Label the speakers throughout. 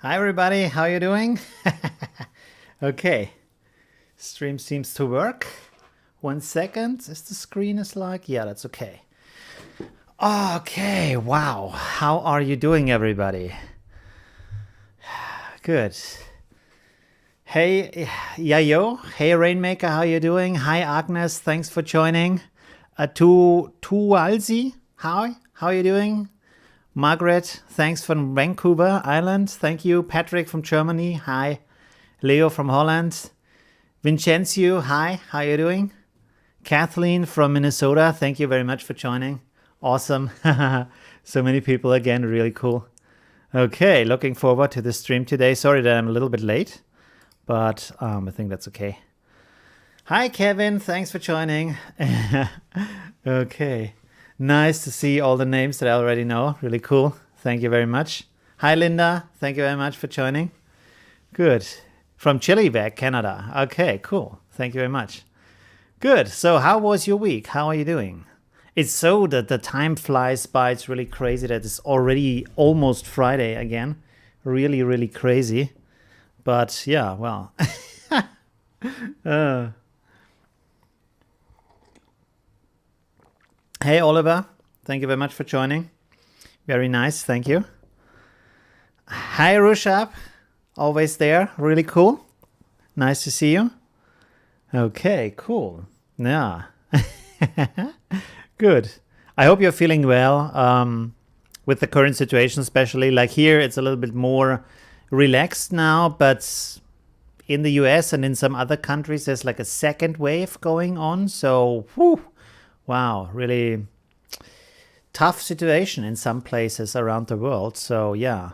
Speaker 1: Hi everybody, how you doing? Okay, stream seems to work. 1 second, is the screen is like, yeah, that's okay. Okay, wow, how are you doing everybody? Good. Hey, Yayo, hey Rainmaker, how you doing? Hi Agnes, thanks for joining. Tualzi, how are you doing? Margaret, thanks from Vancouver Island. Thank you. Patrick from Germany. Hi. Leo from Holland. Vincenzo, hi. How are you doing? Kathleen from Minnesota. Thank you very much for joining. Awesome. So many people again. Really cool. Okay, looking forward to the stream today. Sorry that I'm a little bit late, but I think that's okay. Hi, Kevin. Thanks for joining. Okay. Nice to see all the names that I already know. Really cool. Thank you very much. Hi, Linda. Thank you very much for joining. Good. From Chilliwack, Canada. Okay, cool. Thank you very much. Good. So how was your week? How are you doing? It's so that the time flies by. It's really crazy that it's already almost Friday again. Really, really crazy. But yeah, well. Hey, Oliver. Thank you very much for joining. Very nice. Thank you. Hi, Rushab. Always there. Really cool. Nice to see you. Okay, cool. Yeah. Good. I hope you're feeling well with the current situation, especially. Like here, it's a little bit more relaxed now, but in the US and in some other countries, there's like a second wave going on. So, whew, wow, really tough situation in some places around the world. So, yeah.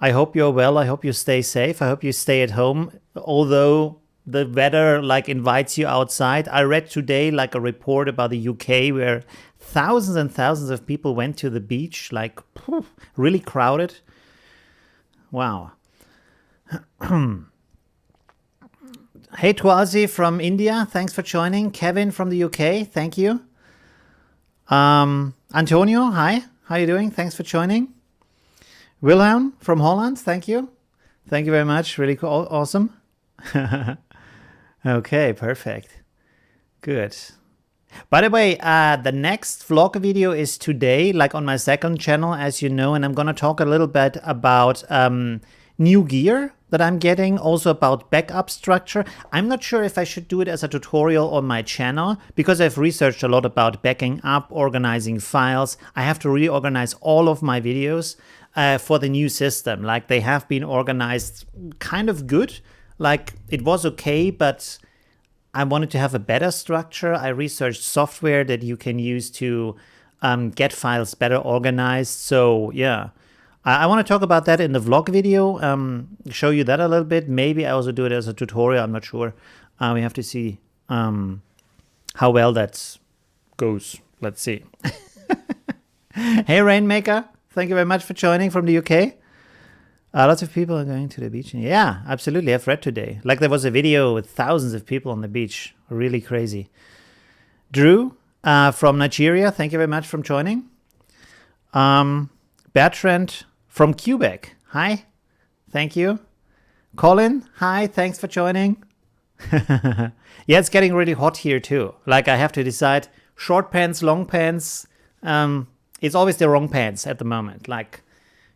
Speaker 1: I hope you're well. I hope you stay safe. I hope you stay at home. Although the weather like invites you outside. I read today like a report about the UK where thousands and thousands of people went to the beach, like really crowded. Wow. Hey, Twazi from India. Thanks for joining. Kevin from the UK. Thank you. Antonio, hi. How are you doing? Thanks for joining. Wilhelm from Holland. Thank you. Thank you very much. Really cool. Awesome. Okay, perfect. Good. By the way, the next vlog video is today, like on my second channel, as you know, and I'm going to talk a little bit about new gear that I'm getting, also about backup structure. I'm not sure if I should do it as a tutorial on my channel because I've researched a lot about backing up, organizing files. I have to reorganize all of my videos for the new system. Like they have been organized kind of good. Like it was okay, but I wanted to have a better structure. I researched software that you can use to get files better organized. So yeah, I want to talk about that in the vlog video, show you that a little bit. Maybe I also do it as a tutorial. I'm not sure. We have to see how well that goes. Let's see. Hey, Rainmaker. Thank you very much for joining from the UK. Lots of people are going to the beach. Yeah, absolutely. I've read today. Like there was a video with thousands of people on the beach. Really crazy. Drew from Nigeria. Thank you very much for joining. Bertrand from Quebec. Hi. Thank you. Colin. Hi. Thanks for joining. Yeah, it's getting really hot here too. Like I have to decide short pants, long pants. It's always the wrong pants at the moment. Like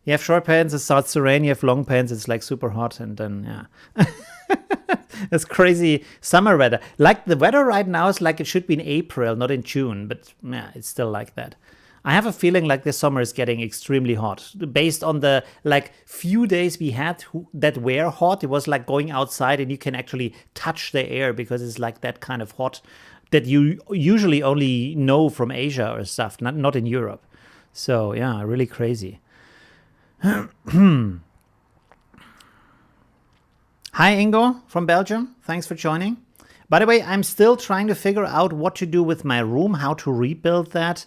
Speaker 1: you have short pants, it starts to rain. You have long pants, it's like super hot. And then, yeah. It's crazy summer weather. Like the weather right now is like it should be in April, not in June. But yeah, it's still like that. I have a feeling like this summer is getting extremely hot. Based on the like few days we had that were hot, it was like going outside and you can actually touch the air because it's like that kind of hot that you usually only know from Asia or stuff, not in Europe. So yeah, really crazy. Hi, Ingo from Belgium. Thanks for joining. By the way, I'm still trying to figure out what to do with my room, how to rebuild that.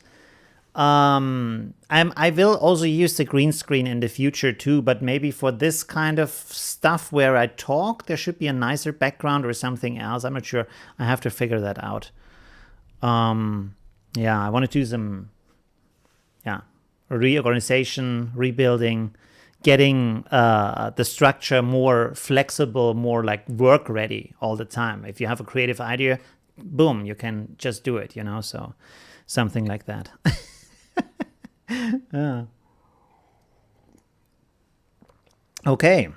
Speaker 1: I will also use the green screen in the future too, but maybe for this kind of stuff where I talk, there should be a nicer background or something else. I'm not sure. I have to figure that out. Yeah, I want to do some, reorganization, rebuilding, getting the structure more flexible, more like work ready all the time. If you have a creative idea, boom, you can just do it, you know, so something like that. Yeah. Okay.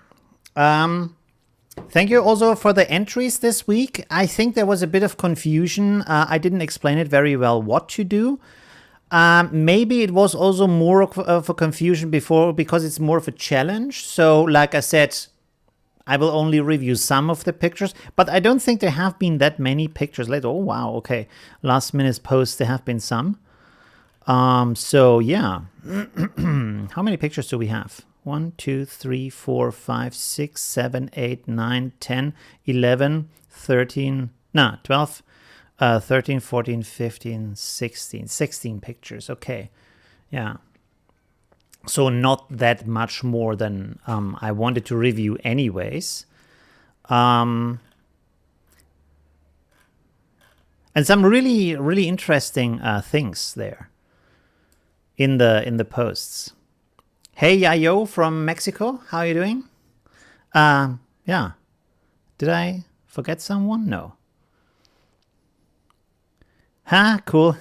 Speaker 1: Thank you also for the entries this week. I think there was a bit of confusion. I didn't explain it very well what to do. Maybe it was also more of a confusion before because it's more of a challenge. So like I said, I will only review some of the pictures, but I don't think there have been that many pictures later. Oh, wow. Okay. Last minute posts, there have been some. So yeah. How many pictures do we have? 1, 2, 3, 4, 5, 6, 7, 8, 9, 10, 11, 13, 12, 13, 14, 15, 16. 16 pictures. Okay. Yeah. So not that much more than I wanted to review anyways. And some really, really interesting things there in the posts. Hey Yayo from Mexico, how are you doing? Yeah. Did I forget someone? No. Cool.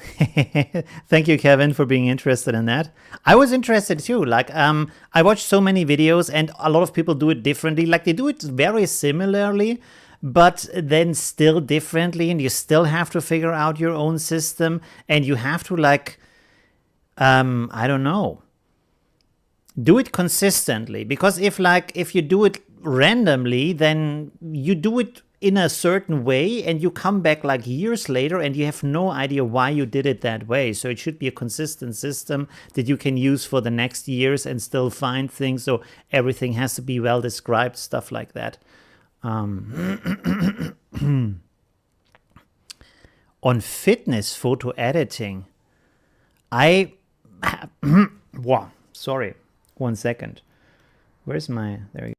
Speaker 1: Thank you, Kevin, for being interested in that. I was interested too. Like, I watched so many videos and a lot of people do it differently. Like, they do it very similarly, but then still differently. And you still have to figure out your own system. And you have to, like, I don't know, do it consistently. Because if you do it randomly, then you do it in a certain way and you come back like years later and you have no idea why you did it that way. So it should be a consistent system that you can use for the next years and still find things. So everything has to be well described, stuff like that. On fitness photo editing, wow, sorry, 1 second. Where's my, there you go.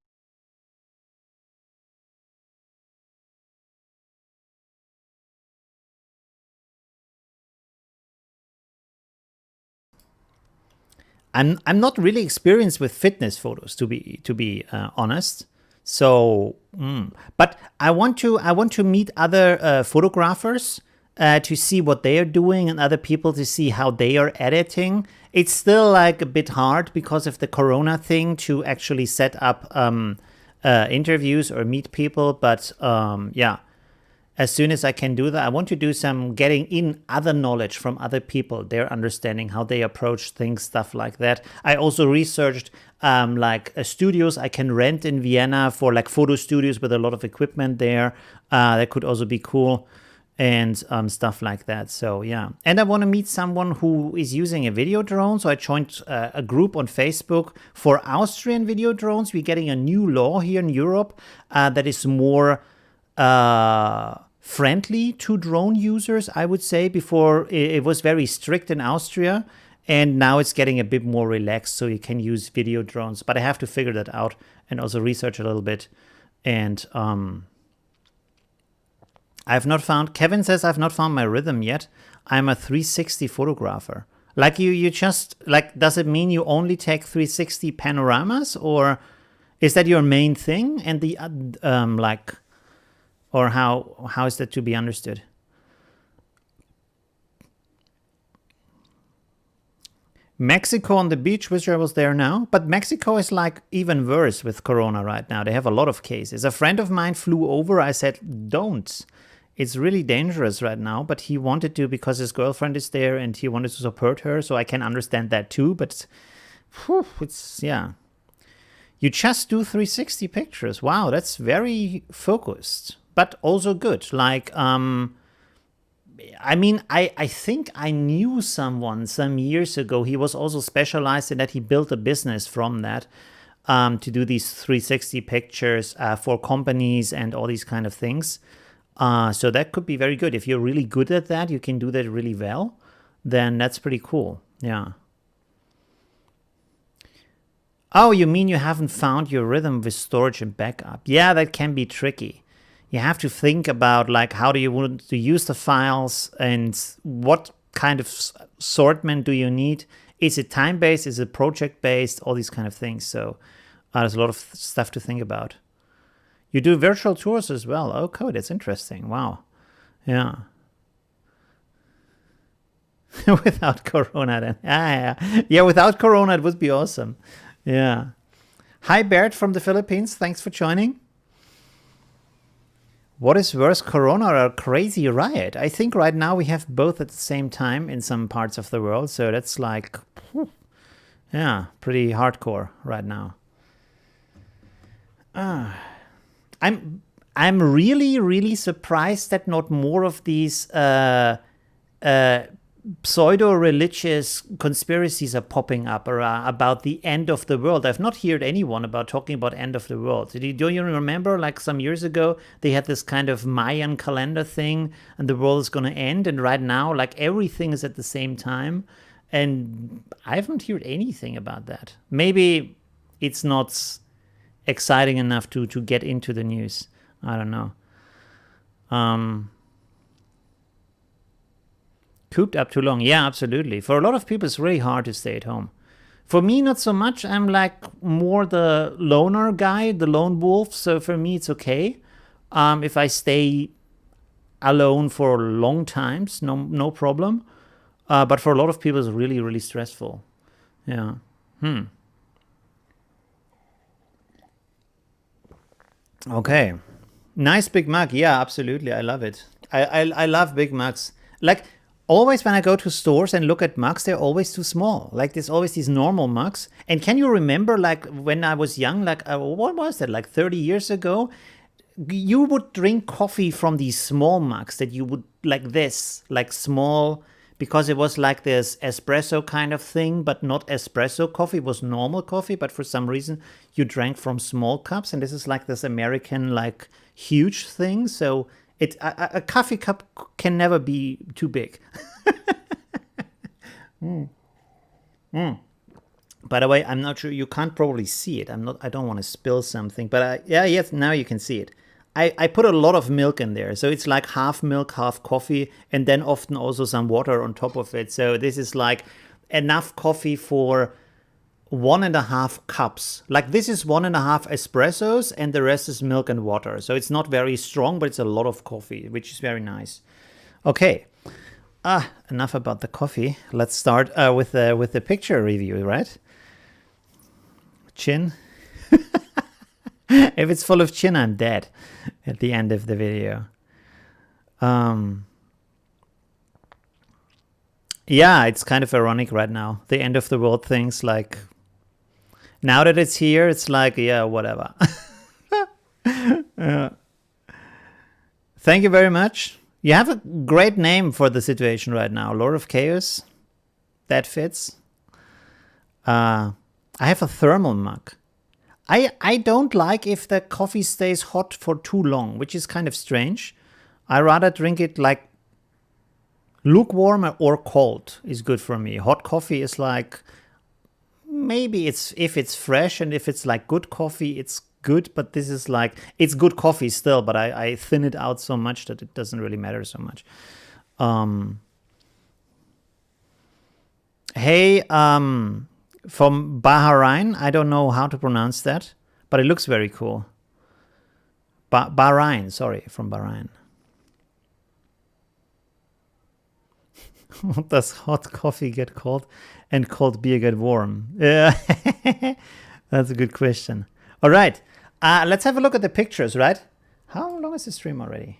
Speaker 1: I'm not really experienced with fitness photos, to be honest. So, but I want to meet other photographers to see what they are doing and other people to see how they are editing. It's still like a bit hard because of the Corona thing to actually set up interviews or meet people. But yeah. As soon as I can do that, I want to do some getting in other knowledge from other people, their understanding, how they approach things, stuff like that. I also researched like studios I can rent in Vienna for like photo studios with a lot of equipment there. That could also be cool and stuff like that. So yeah. And I want to meet someone who is using a video drone. So I joined a group on Facebook for Austrian video drones. We're getting a new law here in Europe that is more friendly to drone users, I would say. Before it was very strict in Austria, and now it's getting a bit more relaxed, so you can use video drones. But I have to figure that out and also research a little bit. And Kevin says I've not found my rhythm yet. I'm a 360 photographer. Like you just, like, does it mean you only take 360 panoramas, or is that your main thing? And the like, or how is that to be understood? Mexico on the beach, which I was there now. But Mexico is like even worse with Corona right now. They have a lot of cases. A friend of mine flew over. I said, don't. It's really dangerous right now. But he wanted to because his girlfriend is there and he wanted to support her. So I can understand that too. But it's, yeah. You just do 360 pictures. Wow, that's very focused. But also good. Like, I mean, I think I knew someone some years ago. He was also specialized in that. He built a business from that to do these 360 pictures for companies and all these kind of things. So that could be very good. If you're really good at that, you can do that really well. Then that's pretty cool. Yeah. Oh, you mean you haven't found your rhythm with storage and backup? Yeah, that can be tricky. You have to think about, like, how do you want to use the files and what kind of assortment do you need? Is it time-based? Is it project-based? All these kind of things. So There's a lot of stuff to think about. You do virtual tours as well. Oh, cool. That's interesting. Wow. Yeah. Without Corona then. Yeah, without Corona it would be awesome. Yeah. Hi, Bert from the Philippines. Thanks for joining. What is worse, Corona or a crazy riot? I think right now we have both at the same time in some parts of the world. So that's like, yeah, pretty hardcore right now. I'm really surprised that not more of these pseudo-religious conspiracies are popping up about the end of the world. I've not heard anyone about talking about end of the world. Do you remember, like some years ago, they had this kind of Mayan calendar thing, and the world is going to end. And right now, like everything is at the same time, and I haven't heard anything about that. Maybe it's not exciting enough to get into the news. I don't know. Cooped up too long. Yeah, absolutely. For a lot of people, it's really hard to stay at home. For me, not so much. I'm like more the loner guy, the lone wolf. So for me, it's okay. If I stay alone for long times, no problem. But for a lot of people, it's really stressful. Yeah. Okay. Nice Big Mac. Yeah, absolutely. I love it. I love Big Macs. Like, always when I go to stores and look at mugs, they're always too small. Like there's always these normal mugs. And can you remember, like when I was young, like what was that, like 30 years ago? You would drink coffee from these small mugs that you would like this, like small, because it was like this espresso kind of thing, but not espresso coffee. It was normal coffee, but for some reason you drank from small cups. And this is like this American, like huge thing. So a coffee cup can never be too big. By the way, I'm not sure, you can't probably see it. I don't want to spill something, but yes, now you can see it. I put a lot of milk in there. So it's like half milk, half coffee, and then often also some water on top of it. So this is like enough coffee for 1.5 cups. Like this is 1.5 espressos and the rest is milk and water. So it's not very strong, but it's a lot of coffee, which is very nice. Okay. Enough about the coffee. Let's start with the picture review, right? Chin. If it's full of chin, I'm dead at the end of the video. Yeah, it's kind of ironic right now. The end of the world things, like now that it's here, it's like, yeah, whatever. Thank you very much. You have a great name for the situation right now. Lord of Chaos. That fits. I have a thermal mug. I don't like if the coffee stays hot for too long, which is kind of strange. I rather drink it like lukewarm or cold is good for me. Hot coffee is like, maybe it's if it's fresh and if it's like good coffee, it's good. But this is like, it's good coffee still, but I thin it out so much that it doesn't really matter so much. Hey, from Bahrain, I don't know how to pronounce that, but it looks very cool. Bahrain, sorry, from Bahrain. Does hot coffee get cold and cold beer get warm? Yeah, that's a good question. All right, let's have a look at the pictures, right? How long is the stream already?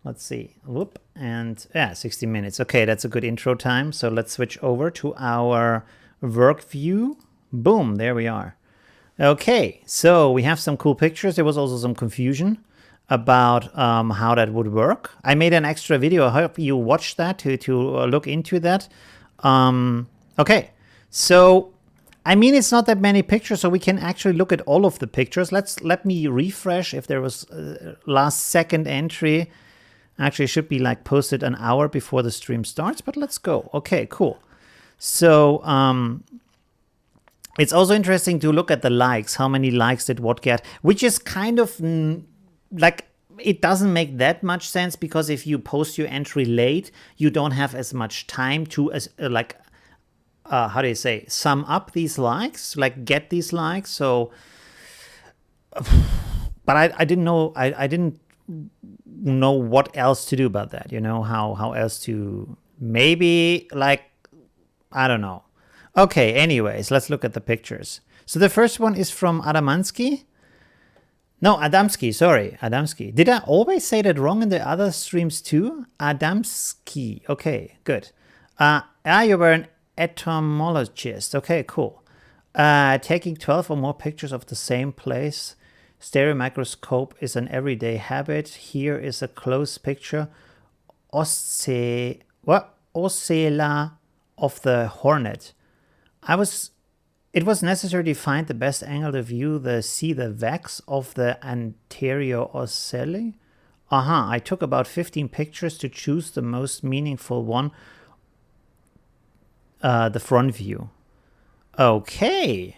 Speaker 1: Let's see. Whoop. And yeah, 60 minutes. Okay, that's a good intro time. So let's switch over to our work view. Boom, there we are. Okay, so we have some cool pictures. There was also some confusion about how that would work. I made an extra video. I hope you watched that to look into that. Okay, so I mean, it's not that many pictures, so we can actually look at all of the pictures. Let me refresh if there was last second entry. Actually, it should be like posted an hour before the stream starts, but let's go. Okay, cool. So it's also interesting to look at the likes. How many likes did what get? Which is kind of like, it doesn't make that much sense, because if you post your entry late, you don't have as much time to like how do you say, sum up these likes, like get these likes. So, but I didn't know, I didn't know what else to do about that, you know, how else to, maybe like, I don't know. Okay, anyways, let's look at the pictures. So the first one is from Adamansky. No, Adamski, sorry, Adamski. Did I always say that wrong in the other streams too? Adamski, okay, good. You were an entomologist, okay, cool. Taking 12 or more pictures of the same place. Stereo microscope is an everyday habit. Here is a close picture. Ocella of the hornet. It was necessary to find the best angle to view see the wax of the anterior ocelli. I took about 15 pictures to choose the most meaningful one, the front view. Okay.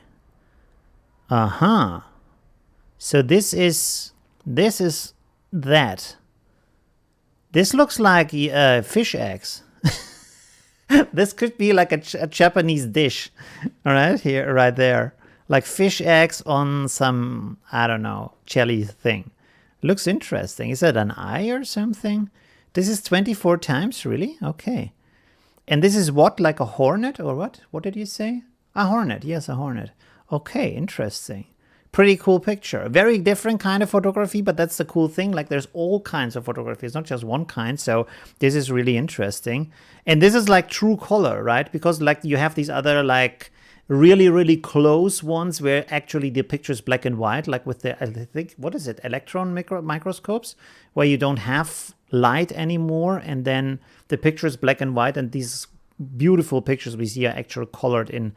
Speaker 1: So this is that. This looks like fish eggs. This could be like a Japanese dish, all right, here, right there. Like fish eggs on some, I don't know, jelly thing. Looks interesting. Is that an eye or something? This is 24 times, really? Okay. And this is what, like a hornet or what? What did you say? A hornet, yes, a hornet. Okay, interesting. Pretty cool picture. Very different kind of photography, but that's the cool thing. Like there's all kinds of photography. It's not just one kind. So this is really interesting. And this is like true color, right? Because like you have these other like really, really close ones where actually the picture is black and white, like with the, I think, what is it? Electron microscopes, where you don't have light anymore. And then the picture is black and white. And these beautiful pictures we see are actually colored in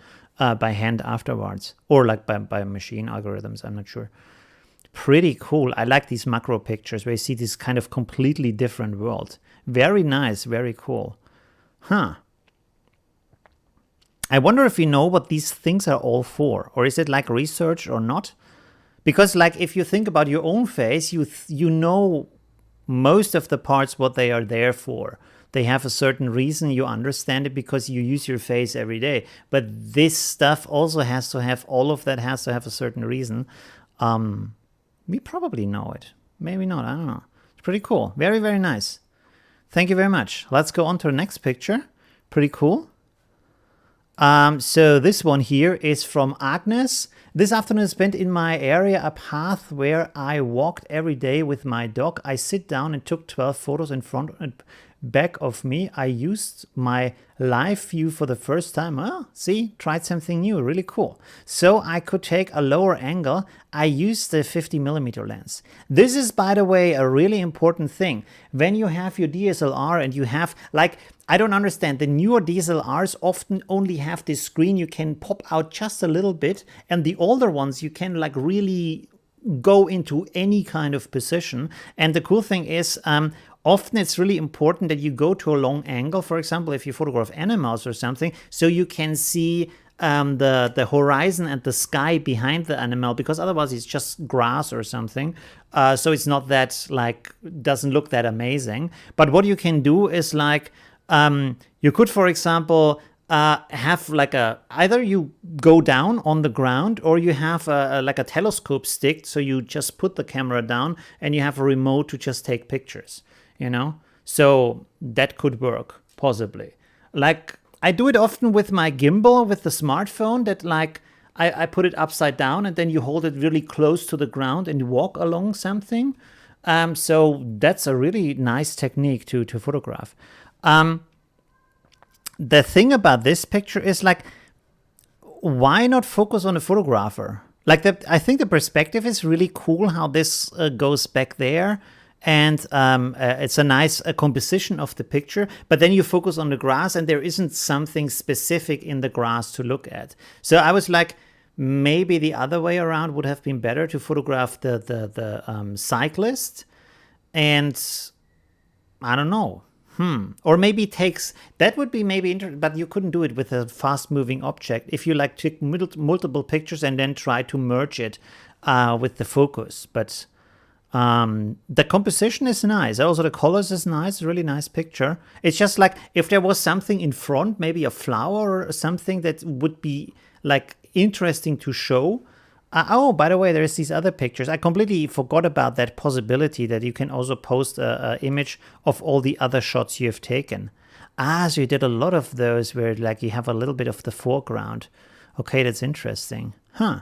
Speaker 1: by hand afterwards, or like by machine algorithms, I'm not sure. Pretty cool. I like these macro pictures where you see this kind of completely different world. Very nice, very cool. I wonder if you know what these things are all for, or is it like research or not? Because like if you think about your own face, you know most of the parts what they are there for. They have a certain reason, you understand it because you use your face every day. But this stuff also has to have, all of that has to have a certain reason. We probably know it. Maybe not, I don't know. It's pretty cool. Very, very nice. Thank you very much. Let's go on to the next picture. Pretty cool. So this one here is from Agnes. This afternoon spent in my area a path where I walked every day with my dog. I sit down and took 12 photos in front and back of me. I used my live view for the first time. See, tried something new, really cool. So I could take a lower angle. I used the 50mm lens. This is, by the way, a really important thing. When you have your DSLR and you have, like, I don't understand, the newer DSLRs often only have this screen you can pop out just a little bit, and the older ones you can like really go into any kind of position. And the cool thing is, often it's really important that you go to a long angle, for example, if you photograph animals or something, so you can see the horizon and the sky behind the animal, because otherwise it's just grass or something. So it's not that, like, doesn't look that amazing. But what you can do is like, you could, for example, have like either you go down on the ground, or you have like a telescope stick, so you just put the camera down and you have a remote to just take pictures. You know, so that could work possibly. Like I do it often with my gimbal with the smartphone, that like I put it upside down and then you hold it really close to the ground and you walk along something. So that's a really nice technique to photograph. The thing about this picture is like, why not focus on the photographer? Like I think the perspective is really cool how this goes back there. And it's a nice composition of the picture, but then you focus on the grass and there isn't something specific in the grass to look at. So I was like, maybe the other way around would have been better, to photograph the cyclist. And I don't know. Or maybe that would be maybe interesting, but you couldn't do it with a fast moving object. If you like took multiple pictures and then try to merge it with the focus. But The composition is nice. Also, the colors is nice. Really nice picture. It's just like if there was something in front, maybe a flower or something that would be like interesting to show. Oh, by the way, there's these other pictures. I completely forgot about that possibility that you can also post a image of all the other shots you have taken. Ah, so you did a lot of those where like you have a little bit of the foreground. Okay, that's interesting. Huh.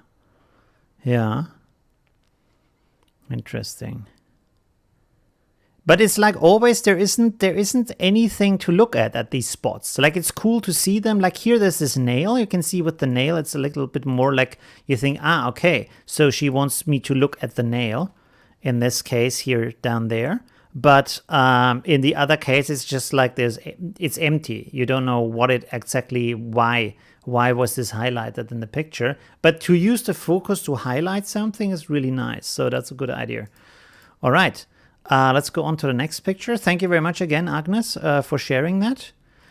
Speaker 1: Yeah. Interesting. But it's like always there isn't anything to look at these spots. Like it's cool to see them. Like here there's this nail. You can see with the nail it's a little bit more like you think, ah, okay, so she wants me to look at the nail. In this case here down there. But in the other case it's just like it's empty. You don't know what it exactly, why was this highlighted in the picture. But to use the focus to highlight something is really nice. So that's a good idea. All right. Let's go on to the next picture. Thank you very much again, Agnes, for sharing that.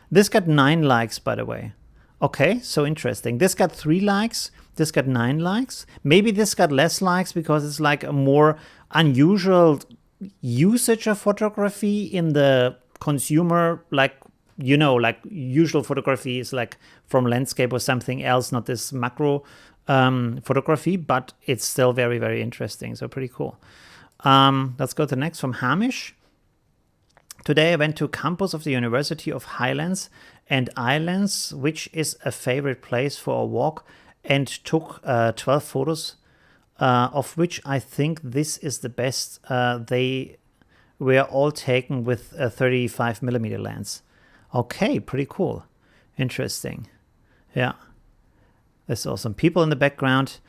Speaker 1: This got 9 likes, by the way. Okay, so interesting. This got 3 likes. This got 9 likes. Maybe this got less likes because it's like a more unusual usage of photography in the consumer, like, you know, like usual photography is like from landscape or something else, not this macro photography, but it's still very, very interesting. So pretty cool. Let's go to the next from Hamish. Today I went to campus of the University of Highlands and Islands, which is a favorite place for a walk, and took 12 photos, of which I think this is the best. They were all taken with a 35mm lens. Okay, pretty cool. Interesting. Yeah. That's awesome. People in the background.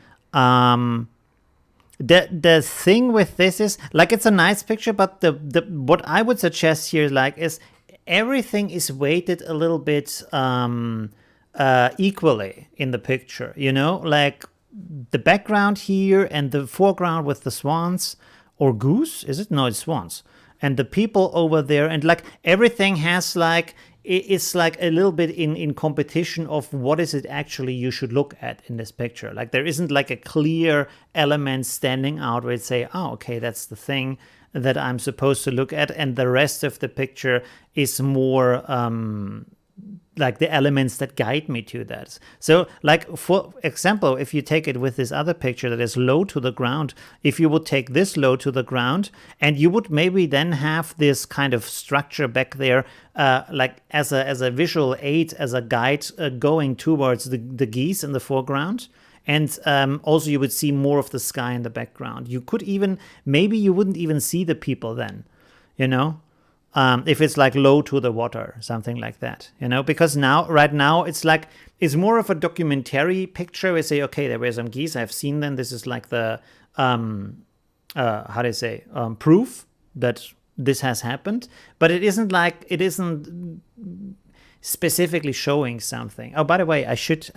Speaker 1: The thing with this is like it's a nice picture, but the what I would suggest here like is everything is weighted a little bit equally in the picture, you know, like the background here and the foreground with the swans or goose, is it? No, it's swans. And the people over there, and like everything has like it's like a little bit in competition of what is it actually you should look at in this picture. Like there isn't like a clear element standing out where it's say, oh, okay, that's the thing that I'm supposed to look at, and the rest of the picture is more like the elements that guide me to that. So like for example, if you take it with this other picture that is low to the ground, if you would take this low to the ground and you would maybe then have this kind of structure back there like as a visual aid, as a guide going towards the geese in the foreground. And also you would see more of the sky in the background. You could even, maybe you wouldn't even see the people then, you know? If it's like low to the water, something like that, you know, because right now, it's like, it's more of a documentary picture. We say, okay, there were some geese, I've seen them. This is like the, how do you say, proof that this has happened. But it isn't specifically showing something. Oh, by the way, I should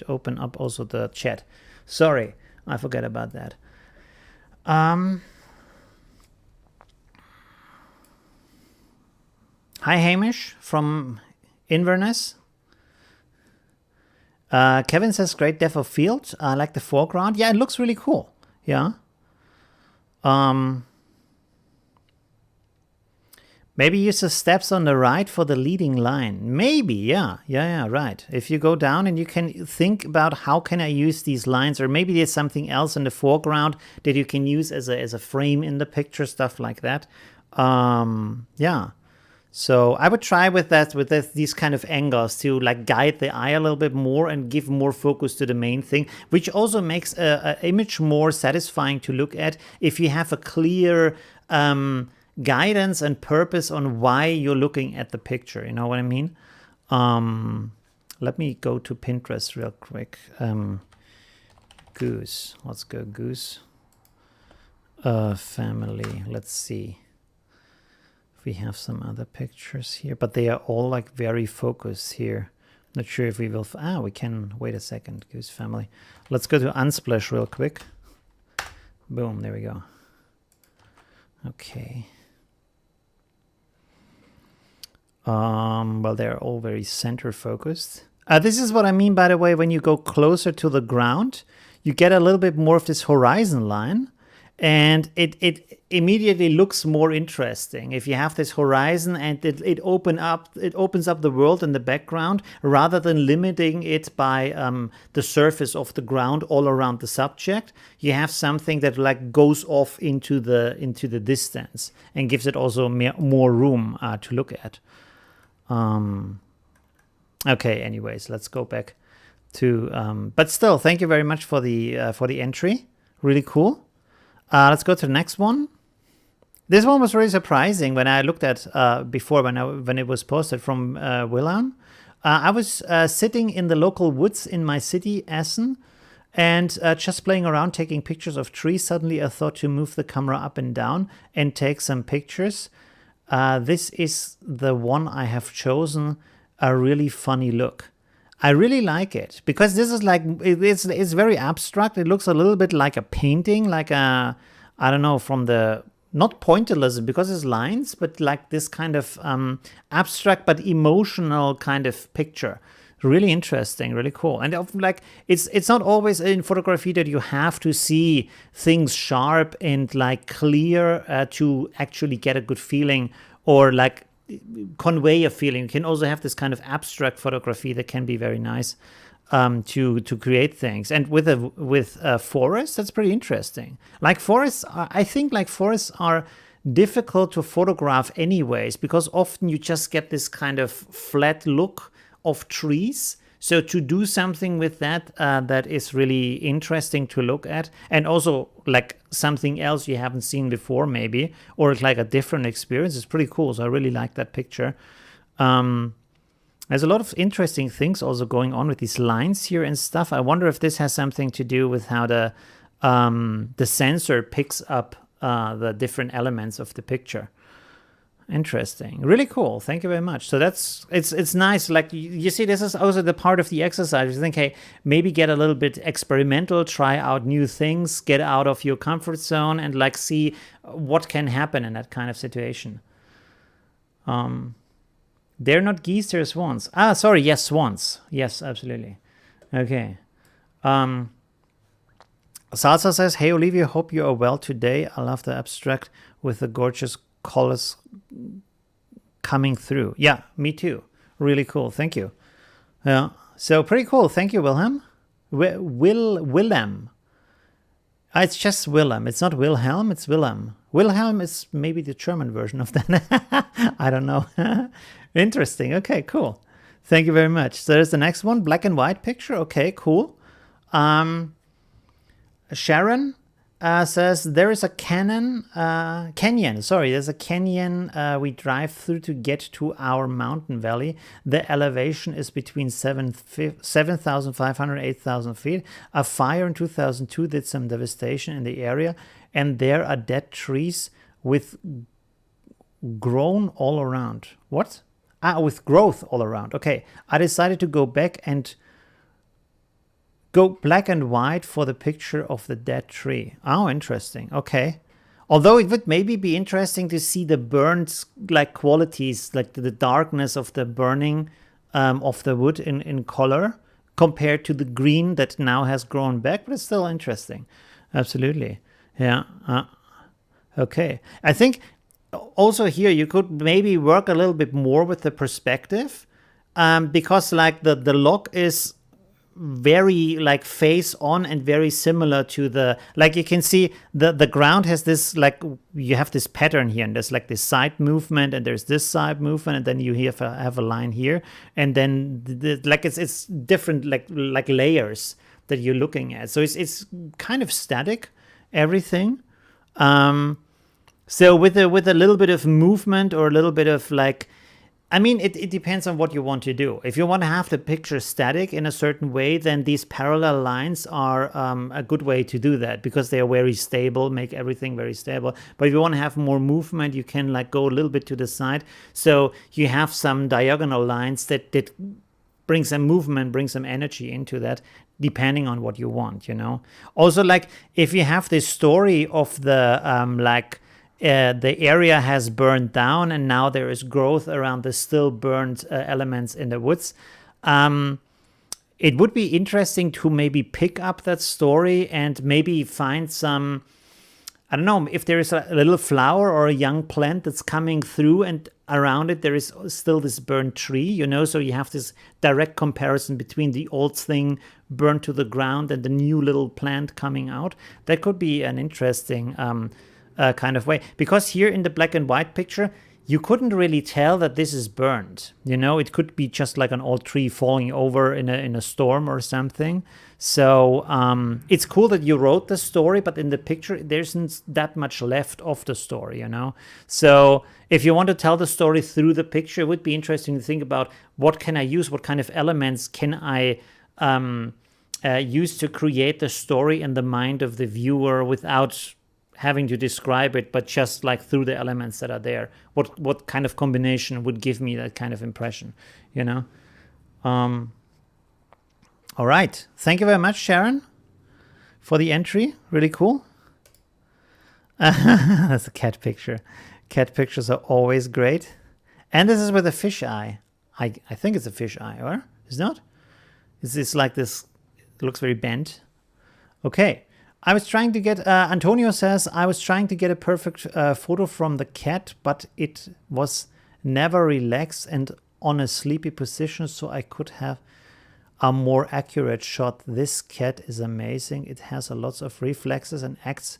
Speaker 1: open up also the chat. Sorry, I forgot about that. Hi, Hamish from Inverness. Kevin says, great depth of field. I like the foreground. Yeah, it looks really cool. Yeah. Maybe use the steps on the right for the leading line. Maybe, yeah, right. If you go down and you can think about how can I use these lines, or maybe there's something else in the foreground that you can use as a frame in the picture, stuff like that. Yeah. So I would try with these kind of angles to like guide the eye a little bit more and give more focus to the main thing, which also makes an image more satisfying to look at if you have a clear guidance and purpose on why you're looking at the picture. You know what I mean? Let me go to Pinterest real quick. Goose. Let's go goose. Family. Let's see. We have some other pictures here, but they are all like very focused here. Not sure if we will. We can wait a second. Goose family. Let's go to Unsplash real quick. Boom. There we go. Okay. Well, they're all very center focused. This is what I mean, by the way, when you go closer to the ground, you get a little bit more of this horizon line. And it immediately looks more interesting if you have this horizon, and it opens up the world in the background rather than limiting it by the surface of the ground all around the subject. You have something that like goes off into the distance and gives it also more room to look at. Okay, anyways, let's go back to but still, thank you very much for the entry. Really cool. Let's go to the next one. This one was really surprising when I looked at before when it was posted from Wilhelm. I was sitting in the local woods in my city, Essen, and just playing around taking pictures of trees. Suddenly I thought to move the camera up and down and take some pictures. This is the one I have chosen, a really funny look. I really like it because this is like, it's very abstract. It looks a little bit like a painting, like a, I don't know, from the, not pointillism because it's lines, but like this kind of abstract but emotional kind of picture. Really interesting, really cool. And like, it's not always in photography that you have to see things sharp and like clear to actually get a good feeling or like convey a feeling. You can also have this kind of abstract photography that can be very nice to create things. And with forests, that's pretty interesting. Like forests, I think like forests are difficult to photograph anyways, because often you just get this kind of flat look of trees. So to do something with that that is really interesting to look at, and also like something else you haven't seen before maybe, or like a different experience, is pretty cool. So I really like that picture. There's a lot of interesting things also going on with these lines here and stuff. I wonder if this has something to do with how the sensor picks up the different elements of the picture. Interesting. Really cool. Thank you very much. So it's nice. Like you see, this is also the part of the exercise. You think, hey, maybe get a little bit experimental, try out new things, get out of your comfort zone and like see what can happen in that kind of situation. They're not geese, they're swans. Ah, sorry. Yes, swans. Yes, absolutely. Okay. Salsa says, hey, Olivia, hope you are well today. I love the abstract with the gorgeous colors coming through. Yeah, me too. Really cool. Thank you. Yeah. So pretty cool. Thank you, Wilhelm. Willem. It's just Willem. It's not Wilhelm. It's Willem. Wilhelm is maybe the German version of that. I don't know. Interesting. Okay, cool. Thank you very much. So there's the next one. Black and white picture. Okay, cool. Sharon says there is a canyon. There's a canyon we drive through to get to our mountain valley. The elevation is between 7,500 and 8,000 feet. A fire in 2002 did some devastation in the area, and there are dead trees with grown all around. What? With growth all around. Okay, I decided to go back and go black and white for the picture of the dead tree. Oh, interesting. Okay. Although it would maybe be interesting to see the burnt like qualities, like the darkness of the burning of the wood in color compared to the green that now has grown back, but it's still interesting. Absolutely. Yeah. Okay. I think also here you could maybe work a little bit more with the perspective because like the log is very like face on and very similar to the, like you can see the ground has this, like you have this pattern here, and there's like this side movement and there's this side movement, and then you have a line here, and then like it's different like layers that you're looking at. So it's kind of static, everything. So with a little bit of movement or a little bit of like, I mean, it depends on what you want to do. If you want to have the picture static in a certain way, then these parallel lines are a good way to do that because they are very stable, make everything very stable. But if you want to have more movement, you can like go a little bit to the side. So you have some diagonal lines that bring some movement, bring some energy into that, depending on what you want, you know. Also, like if you have this story of the the area has burned down and now there is growth around the still burned elements in the woods. It would be interesting to maybe pick up that story and maybe find some I don't know if there is a little flower or a young plant that's coming through, and around it there is still this burnt tree, you know, so you have this direct comparison between the old thing burned to the ground and the new little plant coming out. That could be an interesting kind of way, because here in the black and white picture you couldn't really tell that this is burned, you know. It could be just like an old tree falling over in a storm or something. So it's cool that you wrote the story, but in the picture there isn't that much left of the story, you know. So if you want to tell the story through the picture, it would be interesting to think about what can I use, what kind of elements can I use to create the story in the mind of the viewer without having to describe it, but just like through the elements that are there. What kind of combination would give me that kind of impression, you know? All right. Thank you very much, Sharon, for the entry. Really cool. That's a cat picture. Cat pictures are always great. And this is with a fish eye. I think it's a fish eye, or is it not? Is this like this? It looks very bent. Okay. I was trying to get, Antonio says, I was trying to get a perfect photo from the cat, but it was never relaxed and on a sleepy position, so I could have a more accurate shot. This cat is amazing. It has a lots of reflexes and acts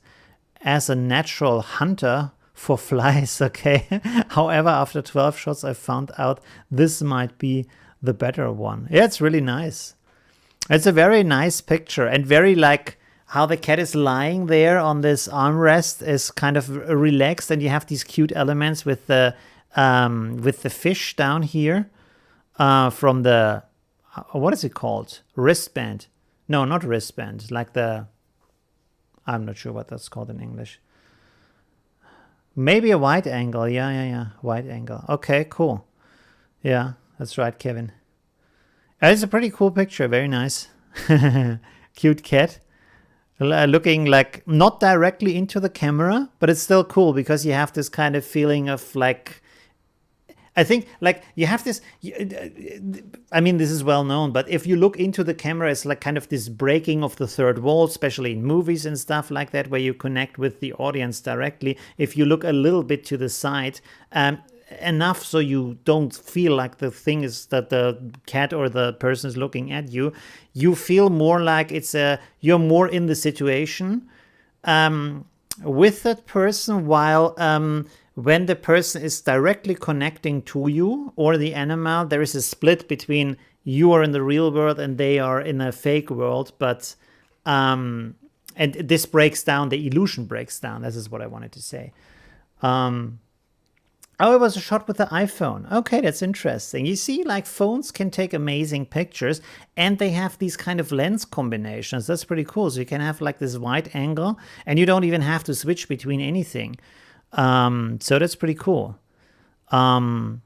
Speaker 1: as a natural hunter for flies, okay? However, after 12 shots, I found out this might be the better one. Yeah, it's really nice. It's a very nice picture, and very like how the cat is lying there on this armrest is kind of relaxed, and you have these cute elements with the fish down here from the what is it called? Wristband? No, not wristband. Like the, I'm not sure what that's called in English. Maybe a wide angle. Yeah. Wide angle. Okay, cool. Yeah, that's right, Kevin. It's a pretty cool picture. Very nice. Cute cat. Looking like not directly into the camera, but it's still cool because you have this kind of feeling of like, I think like you have this, I mean, this is well known, but if you look into the camera, it's like kind of this breaking of the third wall, especially in movies and stuff like that, where you connect with the audience directly. If you look a little bit to the side, enough so you don't feel like the thing is that the cat or the person is looking at you, you feel more like you're more in the situation with that person, while when the person is directly connecting to you or the animal, there is a split between you are in the real world and they are in a fake world. But and this breaks down, the illusion breaks down. This is what I wanted to say. Oh, it was a shot with the iPhone. Okay, that's interesting. You see, like phones can take amazing pictures, and they have these kind of lens combinations. That's pretty cool. So you can have like this wide angle, and you don't even have to switch between anything. So that's pretty cool. By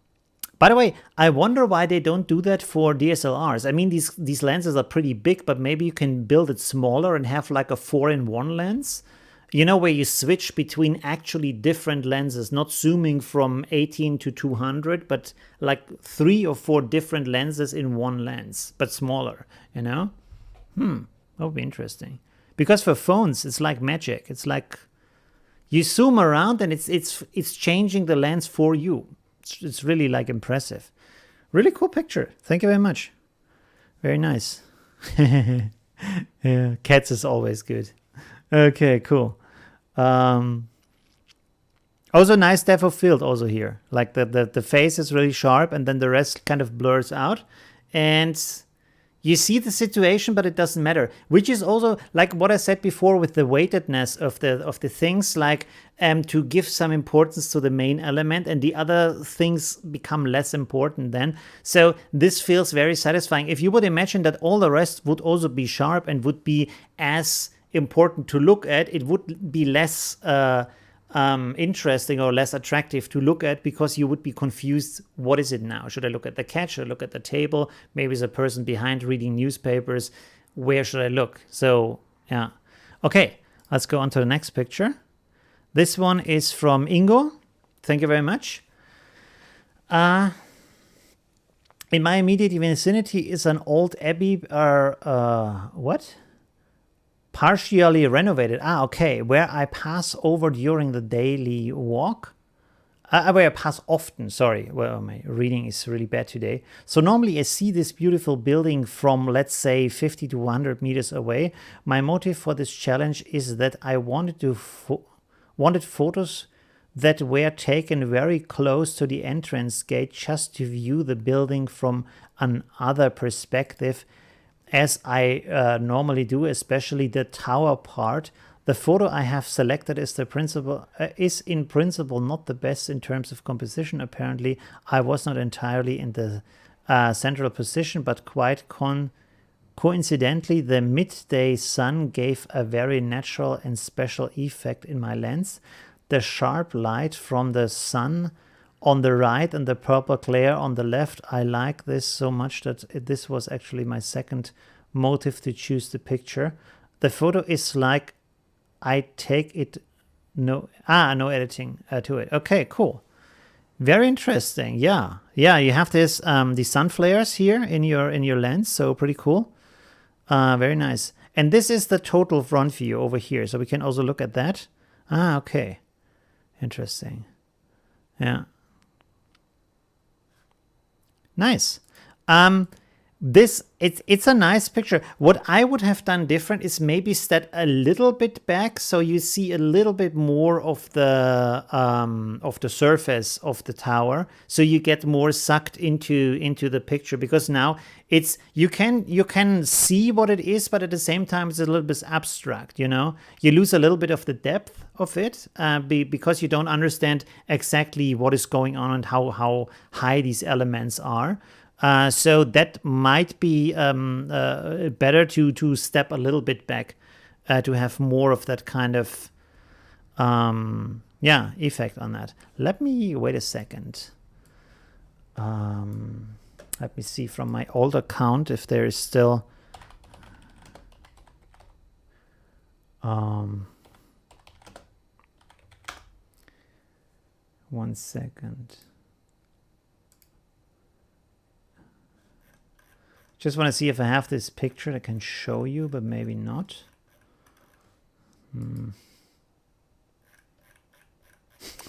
Speaker 1: the way, I wonder why they don't do that for DSLRs. I mean, these lenses are pretty big, but maybe you can build it smaller and have like a 4-in-1 lens. You know, where you switch between actually different lenses, not zooming from 18 to 200, but like 3 or 4 different lenses in one lens, but smaller, you know? That would be interesting. Because for phones, it's like magic. It's like you zoom around and it's changing the lens for you. It's really like impressive. Really cool picture. Thank you very much. Very nice. Yeah, cats is always good. Okay, cool. Also nice depth of field also here. Like the face is really sharp, and then the rest kind of blurs out. And you see the situation, but it doesn't matter. Which is also like what I said before with the weightedness of the things, like to give some importance to the main element, and the other things become less important then. So this feels very satisfying. If you would imagine that all the rest would also be sharp and would be as important to look at, it would be less interesting or less attractive to look at, because you would be confused. What is it now? Should I look at the cat? Should I look at the table? Maybe there's a person behind reading newspapers. Where should I look? So yeah. Okay, let's go on to the next picture. This one is from Ingo. Thank you very much. In my immediate vicinity is an old abbey, what? partially renovated. Ah, okay. Where I pass over during the daily walk. Where I pass often, sorry. Well, my reading is really bad today. So normally I see this beautiful building from, let's say, 50 to 100 meters away. My motive for this challenge is that I wanted photos that were taken very close to the entrance gate just to view the building from another perspective, as I normally do, especially the tower part. The photo I have selected is in principle not the best in terms of composition. Apparently, I was not entirely in the central position, but quite coincidentally, the midday sun gave a very natural and special effect in my lens. The sharp light from the sun on the right and the purple glare on the left. I like this so much that this was actually my second motive to choose the picture. The photo is like I take it, no editing to it. Okay, cool. Very interesting. Yeah, you have this the sun flares here in your lens, so pretty cool. Very nice. And this is the total front view over here, so we can also look at that. Okay. Interesting. Yeah. Nice. It's a nice picture. What I would have done different is maybe step a little bit back, so you see a little bit more of the surface of the tower, so you get more sucked into the picture, because now it's you can see what it is, but at the same time it's a little bit abstract. You lose a little bit of the depth of it because you don't understand exactly what is going on and how high these elements are. So that might be better to step a little bit back to have more of that kind of effect on that. Let me wait a second. Let me see from my old account if there is still 1 second. Just want to see if I have this picture that I can show you, but maybe not.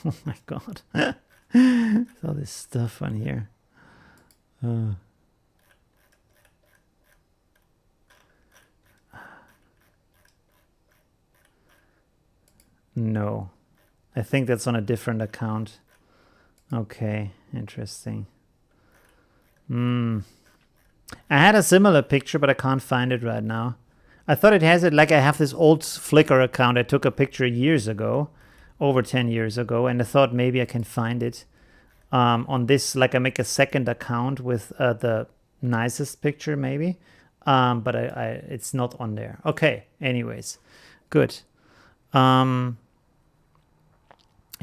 Speaker 1: Oh my god. All this stuff on here. No. I think that's on a different account. Okay, interesting. I had a similar picture, but I can't find it right now. I thought it has it, like I have this old Flickr account. I took a picture years ago, over 10 years ago, and I thought maybe I can find it on this, like I make a second account with the nicest picture maybe, but it's not on there. Okay, anyways, good.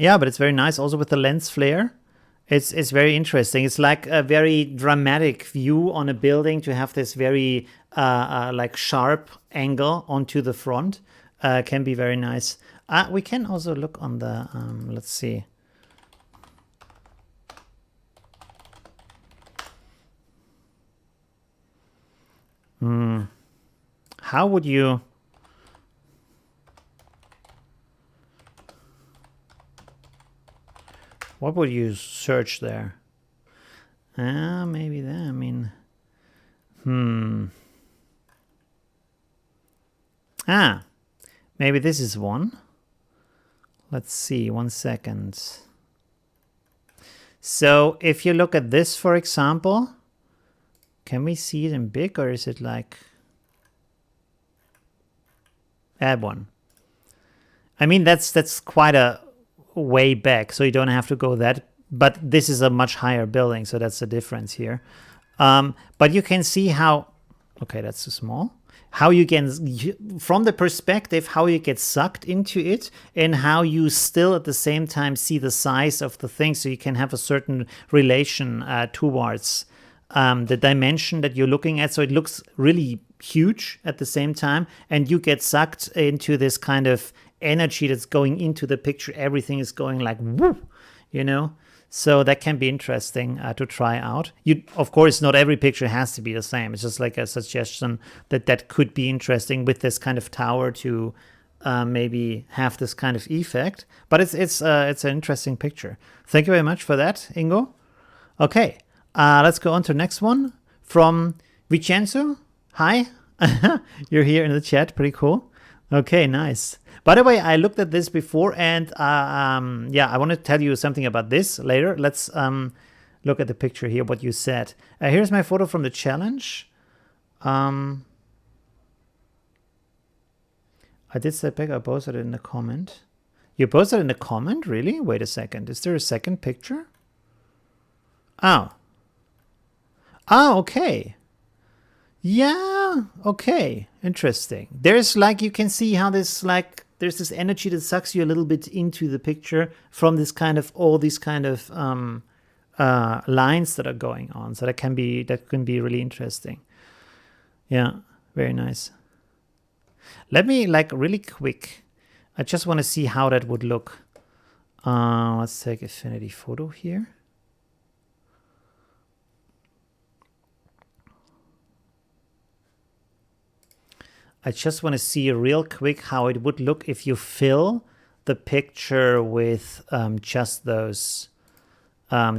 Speaker 1: Yeah, but it's very nice also with the lens flare. It's very interesting. It's like a very dramatic view on a building to have this very like sharp angle onto the front. Can be very nice. We can also look on the, let's see. How would you... What would you search there? Maybe that. I mean, maybe this is one. Let's see, 1 second. So if you look at this, for example, can we see it in big, or is it like... Add one. I mean, that's quite a way back, so you don't have to go that, but this is a much higher building, so that's the difference here. But you can see how, okay, that's too small, how you can, from the perspective, how you get sucked into it, and how you still at the same time see the size of the thing, so you can have a certain relation towards the dimension that you're looking at, so it looks really huge at the same time, and you get sucked into this kind of energy that's going into the picture. Everything is going like woo, So that can be interesting to try out. Of course, not every picture has to be the same. It's just like a suggestion that could be interesting with this kind of tower to maybe have this kind of effect. But it's an interesting picture. Thank you very much for that, Ingo. Okay, let's go on to the next one from Vincenzo. Hi, you're here in the chat. Pretty cool. Okay, nice. By the way, I looked at this before, and yeah, I want to tell you something about this later. Let's look at the picture here, what you said. Here's my photo from the challenge. I did step back. I posted it in the comment. You posted it in the comment? Really? Wait a second. Is there a second picture? Oh. Oh, okay. Yeah, okay. Interesting. There's like, you can see how this like, there's this energy that sucks you a little bit into the picture from this kind of, all these kind of lines that are going on. So that can be really interesting. Yeah, very nice. Let me like really quick. I just want to see how that would look. Let's take Affinity Photo here. I just want to see real quick how it would look if you fill the picture with just those,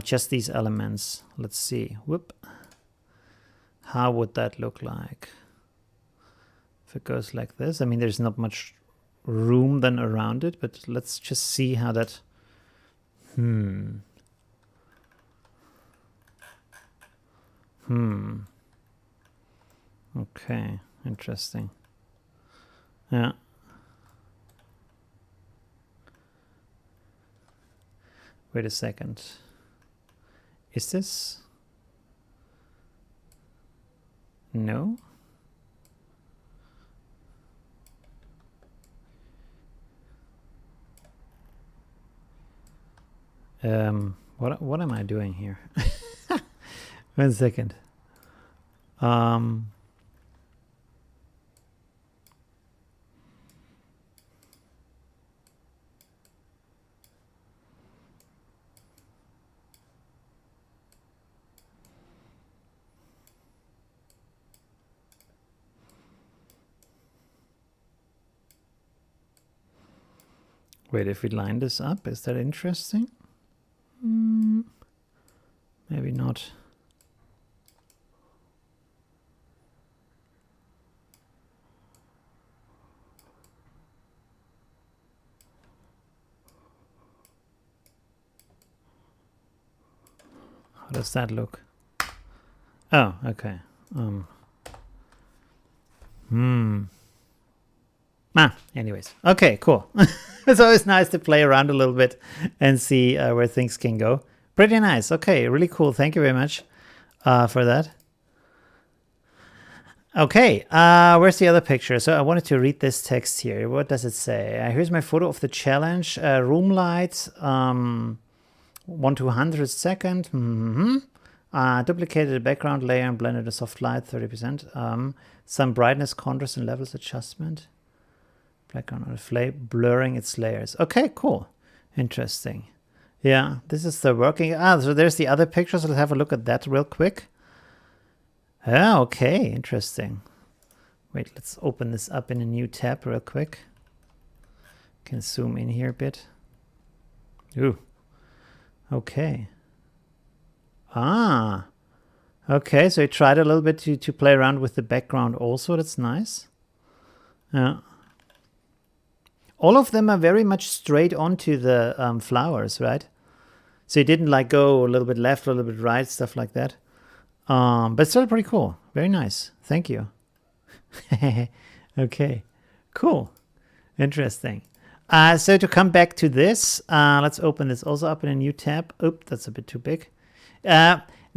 Speaker 1: just these elements. Let's see. Whoop. How would that look like? If it goes like this, I mean, there's not much room then around it, but let's just see how that. Okay, interesting. Yeah. Wait a second. Is this? No. What am I doing here? 1 second. Wait, if we line this up, is that interesting? Maybe not. How does that look? Oh, okay. Anyways. Okay, cool. It's always nice to play around a little bit and see where things can go. Pretty nice. Okay, really cool. Thank you very much for that. Okay, where's the other picture? So I wanted to read this text here. What does it say? Here's my photo of the challenge. Room light, 1/200 second. Duplicated the background layer and blended a soft light, 30%. Some brightness, contrast, and levels adjustment. Background on the flame, blurring its layers. Okay, cool. Interesting. Yeah, this is the working. So there's the other pictures. Let's have a look at that real quick. Ah, okay, interesting. Wait, let's open this up in a new tab real quick. Can zoom in here a bit. Ooh. Okay. Okay, so I tried a little bit to play around with the background also. That's nice. Yeah. All of them are very much straight onto the flowers, right? So you didn't like go a little bit left, a little bit right, stuff like that. But still pretty cool. Very nice. Thank you. Okay, cool. Interesting. So to come back to this, let's open this also up in a new tab. Oop, that's a bit too big.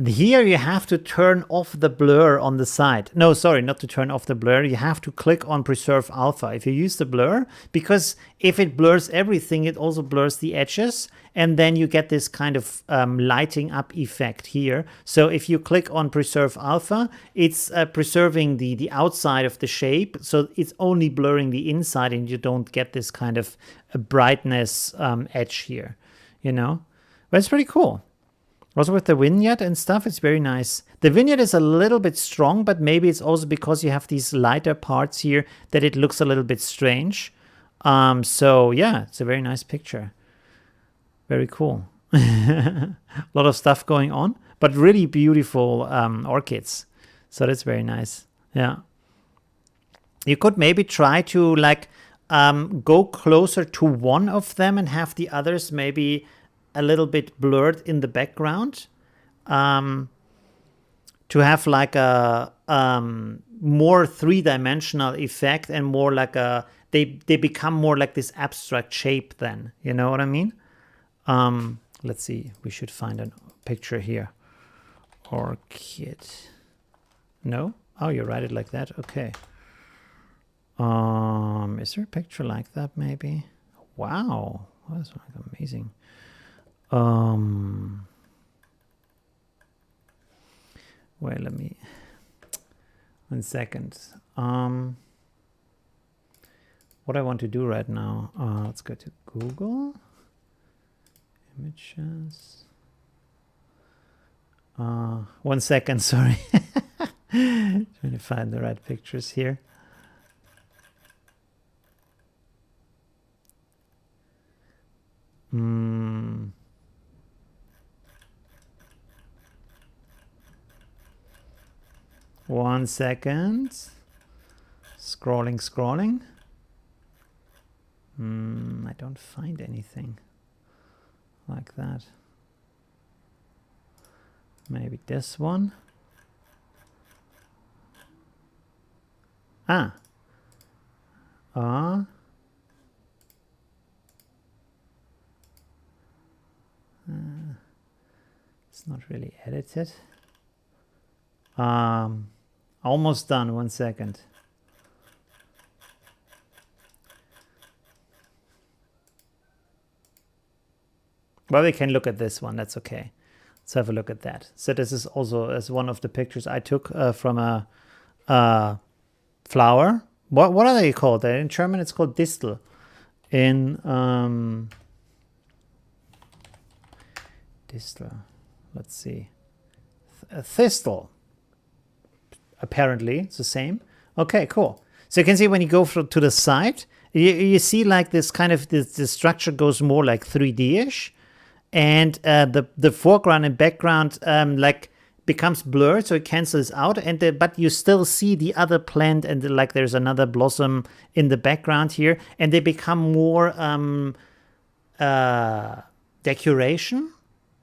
Speaker 1: Here you have to turn off the blur on the side. No, sorry, not to turn off the blur. You have to click on Preserve Alpha if you use the blur, because if it blurs everything, it also blurs the edges, and then you get this kind of lighting up effect here. So if you click on Preserve Alpha, it's preserving the outside of the shape, so it's only blurring the inside, and you don't get this kind of brightness edge here, you know? But it's pretty cool. Also with the vignette and stuff, it's very nice. The vignette is a little bit strong, but maybe it's also because you have these lighter parts here that it looks a little bit strange. So yeah, it's a very nice picture. Very cool. A lot of stuff going on, but really beautiful orchids. So that's very nice. Yeah. You could maybe try to like go closer to one of them and have the others maybe a little bit blurred in the background, to have like a more three-dimensional effect and more like a they become more like this abstract shape then, you know what I mean? Let's see, we should find a picture here. Orchid. No? Oh, you write it like that? Okay. Is there a picture like that maybe? Wow, that's like amazing. Wait, let me 1 second. What I want to do right now, let's go to Google images. 1 second, sorry. Trying to find the right pictures here. One second. Scrolling. I don't find anything like that. Maybe this one. It's not really edited. Almost done. 1 second. Well, we can look at this one. That's okay. Let's have a look at that. So this is also as one of the pictures I took from a flower. What are they called? In German, it's called Distel. In Distel. Let's see. Thistle. Apparently, it's the same. Okay, cool. So you can see when you go to the side, you see like this kind of the structure goes more like 3D-ish, and the foreground and background like becomes blurred, so it cancels out, and but you still see the other plant, and like there's another blossom in the background here, and they become more decoration,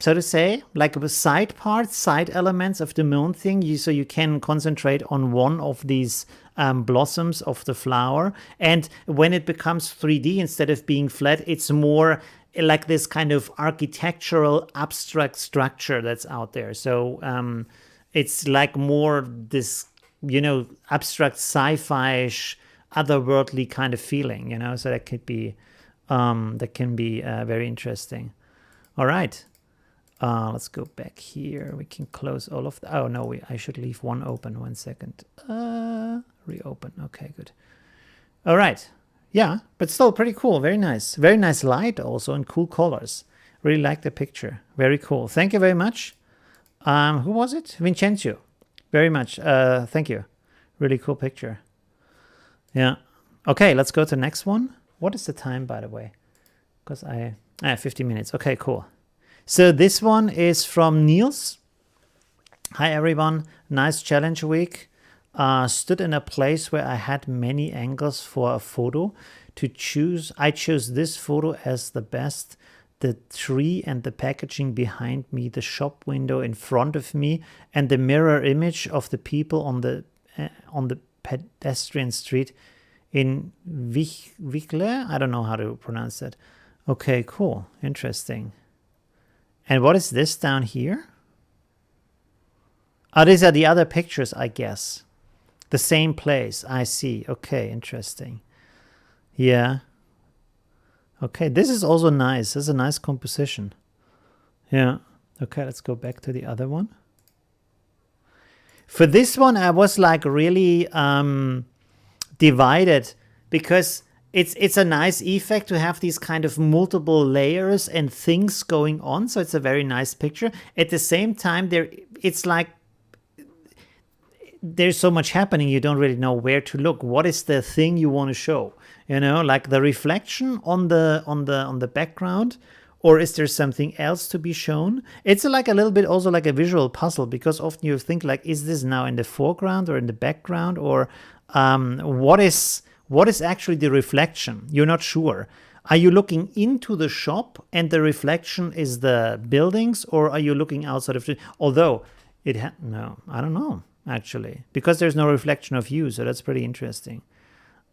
Speaker 1: so to say, like the side parts, side elements of the moon thing. So you can concentrate on one of these blossoms of the flower. And when it becomes 3D, instead of being flat, it's more like this kind of architectural abstract structure that's out there. So it's like more this, you know, abstract sci-fi-ish, otherworldly kind of feeling, you know. So that could be, that can be very interesting. All right. Let's go back here. We can close all of the, oh no, I should leave one open. 1 second. Reopen. Okay, good. All right. Yeah, but still pretty cool. Very nice. Very nice light also, and cool colors. Really like the picture. Very cool. Thank you very much. Who was it? Vincenzo. Very much. Thank you. Really cool picture. Yeah. Okay, let's go to the next one. What is the time, by the way? Because 50 minutes. Okay, cool. So this one is from Niels. Hi everyone, nice challenge week. Stood in a place where I had many angles for a photo to choose. I chose this photo as the best. The tree and the packaging behind me, the shop window in front of me, and the mirror image of the people on the pedestrian street in Wickle. I don't know how to pronounce that. Okay, cool, interesting. And what is this down here? Oh, these are the other pictures, I guess. The same place, I see. Okay, interesting. Yeah. Okay, this is also nice. This is a nice composition. Yeah. Okay, let's go back to the other one. For this one, I was like really divided, because it's a nice effect to have these kind of multiple layers and things going on. So it's a very nice picture. At the same time, it's like there's so much happening, you don't really know where to look. What is the thing you want to show? You know, like the reflection on the background, or is there something else to be shown? It's like a little bit also like a visual puzzle, because often you think like, is this now in the foreground or in the background, or what is actually the reflection? You're not sure. Are you looking into the shop and the reflection is the buildings, or are you looking outside of it? Although no, I don't know actually, because there's no reflection of you, so that's pretty interesting.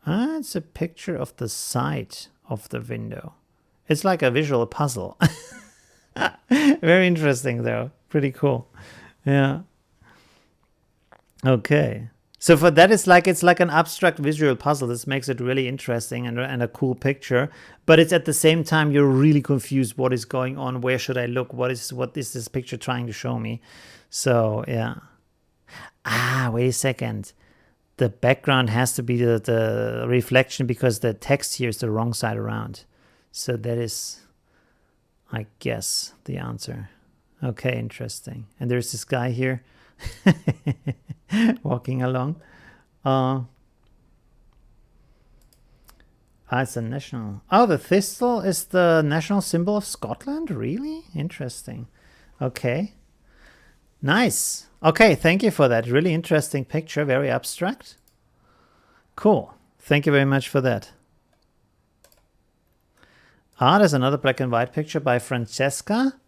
Speaker 1: It's a picture of the side of the window. It's like a visual puzzle. Very interesting though. Pretty cool. Yeah. Okay. So for that, it's like an abstract visual puzzle. This makes it really interesting and a cool picture. But it's at the same time, you're really confused. What is going on? Where should I look? What is this picture trying to show me? So yeah. Wait a second. The background has to be the reflection, because the text here is the wrong side around. So that is, I guess, the answer. Okay, interesting. And there's this guy here walking along. It's a national. Oh, the thistle is the national symbol of Scotland? Really? Interesting. Okay. Nice. Okay, thank you for that. Really interesting picture, very abstract. Cool. Thank you very much for that. There's another black and white picture by Francesca.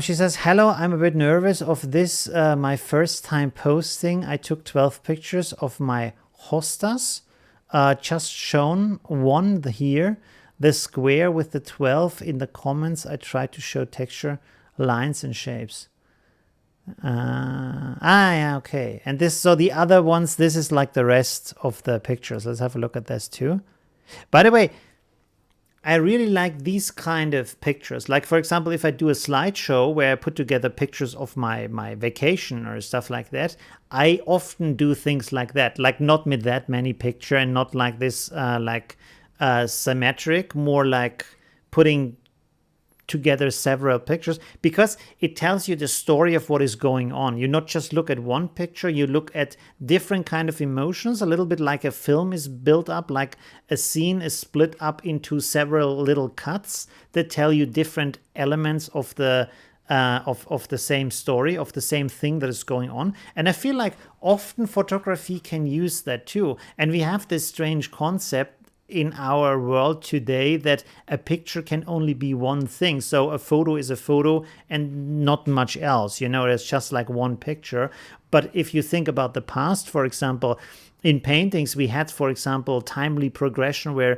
Speaker 1: She says, hello, I'm a bit nervous of this, my first time posting. I took 12 pictures of my hostas, just shown one here, the square with the 12 in the comments. I tried to show texture, lines and shapes. Yeah, okay. And this, so the other ones, this is like the rest of the pictures. Let's have a look at this too. By the way, I really like these kind of pictures. Like, for example, if I do a slideshow where I put together pictures of my vacation or stuff like that, I often do things like that, like not with that many picture and not like this, symmetric, more like putting together several pictures, because it tells you the story of what is going on. You not just look at one picture, you look at different kind of emotions, a little bit like a film is built up, like a scene is split up into several little cuts that tell you different elements of the same story, of the same thing that is going on. And I feel like often photography can use that too. And we have this strange concept in our world today that a picture can only be one thing. So a photo is a photo and not much else. You know, it's just like one picture. But if you think about the past, for example, in paintings, we had, for example, timely progression where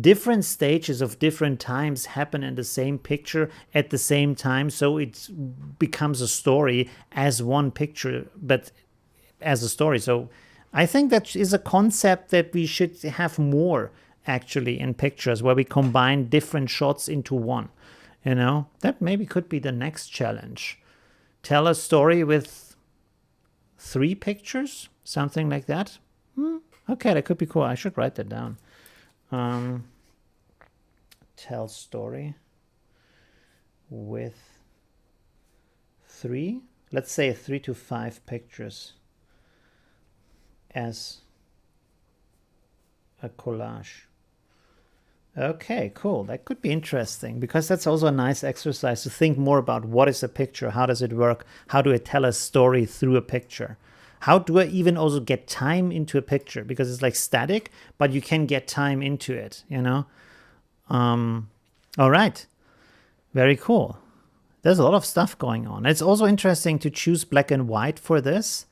Speaker 1: different stages of different times happen in the same picture at the same time. So it becomes a story as one picture, but as a story. So I think that is a concept that we should have more actually in pictures, where we combine different shots into one. You know, that maybe could be the next challenge. Tell a story with 3 pictures, something like that. Okay, that could be cool. I should write that down. Tell story with 3, let's say 3 to 5 pictures as a collage. Okay, cool. That could be interesting, because that's also a nice exercise to think more about what is a picture, how does it work, how do I tell a story through a picture, how do I even also get time into a picture, because it's like static, but you can get time into it, you know. All right, very cool. There's a lot of stuff going on. It's also interesting to choose black and white for this.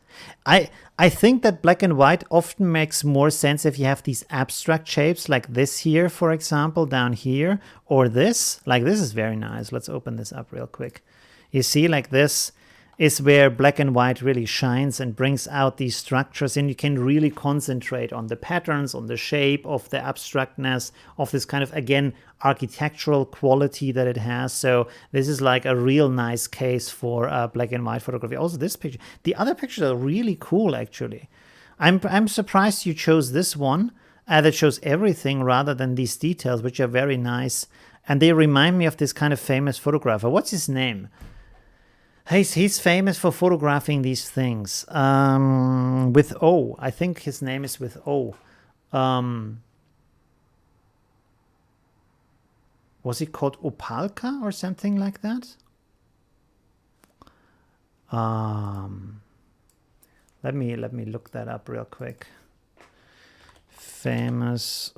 Speaker 1: I think that black and white often makes more sense if you have these abstract shapes like this here, for example, down here, or this. Like this is very nice. Let's open this up real quick. You see, like this is where black and white really shines and brings out these structures, and you can really concentrate on the patterns, on the shape of the abstractness of this kind of, again, architectural quality that it has. So this is like a real nice case for black and white photography. Also this picture, the other pictures are really cool actually. I'm surprised you chose this one. that shows everything rather than these details, which are very nice. And they remind me of this kind of famous photographer. What's his name? He's famous for photographing these things. With O. I think his name is with O. Was he called Opalka or something like that? Let me look that up real quick. Famous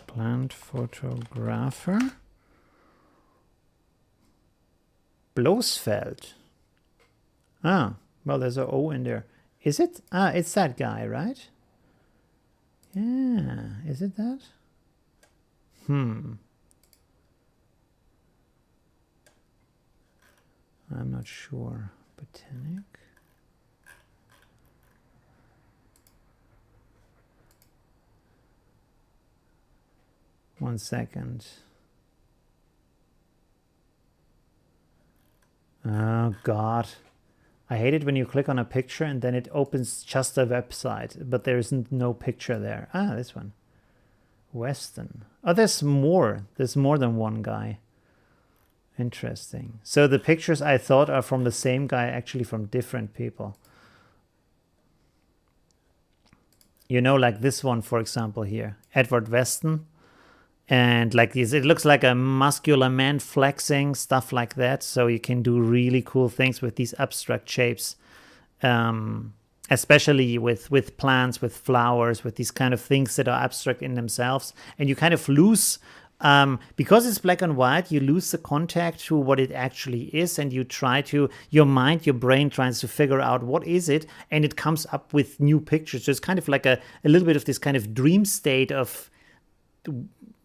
Speaker 1: plant photographer. Bloesfeld. Ah, well, there's an O in there. Is it? Ah, it's that guy, right? Yeah, is it that? I'm not sure. Botanic. One second. Oh, God. I hate it when you click on a picture and then it opens just a website, but there isn't no picture there. Ah, this one. Weston. Oh, there's more. There's more than one guy. Interesting. So the pictures I thought are from the same guy, actually from different people. You know, like this one, for example, here. Edward Weston. And like this, it looks like a muscular man flexing, stuff like that. So you can do really cool things with these abstract shapes, especially with plants, with flowers, with these kind of things that are abstract in themselves. And you kind of lose, because it's black and white, you lose the contact to what it actually is. And you try to, your mind, your brain tries to figure out what is it. And it comes up with new pictures. So it's kind of like a little bit of this kind of dream state of,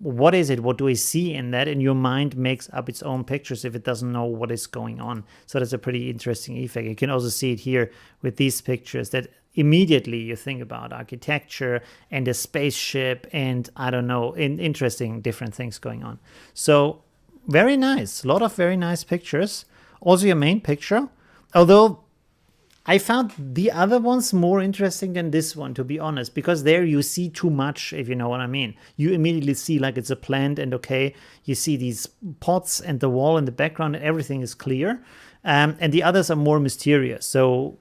Speaker 1: what is it? What do I see in that? And your mind makes up its own pictures if it doesn't know what is going on. So that's a pretty interesting effect. You can also see it here with these pictures that immediately you think about architecture and a spaceship and I don't know, interesting different things going on. So very nice. A lot of very nice pictures. Also your main picture. Although I found the other ones more interesting than this one, to be honest, because there you see too much, if you know what I mean. You immediately see like it's a plant and okay, you see these pots and the wall in the background and everything is clear. And the others are more mysterious. So,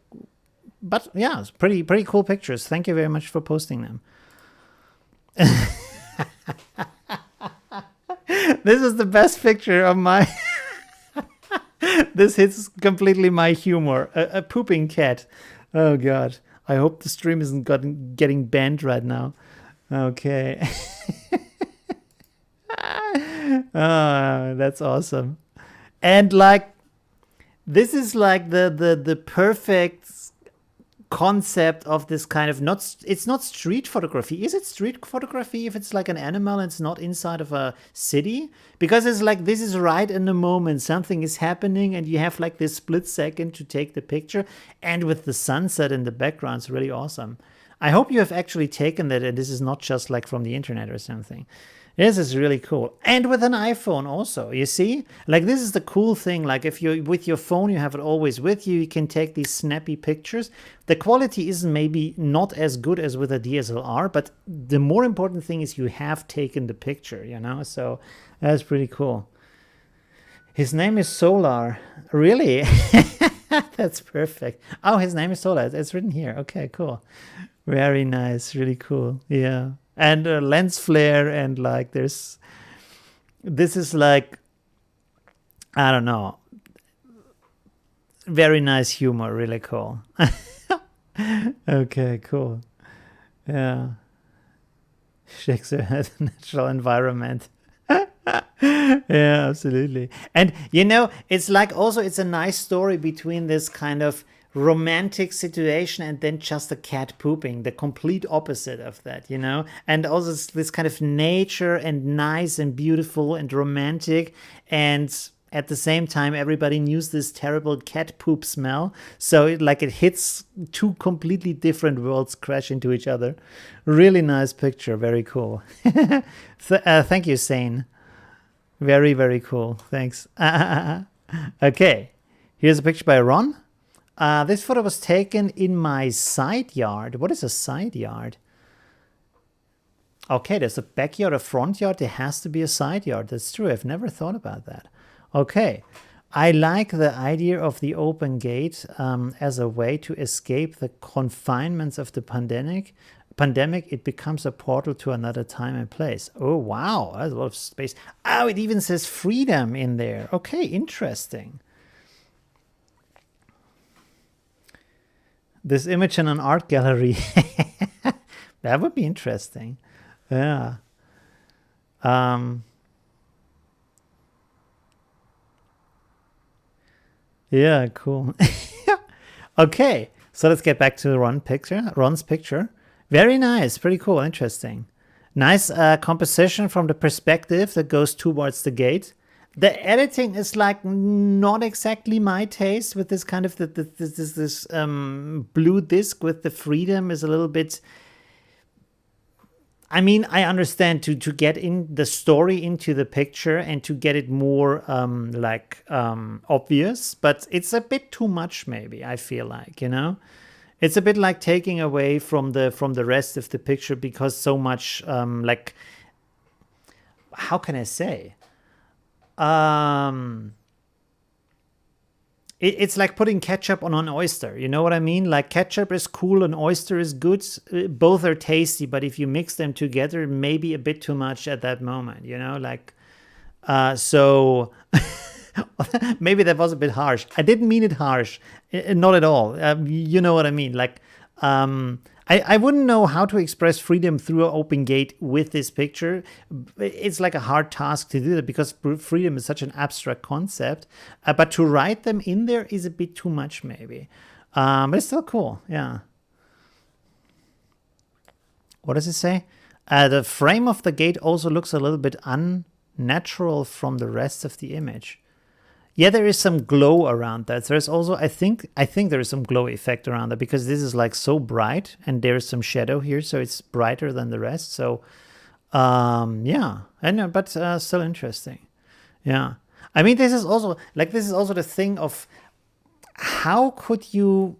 Speaker 1: but yeah, it's pretty cool pictures. Thank you very much for posting them. This is the best picture of my... This hits completely my humor. A pooping cat. Oh, God. I hope the stream isn't getting banned right now. Okay. Oh, that's awesome. And like, this is like the perfect concept of this kind of it's not street photography. Is it street photography if it's like an animal and it's not inside of a city? Because it's like this is right in the moment, something is happening and you have like this split second to take the picture, and with the sunset in the background, it's really awesome. I hope you have actually taken that and this is not just like from the internet or something. This is really cool. And with an iPhone also, you see? Like this is the cool thing. Like if you're with your phone, you have it always with you. You can take these snappy pictures. The quality is maybe not as good as with a DSLR, but the more important thing is you have taken the picture, you know? So that's pretty cool. His name is Solar. Really? That's perfect. Oh, his name is Solar. It's written here. Okay, cool. Very nice. Really cool. Yeah. And lens flare and like this is like, I don't know, very nice humor, really cool. Okay, cool. Yeah. Shakespeare had a natural environment. Yeah, absolutely. And you know, it's like also it's a nice story between this kind of romantic situation and then just a cat pooping, the complete opposite of that, you know? And also this kind of nature and nice and beautiful and romantic, and at the same time everybody knows this terrible cat poop smell, so it hits two completely different worlds crash into each other. Really nice picture, very cool. Thank you, Sane. Very, very cool. Thanks. Okay, here's a picture by Ron. This photo was taken in my side yard. What is a side yard? Okay, there's a backyard, a front yard. There has to be a side yard. That's true. I've never thought about that. Okay. I like the idea of the open gate as a way to escape the confinements of the pandemic. It becomes a portal to another time and place. Oh, wow. That's a lot of space. Oh, it even says freedom in there. Okay, interesting. This image in an art gallery. That would be interesting. Yeah. Yeah, cool. Okay, so let's get back to Ron's picture. Very nice, pretty cool, interesting. Nice composition from the perspective that goes towards the gate. The editing is like not exactly my taste with this kind of this blue disc with the freedom is a little bit. I mean, I understand to get in the story into the picture and to get it more obvious, but it's a bit too much. Maybe I feel like, it's a bit like taking away from the rest of the picture because so much how can I say? It's like putting ketchup on an oyster. You know what I mean? Like ketchup is cool and oyster is good. Both are tasty, but if you mix them together, maybe a bit too much at that moment, so maybe that was a bit harsh. I didn't mean it harsh. Not at all. You know what I mean? Like, I wouldn't know how to express freedom through an open gate with this picture. It's like a hard task to do that because freedom is such an abstract concept. But to write them in there is a bit too much, maybe. But it's still cool, yeah. What does it say? The frame of the gate also looks a little bit unnatural from the rest of the image. Yeah, there is some glow around that. There's also, I think there is some glow effect around that because this is like so bright and there's some shadow here, so it's brighter than the rest. So, yeah, I know, but still interesting. Yeah, I mean, this is also the thing of how could you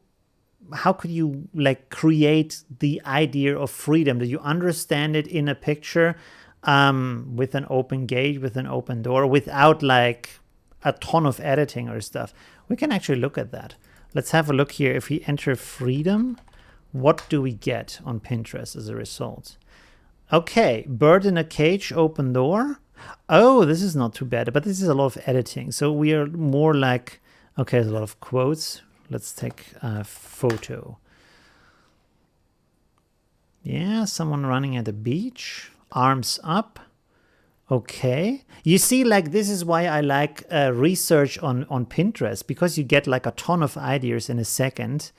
Speaker 1: like create the idea of freedom that you understand it in a picture with an open gate, with an open door, without like a ton of editing or stuff. We can actually look at that. Let's have a look here. If we enter freedom, what do we get on Pinterest as a result? Okay, bird in a cage, open door. Oh, this is not too bad, but this is a lot of editing. So we are more like, okay, there's a lot of quotes. Let's take a photo. Yeah, someone running at the beach, arms up. Okay, you see, like this is why I like research on Pinterest, because you get like a ton of ideas in a second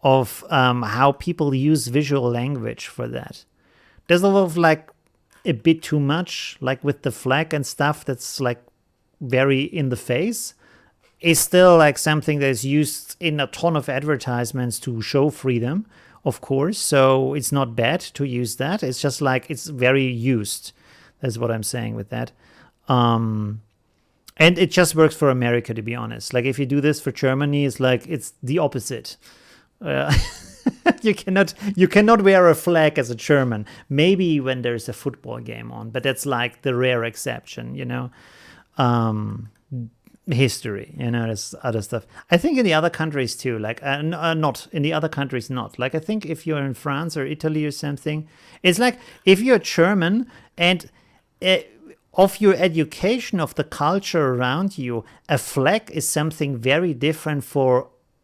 Speaker 1: of how people use visual language for that. There's a lot of like a bit too much, like with the flag and stuff that's like very in the face. Is still like something that is used in a ton of advertisements to show freedom, of course. So it's not bad to use that. It's just like it's very used. That's what I'm saying with that. And it just works for America, to be honest. Like if you do this for Germany, it's like it's the opposite. You cannot wear a flag as a German. Maybe when there's a football game on, but that's like the rare exception, history, there's other stuff. I think in the other countries too, like not in the other countries, not like I think if you're in France or Italy or something, it's like if you're German and of your education of the culture around you, a flag is something very different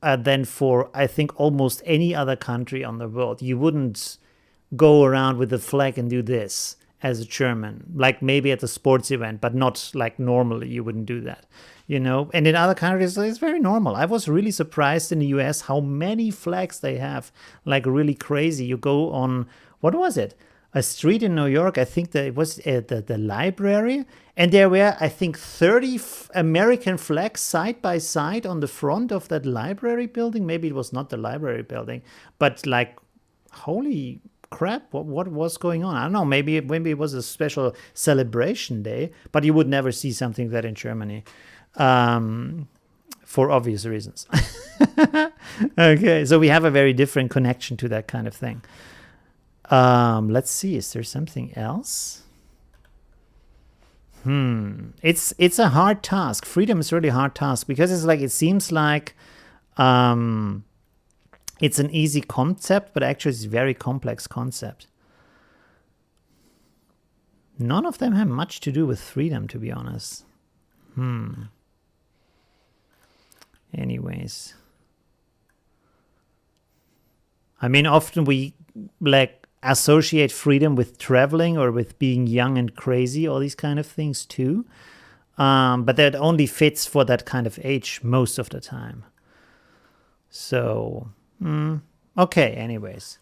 Speaker 1: than for I think almost any other country on the world. You wouldn't go around with a flag and do this as a German, like maybe at a sports event, but not like normally you wouldn't do that, And in other countries, it's very normal. I was really surprised in the US how many flags they have, like really crazy. You go on, what was it? A street in New York, I think that it was the library, and there were, I think, 30 American flags side by side on the front of that library building. Maybe it was not the library building, but like, holy crap, what was going on? I don't know, maybe it was a special celebration day, but you would never see something like that in Germany. for obvious reasons. Okay, so we have a very different connection to that kind of thing. Let's see, is there something else? It's a hard task. Freedom is really a hard task because it's like, it seems like it's an easy concept, but actually it's a very complex concept. None of them have much to do with freedom, to be honest. Anyways. I mean, often we like associate freedom with traveling or with being young and crazy, all these kind of things too. But that only fits for that kind of age most of the time. So, okay, anyways.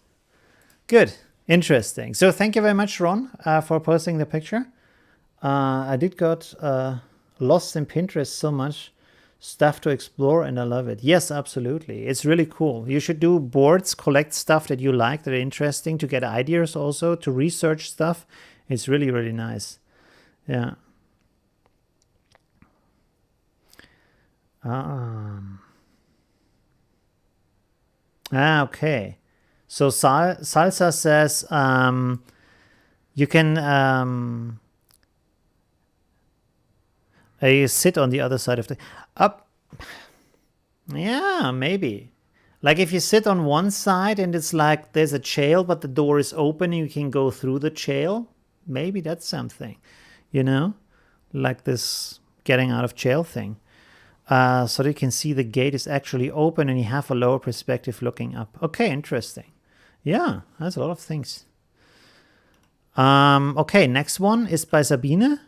Speaker 1: Good. Interesting. So thank you very much, Ron, for posting the picture. I did got lost in Pinterest so much. Stuff to explore, and I love it. Yes, absolutely. It's really cool. You should do boards, collect stuff that you like, that are interesting, to get ideas also, to research stuff. It's really, really nice. Yeah. Okay. So Salsa says you can you sit on the other side of the up. Yeah, maybe. Like if you sit on one side and it's like there's a jail, but the door is open and you can go through the jail. Maybe that's something, you know, like this getting out of jail thing. So you can see the gate is actually open and you have a lower perspective looking up. Okay, interesting. Yeah, that's a lot of things. Okay, next one is by Sabine.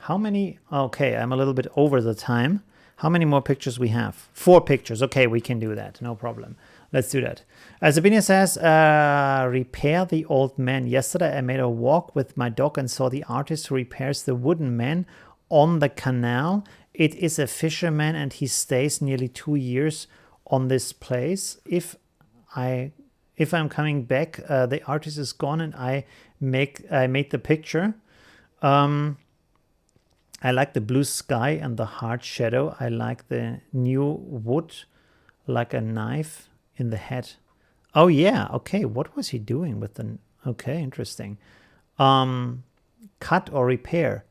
Speaker 1: How many? Okay, I'm a little bit over the time. How many more pictures we have? 4 pictures. Okay, we can do that. No problem. Let's do that. Sabine says, repair the old man. Yesterday I made a walk with my dog and saw the artist who repairs the wooden man on the canal. It is a fisherman and he stays nearly 2 years on this place. If I'm coming back, the artist is gone and I made the picture. I like the blue sky and the hard shadow. I like the new wood, like a knife in the head. Oh yeah, okay. What was he doing with the? Okay, interesting. Cut or repair.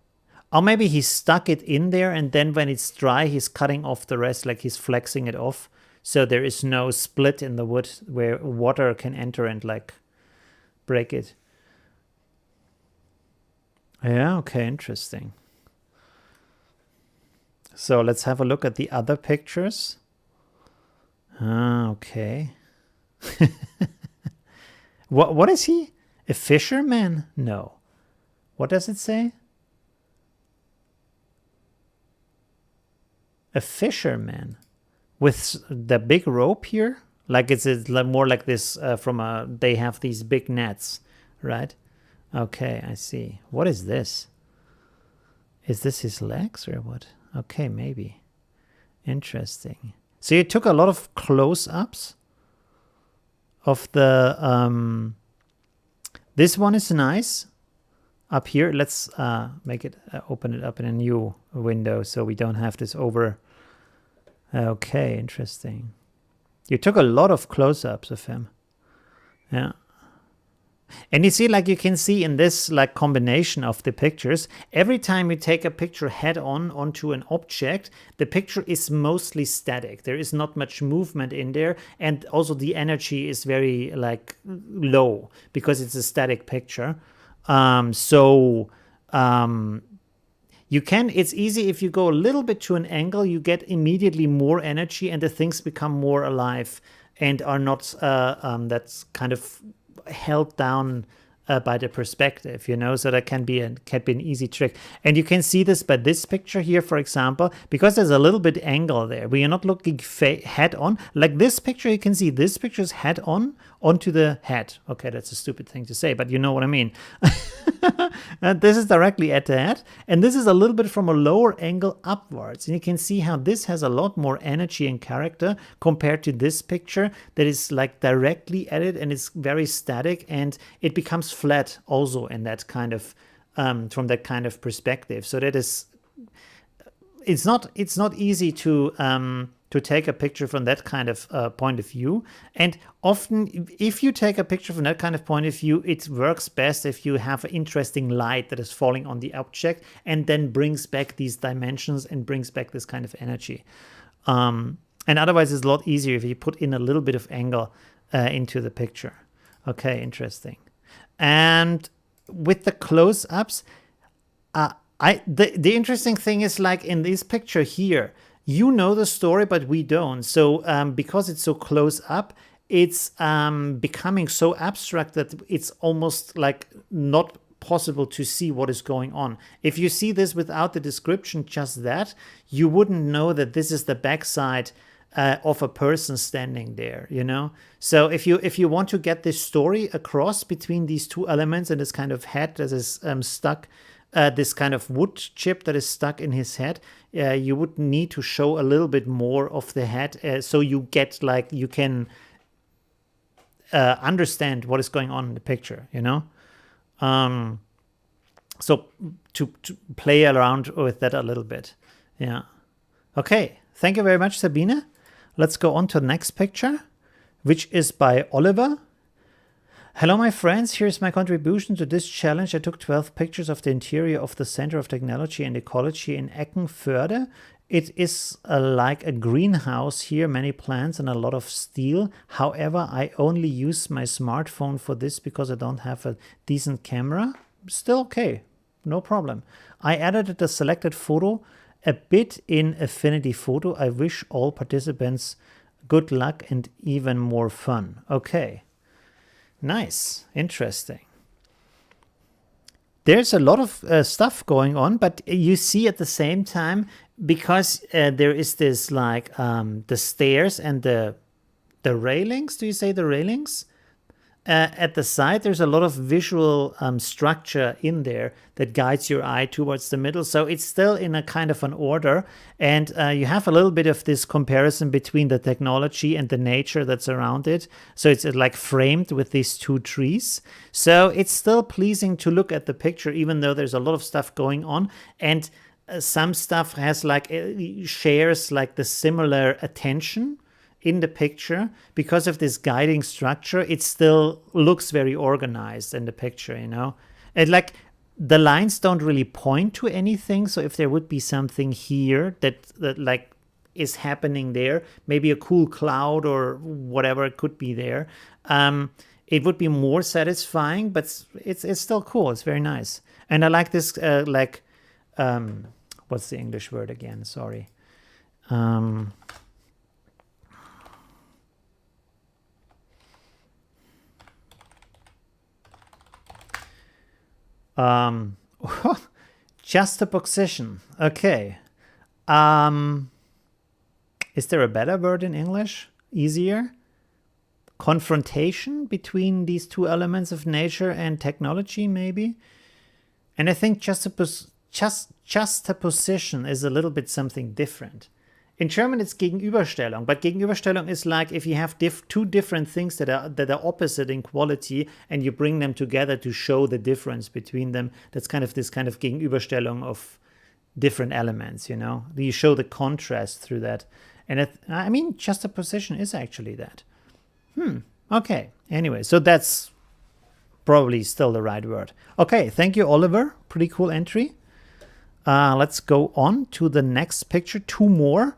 Speaker 1: Or maybe he stuck it in there and then when it's dry, he's cutting off the rest, like he's flexing it off. So there is no split in the wood where water can enter and like break it. Yeah, okay, interesting. So let's have a look at the other pictures. Okay. What is he? A fisherman? No. What does it say? A fisherman with the big rope here? Like it's more like this they have these big nets, right? Okay, I see. What is this? Is this his legs or what? Okay, maybe. Interesting. So you took a lot of close-ups of the... this one is nice. Up here, let's make it open it up in a new window so we don't have this over. Okay, interesting. You took a lot of close-ups of him. Yeah. And you see, like you can see in this like combination of the pictures, every time you take a picture head on onto an object, the picture is mostly static. There is not much movement in there. And also the energy is very like low because it's a static picture. You can, it's easy if you go a little bit to an angle, you get immediately more energy and the things become more alive and are not, that's kind of held down by the perspective, you know, so that can be an easy trick. And you can see this by this picture here, for example, because there's a little bit angle there. We are not looking head on. Like this picture, you can see this picture is head on onto the head. Okay, that's a stupid thing to say, but you know what I mean. This is directly at the head, and this is a little bit from a lower angle upwards. And you can see how this has a lot more energy and character compared to this picture that is like directly at it and it's very static and it becomes flat also in that kind of from that kind of perspective. So that is it's not easy to take a picture from that kind of point of view. And often, if you take a picture from that kind of point of view, it works best if you have an interesting light that is falling on the object and then brings back these dimensions and brings back this kind of energy. And otherwise, it's a lot easier if you put in a little bit of angle into the picture. Okay, interesting. And with the close-ups, the interesting thing is, like in this picture here, you know the story, but we don't. So because it's so close up, it's becoming so abstract that it's almost like not possible to see what is going on. If you see this without the description, just that, you wouldn't know that this is the backside of a person standing there, you know? So if you want to get this story across between these two elements and this kind of head that is stuck, this kind of wood chip that is stuck in his head, you would need to show a little bit more of the head, so you get, like, you can understand what is going on in the picture, you know? So to play around with that a little bit. Yeah. Okay. Thank you very much, Sabine. Let's go on to the next picture, which is by Oliver. Hello, my friends. Here's my contribution to this challenge. I took 12 pictures of the interior of the Center of Technology and Ecology in Eckenförde. It is like a greenhouse here, many plants and a lot of steel. However, I only use my smartphone for this because I don't have a decent camera. Still okay, no problem. I edited the selected photo a bit in Affinity Photo. I wish all participants good luck and even more fun. Okay. Nice, interesting. There's a lot of stuff going on, but you see at the same time, because there is this, like, the stairs and the railings. Do you say the railings? At the side, there's a lot of visual structure in there that guides your eye towards the middle. So it's still in a kind of an order. And you have a little bit of this comparison between the technology and the nature that's around it. So it's like framed with these two trees. So it's still pleasing to look at the picture, even though there's a lot of stuff going on. And some stuff has, like, shares like the similar attention in the picture. Because of this guiding structure, it still looks very organized in the picture, you know? And, like, the lines don't really point to anything. So if there would be something here that like is happening there, maybe a cool cloud or whatever it could be there, it would be more satisfying, but it's still cool. It's very nice. And I like this, what's the English word again? Sorry. Juxtaposition. Okay. Is there a better word in English? Easier? Confrontation between these two elements of nature and technology, maybe? And I think juxtaposition is a little bit something different. In German, it's Gegenüberstellung, but Gegenüberstellung is like if you have two different things that are opposite in quality and you bring them together to show the difference between them. That's kind of this kind of Gegenüberstellung of different elements, you know? You show the contrast through that. And I mean, juxtaposition is actually that. Okay. Anyway, so that's probably still the right word. Okay, thank you, Oliver. Pretty cool entry. Let's go on to the next picture. Two more.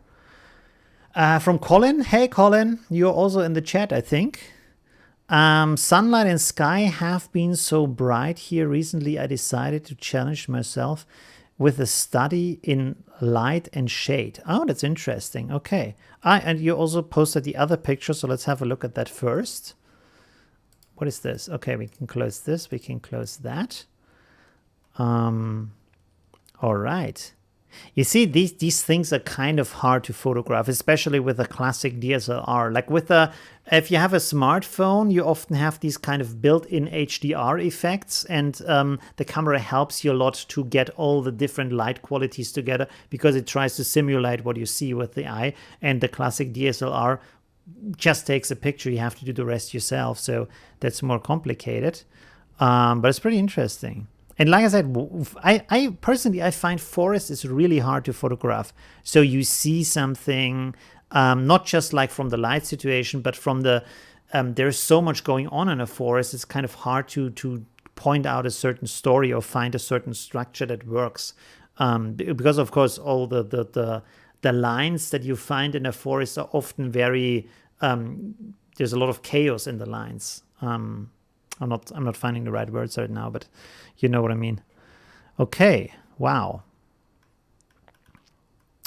Speaker 1: From Colin. Hey, Colin. You're also in the chat, I think. Sunlight and sky have been so bright here recently. I decided to challenge myself with a study in light and shade. Oh, that's interesting. Okay. And you also posted the other picture, so let's have a look at that first. What is this? Okay, we can close this. We can close that. All right. You see, these things are kind of hard to photograph, especially with a classic DSLR. Like if you have a smartphone, you often have these kind of built-in HDR effects, and the camera helps you a lot to get all the different light qualities together because it tries to simulate what you see with the eye. And the classic DSLR just takes a picture. You have to do the rest yourself, so that's more complicated. But it's pretty interesting. And like I said, I personally, I find forest is really hard to photograph. So you see something, not just like from the light situation, but from the, there's so much going on in a forest. It's kind of hard to point out a certain story or find a certain structure that works. Because of course, all the lines that you find in a forest are often very, there's a lot of chaos in the lines. I'm not finding the right words right now, but you know what I mean. Okay, wow.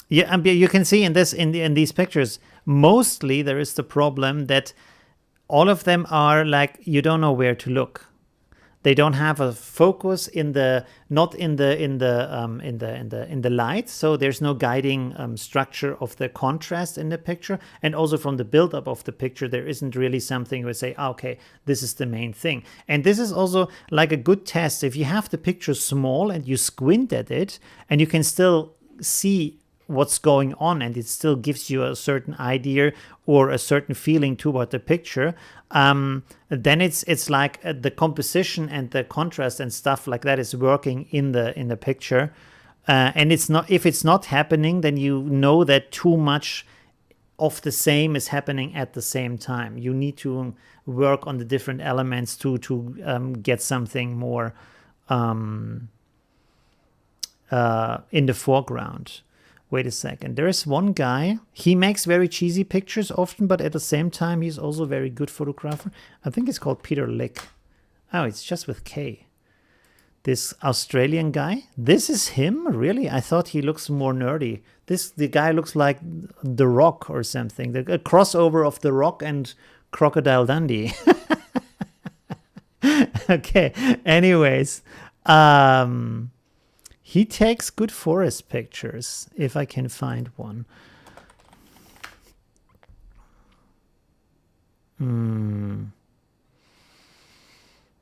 Speaker 1: Yeah, you can see in these pictures, mostly there is the problem that all of them are like you don't know where to look. They don't have a focus in the light, so there's no guiding structure of the contrast in the picture, and also from the build-up of the picture, there isn't really something where say, okay, this is the main thing. And this is also like a good test if you have the picture small and you squint at it, and you can still see what's going on, and it still gives you a certain idea or a certain feeling toward the picture. Then it's like the composition and the contrast and stuff like that is working in the picture. And it's not, if it's not happening, then you know that too much of the same is happening at the same time. You need to work on the different elements to get something more in the foreground. Wait a second. There is one guy. He makes very cheesy pictures often, but at the same time, he's also a very good photographer. I think it's called Peter Lick. Oh, it's just with K. This Australian guy. This is him? Really? I thought he looks more nerdy. The guy looks like The Rock or something. A crossover of The Rock and Crocodile Dundee. Okay. Anyways. He takes good forest pictures, if I can find one.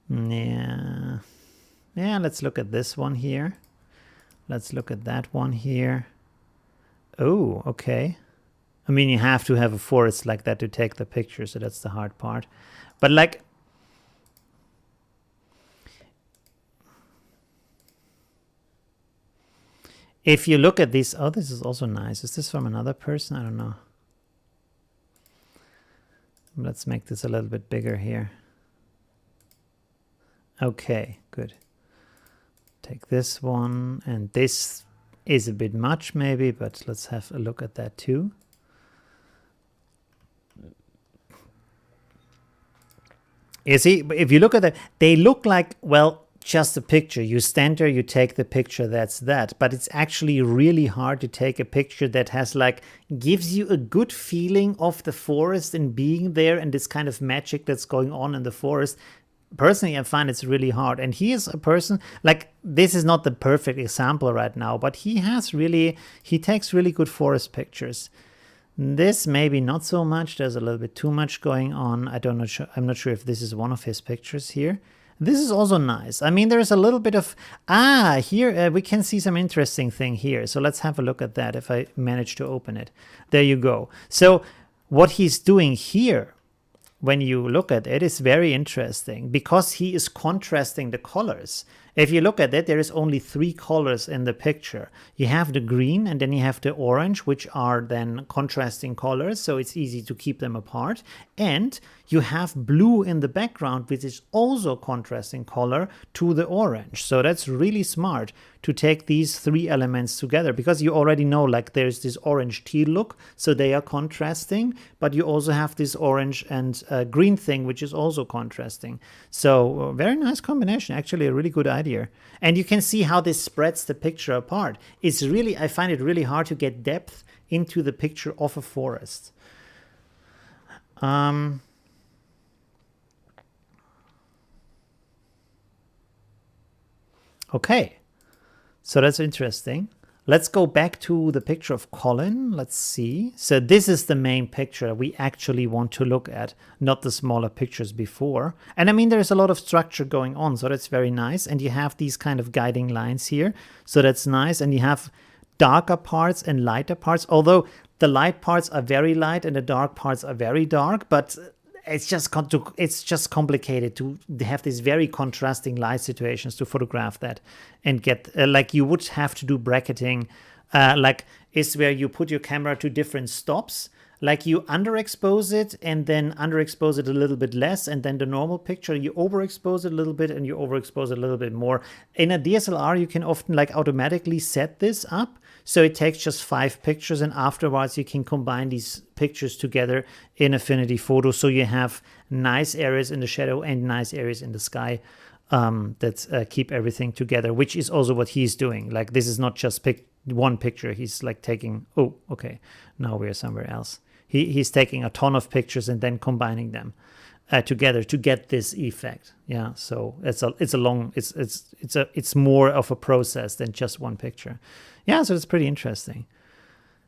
Speaker 1: Yeah. Yeah, let's look at this one here. Let's look at that one here. Oh, okay. I mean, you have to have a forest like that to take the picture, so that's the hard part. But like, if you look at this, oh, this is also nice. Is this from another person? I don't know. Let's make this a little bit bigger here. Okay, good. Take this one, and this is a bit much maybe, but let's have a look at that too. You see, if you look at that, they look like, well, just a picture. You stand there, you take the picture, that's that. But it's actually really hard to take a picture that has like, gives you a good feeling of the forest and being there and this kind of magic that's going on in the forest. Personally, I find it's really hard. And he is a person, like, this is not the perfect example right now, but he takes really good forest pictures. This maybe not so much. There's a little bit too much going on. I'm not sure if this is one of his pictures here. This is also nice. I mean, there's a little bit of, here we can see some interesting thing here. So let's have a look at that if I manage to open it. There you go. So what he's doing here, when you look at it, is very interesting because he is contrasting the colors. If you look at it, there is only 3 colors in the picture. You have the green and then you have the orange, which are then contrasting colors, so it's easy to keep them apart. And you have blue in the background, which is also contrasting color to the orange. So that's really smart to take these 3 elements together because you already know, like, there's this orange teal look, so they are contrasting, but you also have this orange and green thing, which is also contrasting. So very nice combination, actually a really good idea. And you can see how this spreads the picture apart. It's really, I find it really hard to get depth into the picture of a forest. Okay, so that's interesting. Let's go back to the picture of Colin. Let's see. So this is the main picture we actually want to look at, not the smaller pictures before. And I mean, there's a lot of structure going on, so that's very nice. And you have these kind of guiding lines here, so that's nice. And you have darker parts and lighter parts, although the light parts are very light and the dark parts are very dark, but it's just complicated to have these very contrasting light situations to photograph that and get like you would have to do bracketing, like is where you put your camera to different stops. Like you underexpose it and then underexpose it a little bit less, and then the normal picture you overexpose it a little bit and you overexpose it a little bit more. In a DSLR you can often like automatically set this up, so it takes just 5 pictures and afterwards you can combine these pictures together in Affinity Photo, so you have nice areas in the shadow and nice areas in the sky that keep everything together, which is also what he's doing. Like this is not just one picture, he's like taking, oh okay, now we're somewhere else. He's taking a ton of pictures and then combining them together to get this effect. Yeah, so it's more of a process than just one picture. Yeah, so it's pretty interesting.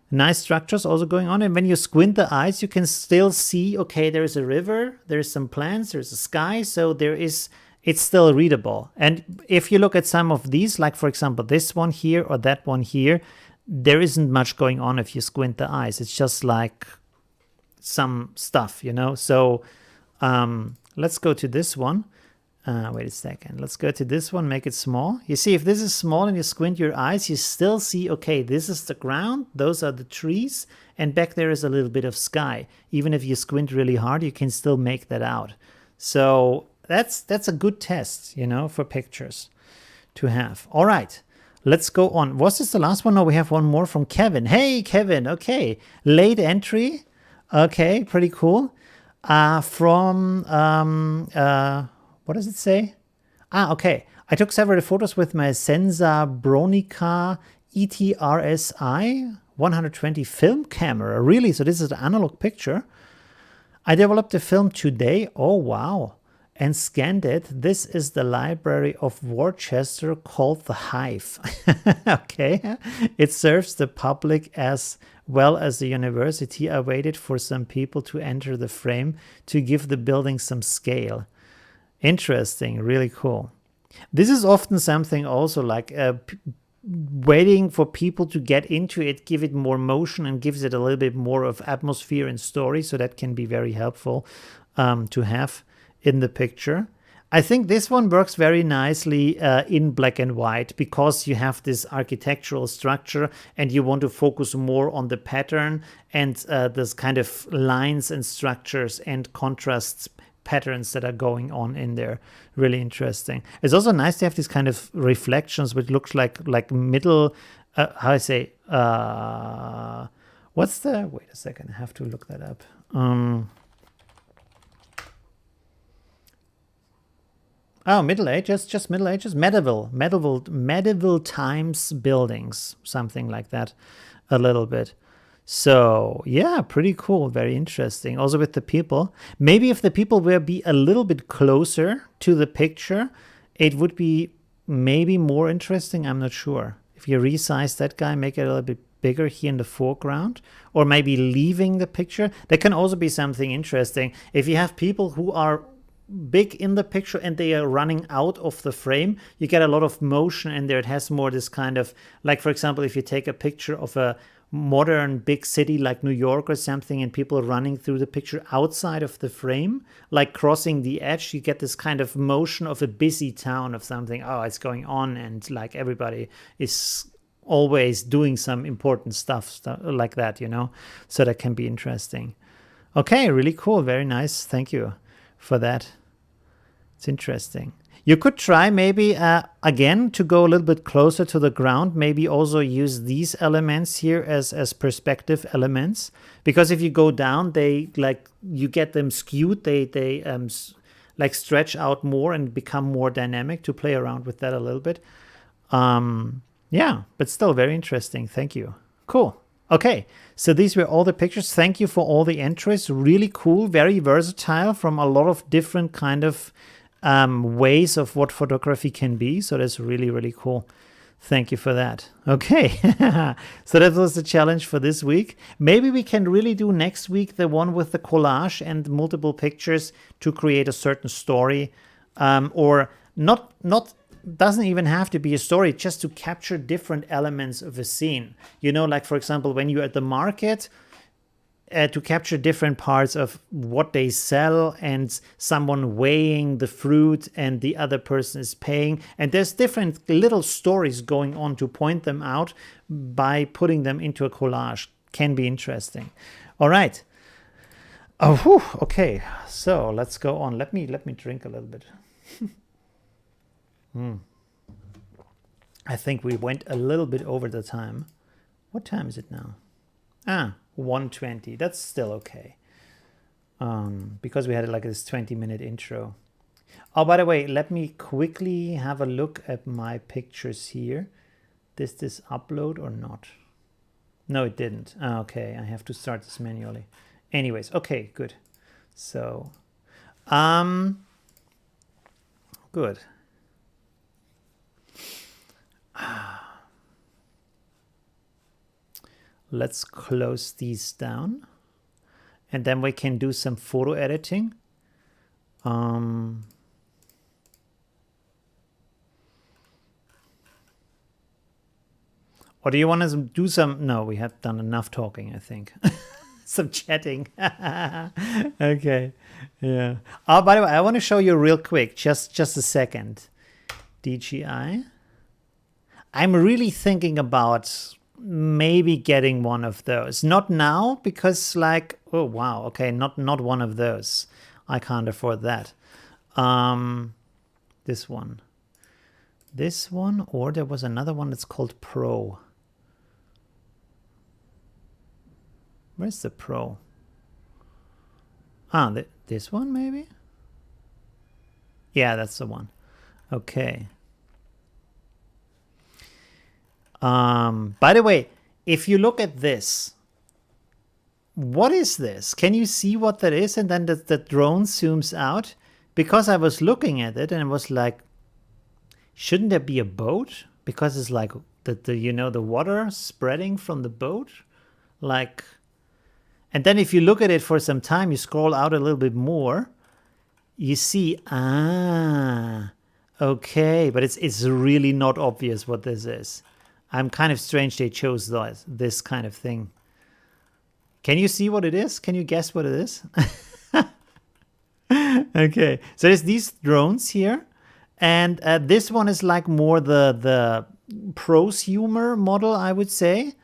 Speaker 1: Nice structures also going on, and when you squint the eyes, you can still see. Okay, there is a river, there's some plants, there's a sky, so it's still readable. And if you look at some of these, like for example this one here or that one here, there isn't much going on if you squint the eyes. It's just like some stuff, you know. So let's go to this one. Wait a second, let's go to this one, make it small. You see, if this is small and you squint your eyes, you still see, okay, this is the ground, those are the trees, and back there is a little bit of sky. Even if you squint really hard, you can still make that out. So that's a good test, you know, for pictures to have. All right, let's go on. Was this the last one? No, we have one more from Kevin. Hey, Kevin. Okay, late entry. Okay, pretty cool. From what does it say? Okay. I took several photos with my Senza Bronica ETRSI 120 film camera. Really? So this is an analog picture. I developed the film today. Oh, wow. And scanned it. This is the Library of Worcester called The Hive. Okay. It serves the public as well as the university. I waited for some people to enter the frame to give the building some scale. Interesting. Really cool. This is often something also like waiting for people to get into it, give it more motion and gives it a little bit more of atmosphere and story. So that can be very helpful to have in the picture. I think this one works very nicely in black and white because you have this architectural structure and you want to focus more on the pattern and this kind of lines and structures and contrasts patterns that are going on in there. Really interesting. It's also nice to have these kind of reflections which looks like middle, how I say, what's the, wait a second, I have to look that up. Oh, Middle Ages, just Middle Ages, medieval times buildings, something like that, a little bit. So yeah, pretty cool, very interesting. Also with the people, maybe if the people were be a little bit closer to the picture, it would be maybe more interesting. I'm not sure. If you resize that guy, make it a little bit bigger here in the foreground, or maybe leaving the picture, that can also be something interesting. If you have people who are big in the picture and they are running out of the frame, you get a lot of motion in there. It has more this kind of, like for example, if you take a picture of a modern big city like New York or something and people running through the picture outside of the frame, like crossing the edge, you get this kind of motion of a busy town of something. Oh, it's going on, and like everybody is always doing some important stuff like that, you know. So that can be interesting. Okay, really cool, very nice. Thank you for that. It's interesting. You could try maybe again to go a little bit closer to the ground, maybe also use these elements here as perspective elements, because if you go down, they like, you get them skewed, they like stretch out more and become more dynamic. To play around with that a little bit. Yeah, but still very interesting. Thank you. Cool. Okay, so these were all the pictures. Thank you for all the entries. Really cool, very versatile from a lot of different kind of ways of what photography can be. So that's really, really cool. Thank you for that. Okay, so that was the challenge for this week. Maybe we can really do next week the one with the collage and multiple pictures to create a certain story, or not doesn't even have to be a story, just to capture different elements of a scene. You know, like for example, when you're at the market, to capture different parts of what they sell, and someone weighing the fruit and the other person is paying. And there's different little stories going on to point them out by putting them into a collage. Can be interesting. All right. Oh, whew, okay. So let's go on. Let me drink a little bit. I think we went a little bit over the time. What time is it now? 1:20. That's still okay. Because we had like this 20-minute intro. Oh, by the way, let me quickly have a look at my pictures here. Did this upload or not? No, it didn't. Okay, I have to start this manually. Anyways, okay, good. So, good. Let's close these down, and then we can do some photo editing. Or do you want to do some? No, we have done enough talking, I think. Some chatting. Okay, yeah. Oh, by the way, I want to show you real quick, just a second. DJI. I'm really thinking about maybe getting one of those. Not now, because like, oh wow, okay, not one of those. I can't afford that. This one, or there was another one that's called Pro. Where's the Pro? This one maybe? Yeah, that's the one. Okay. By the way, if you look at this, what is this? Can you see what that is? And then the drone zooms out, because I was looking at it and it was like, shouldn't there be a boat? Because it's like the water spreading from the boat, like. And then if you look at it for some time, you scroll out a little bit more, you see, okay, but it's really not obvious what this is. I'm kind of strange they chose this kind of thing. Can you see what it is? Can you guess what it is? Okay, so there's these drones here, and this one is like more the prosumer model, I would say.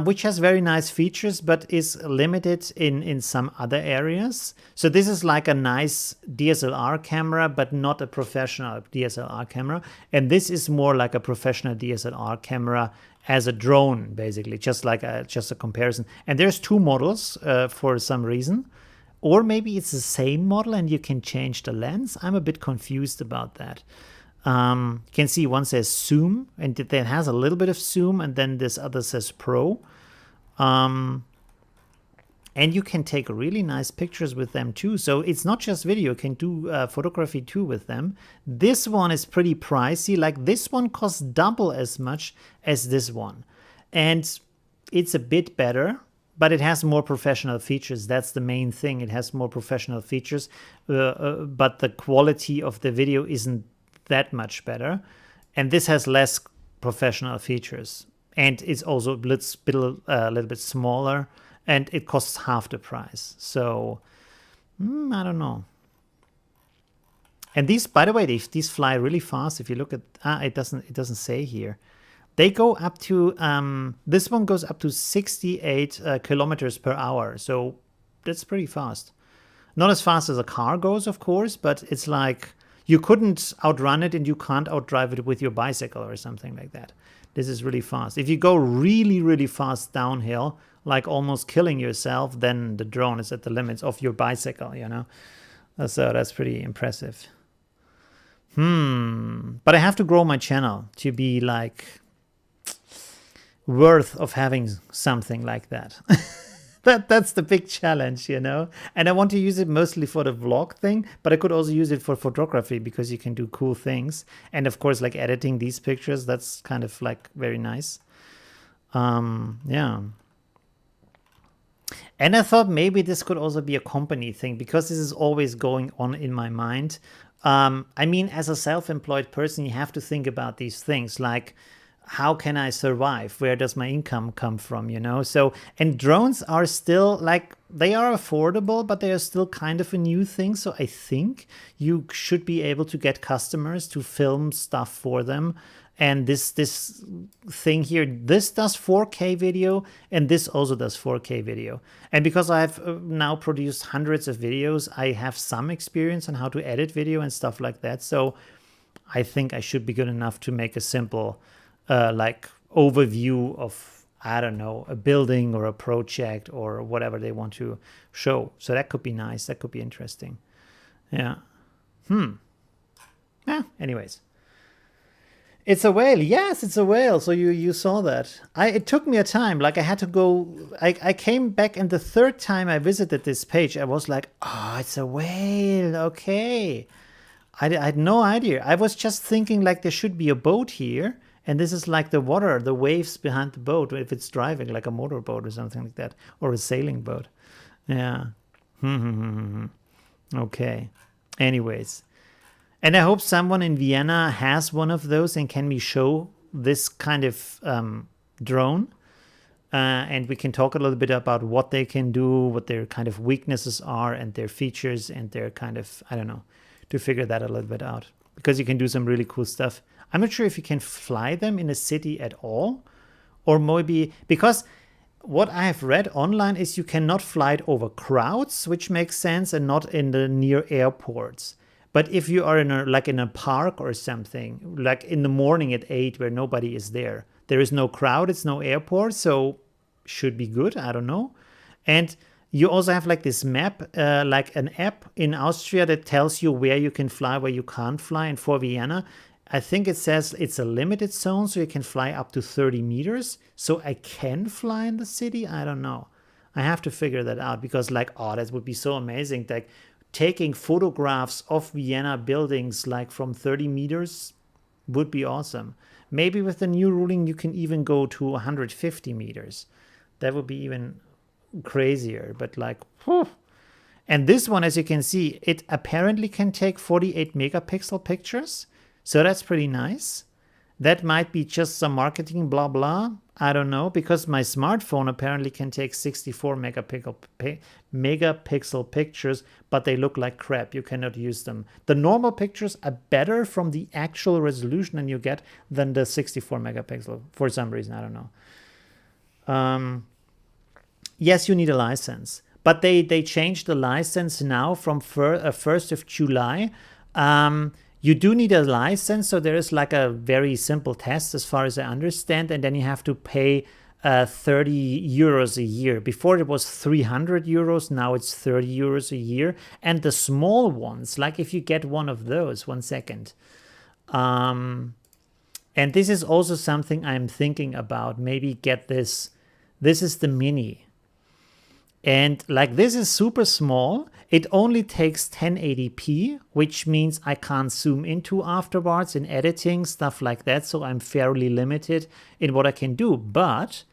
Speaker 1: Which has very nice features, but is limited in some other areas. So this is like a nice DSLR camera, but not a professional DSLR camera. And this is more like a professional DSLR camera as a drone, basically, just a comparison. And there's two models for some reason. Or maybe it's the same model and you can change the lens. I'm a bit confused about that. You can see one says zoom, and it has a little bit of zoom, and then this other says pro. And you can take really nice pictures with them too. So it's not just video, you can do photography too with them. This one is pretty pricey. Like this one costs double as much as this one. And it's a bit better, but it has more professional features. That's the main thing. It has more professional features, but the quality of the video isn't that much better, and this has less professional features, and it's also a little bit smaller, and it costs half the price. So I don't know. And these, by the way, these fly really fast. If you look at it doesn't say here. They go up to this one goes up to 68 kilometers per hour, so that's pretty fast. Not as fast as a car goes, of course, but it's like you couldn't outrun it and you can't outdrive it with your bicycle or something like that. This is really fast. If you go really, really fast downhill, like almost killing yourself, then the drone is at the limits of your bicycle, you know? So that's pretty impressive. But I have to grow my channel to be like worth of having something like that. That's the big challenge, you know. And I want to use it mostly for the vlog thing, but I could also use it for photography because you can do cool things. And of course, like editing these pictures, that's kind of like very nice. Yeah. And I thought maybe this could also be a company thing, because this is always going on in my mind. I mean, as a self-employed person, you have to think about these things. Like, how can I survive? Where does my income come from, you know? So, and drones are still like, they are affordable, but they are still kind of a new thing. So I think you should be able to get customers to film stuff for them. And this thing here, this does 4K video, and this also does 4K video. And because I've now produced hundreds of videos, I have some experience on how to edit video and stuff like that. So I think I should be good enough to make a simple like overview of, I don't know, a building or a project or whatever they want to show. So that could be nice. That could be interesting. Yeah. Yeah, anyways. It's a whale. Yes, it's a whale. So you saw that. It took me a time. Like I had to go. I came back, and the third time I visited this page, I was like, oh, it's a whale. Okay. I had no idea. I was just thinking like there should be a boat here. And this is like the water, the waves behind the boat, if it's driving, like a motorboat or something like that, or a sailing boat. Yeah. Okay. Anyways. And I hope someone in Vienna has one of those and can me show this kind of drone. And we can talk a little bit about what they can do, what their kind of weaknesses are, and their features, and their kind of, I don't know, to figure that a little bit out. Because you can do some really cool stuff. I'm not sure if you can fly them in a city at all, or maybe, because what I have read online is you cannot fly it over crowds, which makes sense, and not in the near airports. But if you are in a park or something, like in the morning at 8 where nobody is there, there is no crowd, it's no airport, so should be good, I don't know. And you also have like this map, like an app in Austria that tells you where you can fly, where you can't fly. And for Vienna, I think it says it's a limited zone, so you can fly up to 30 meters. So I can fly in the city? I don't know. I have to figure that out because like, oh, that would be so amazing. Like taking photographs of Vienna buildings like from 30 meters would be awesome. Maybe with the new ruling, you can even go to 150 meters. That would be even crazier, but like, whew. And this one, as you can see, it apparently can take 48 megapixel pictures. So that's pretty nice. That might be just some marketing blah blah. I don't know, because my smartphone apparently can take 64 megapixel pictures, but they look like crap. You cannot use them. The normal pictures are better from the actual resolution than you get than the 64 megapixel for some reason. I don't know. Yes, you need a license, but they changed the license now from 1st of July. You do need a license, so there is like a very simple test as far as I understand, and then you have to pay 30 euros a year. Before it was 300 euros, now it's 30 euros a year. And the small ones, like if you get one of those, 1 second. And this is also something I'm thinking about, maybe get this. This is the mini. And like this is super small. It only takes 1080p, which means I can't zoom into afterwards in editing, stuff like that. So I'm fairly limited in what I can do. But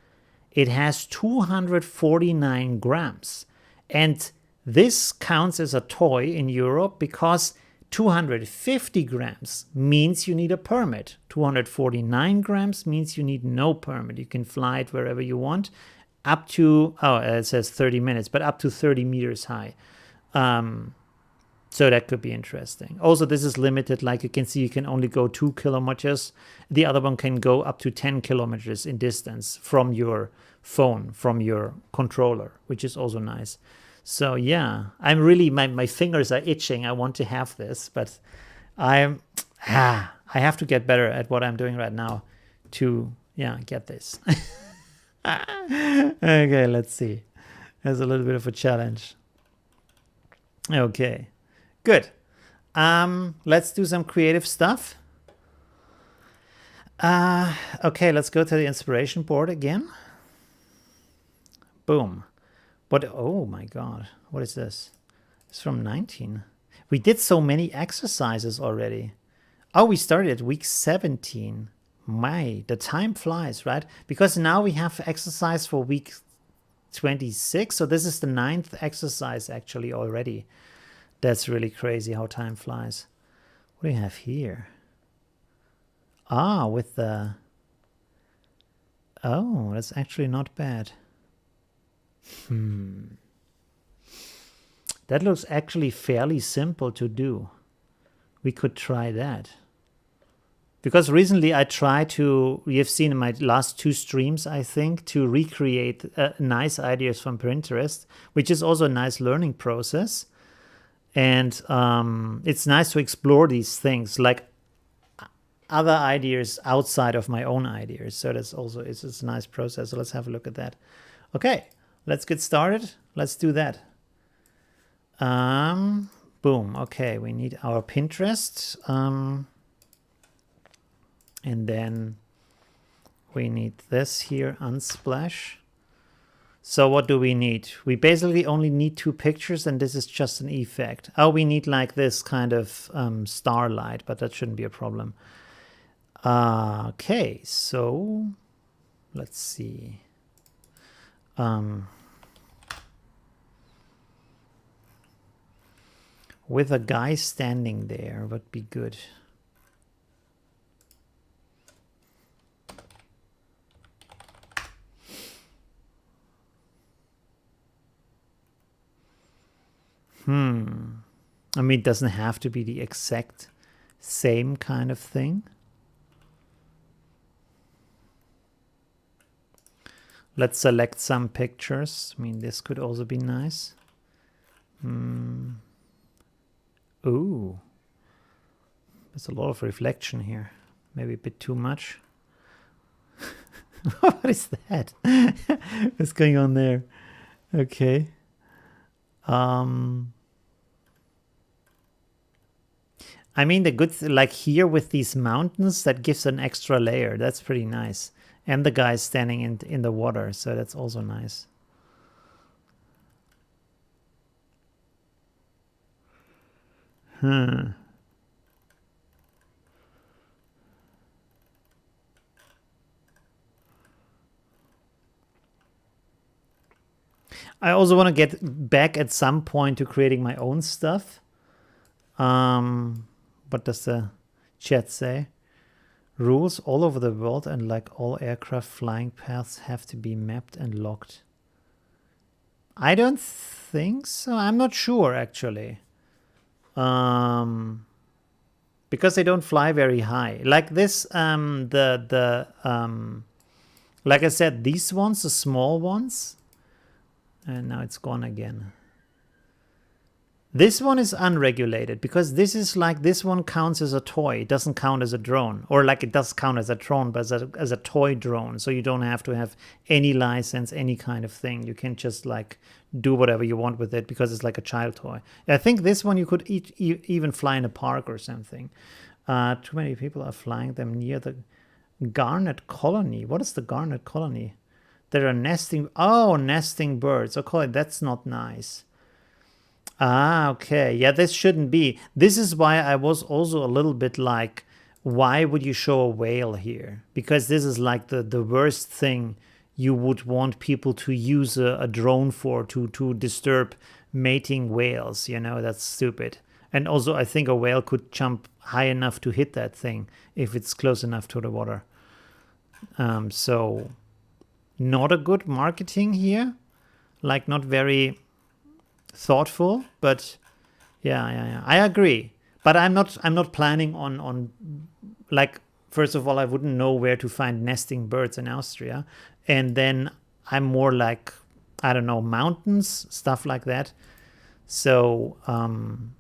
Speaker 1: it has 249 grams. And this counts as a toy in Europe because 250 grams means you need a permit. 249 grams means you need no permit. You can fly it wherever you want. Up to, it says 30 minutes, but up to 30 meters high. So that could be interesting. Also, this is limited. Like you can see, you can only go 2 kilometers. The other one can go up to 10 kilometers in distance from your phone, from your controller, which is also nice. So yeah, I'm really, my fingers are itching. I want to have this, but I have to get better at what I'm doing right now to, get this. Okay, let's see. There's a little bit of a challenge. Okay, good. Let's do some creative stuff. Okay, let's go to the inspiration board again. Boom. Oh my God, what is this? It's from 19. We did so many exercises already. Oh, we started at week 17. The time flies, right? Because now we have exercise for week 26. So this is the 9th exercise actually already. That's really crazy how time flies. What do you have here? With the Oh, that's actually not bad. That looks actually fairly simple to do. We could try that. Because recently I tried to, you've seen in my last 2 streams, I think, to recreate nice ideas from Pinterest, which is also a nice learning process. And it's nice to explore these things, like other ideas outside of my own ideas. So that's also, it's a nice process. So let's have a look at that. Okay, let's get started. Let's do that. Boom. Okay, we need our Pinterest. And then we need this here, Unsplash. So what do we need? We basically only need 2 pictures, and this is just an effect. Oh, we need like this kind of starlight, but that shouldn't be a problem. Okay, so let's see. With a guy standing there would be good. I mean, it doesn't have to be the exact same kind of thing. Let's select some pictures. I mean, this could also be nice. Ooh. There's a lot of reflection here. Maybe a bit too much. What is that? What's going on there? Okay. I mean, the good like here with these mountains, that gives an extra layer. That's pretty nice. And the guy standing in the water, so that's also nice. I also want to get back at some point to creating my own stuff. What does the chat say? Rules all over the world, and like all aircraft flying paths have to be mapped and logged. I don't think so. I'm not sure actually. Because they don't fly very high. Like this, like I said, these ones, the small ones, and now it's gone again. This one is unregulated because this is like, this one counts as a toy. It doesn't count as a drone, or like it does count as a drone, but as a toy drone. So you don't have to have any license, any kind of thing. You can just like do whatever you want with it because it's like a child toy. I think this one you could even fly in a park or something. Too many people are flying them near the garnet colony. What is the garnet colony? There are nesting, nesting birds. Okay, that's not nice. Okay. Yeah, this shouldn't be. This is why I was also a little bit like, why would you show a whale here? Because this is like the worst thing you would want people to use a drone for, to disturb mating whales. You know, that's stupid. And also, I think a whale could jump high enough to hit that thing if it's close enough to the water. So not a good marketing here. Like, not very thoughtful, but yeah, I agree. But I'm not planning on like, first of all, I wouldn't know where to find nesting birds in Austria, and then I'm more like, I don't know, mountains, stuff like that. So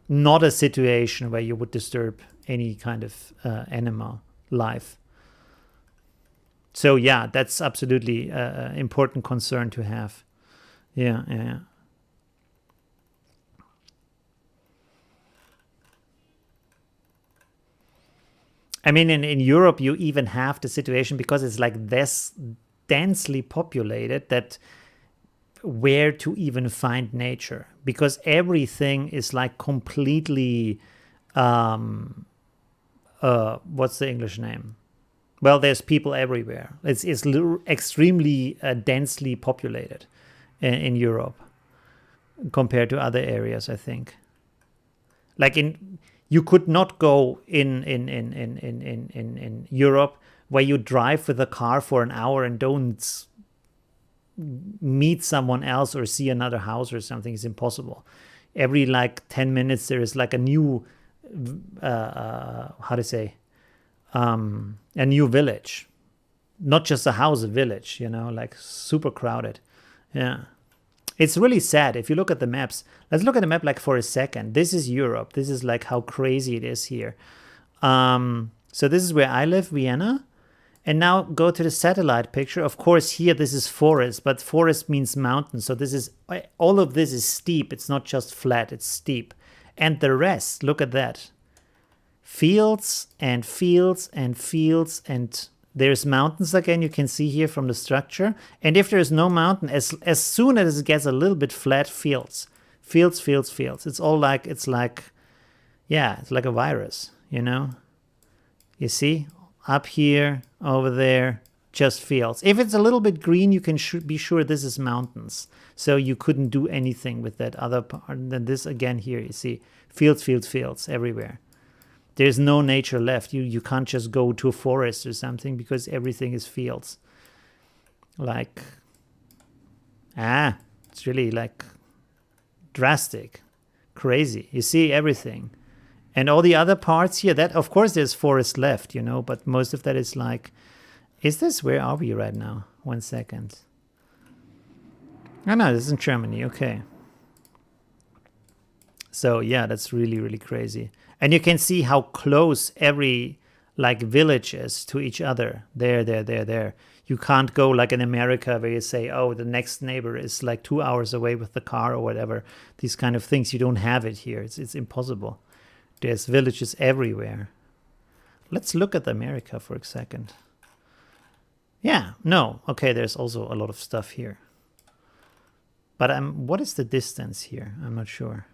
Speaker 1: not a situation where you would disturb any kind of animal life. So yeah, that's absolutely an important concern to have. Yeah. I mean, in Europe, you even have the situation, because it's like this densely populated, that where to even find nature, because everything is like completely, what's the English name? Well, there's people everywhere. It's extremely densely populated in Europe compared to other areas, I think. Like you could not go in Europe where you drive with a car for an hour and don't meet someone else or see another house or something is impossible. Every like 10 minutes there is like a new how to say a new village, not just a house, a village, you know, like super crowded. Yeah, it's really sad. If you look at the maps, let's look at the map like for a second. This is Europe. This is like how crazy it is here. So this is where I live, Vienna. And now go to the satellite picture. Of course, here this is forest, but forest means mountain. So this is, all of this is steep. It's not just flat, it's steep. And the rest, look at that. Fields and fields and fields, and there's mountains again, you can see here from the structure. And if there's no mountain, as soon as it gets a little bit flat, fields. Fields, fields, fields. It's all like, it's like a virus, you know? You see? Up here, over there, just fields. If it's a little bit green, you can be sure this is mountains. So you couldn't do anything with that other part. And then this again here, you see, fields, fields, fields everywhere. There's no nature left. You can't just go to a forest or something because everything is fields. Like, it's really like drastic, crazy. You see everything. And all the other parts here, that of course there's forest left, you know, but most of that is like, is this, where are we right now? 1 second. Oh no, this is in Germany, okay. So yeah, that's really, really crazy. And you can see how close every like village is to each other. There. You can't go like in America where you say, oh, the next neighbor is like 2 hours away with the car or whatever. These kind of things, you don't have it here. It's impossible. There's villages everywhere. Let's look at America for a second. Yeah, no. Okay, there's also a lot of stuff here. But what is the distance here? I'm not sure.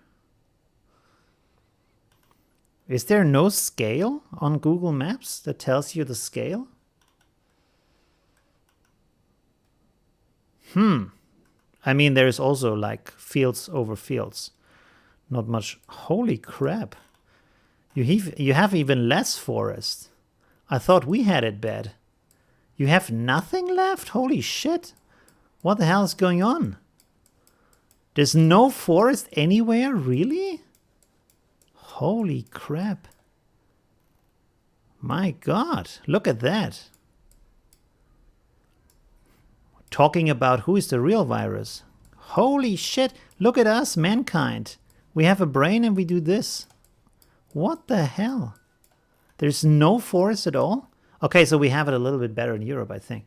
Speaker 1: Is there no scale on Google Maps that tells you the scale? I mean, there's also like fields over fields. Not much. Holy crap. You have even less forest. I thought we had it bad. You have nothing left? Holy shit. What the hell is going on? There's no forest anywhere? Really? Holy crap. My God. Look at that. Talking about who is the real virus. Holy shit. Look at us, mankind. We have a brain and we do this. What the hell? There's no forest at all? Okay, so we have it a little bit better in Europe, I think.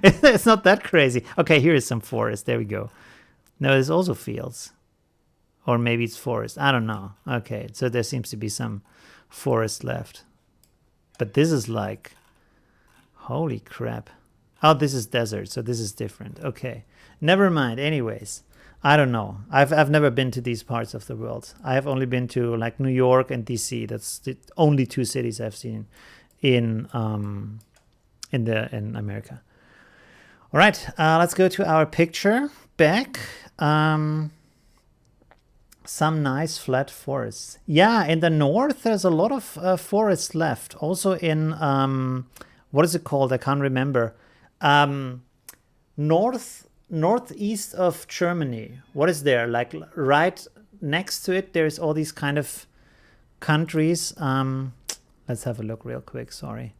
Speaker 1: It's not that crazy. Okay, here is some forest. There we go. No, there's also fields. Or maybe it's forest. I don't know. Okay, so there seems to be some forest left. But this is like... Holy crap. Oh, this is desert, so this is different. Okay, never mind. Anyways. I don't know. I've never been to these parts of the world. I have only been to like New York and DC. That's the only 2 cities I've seen in America. All right, let's go to our picture back. Some nice flat forests. Yeah, in the north there's a lot of forests left. Also in what is it called? I can't remember. Northeast of Germany. What is there? Like right next to it, there's all these kind of countries. Let's have a look real quick. Sorry.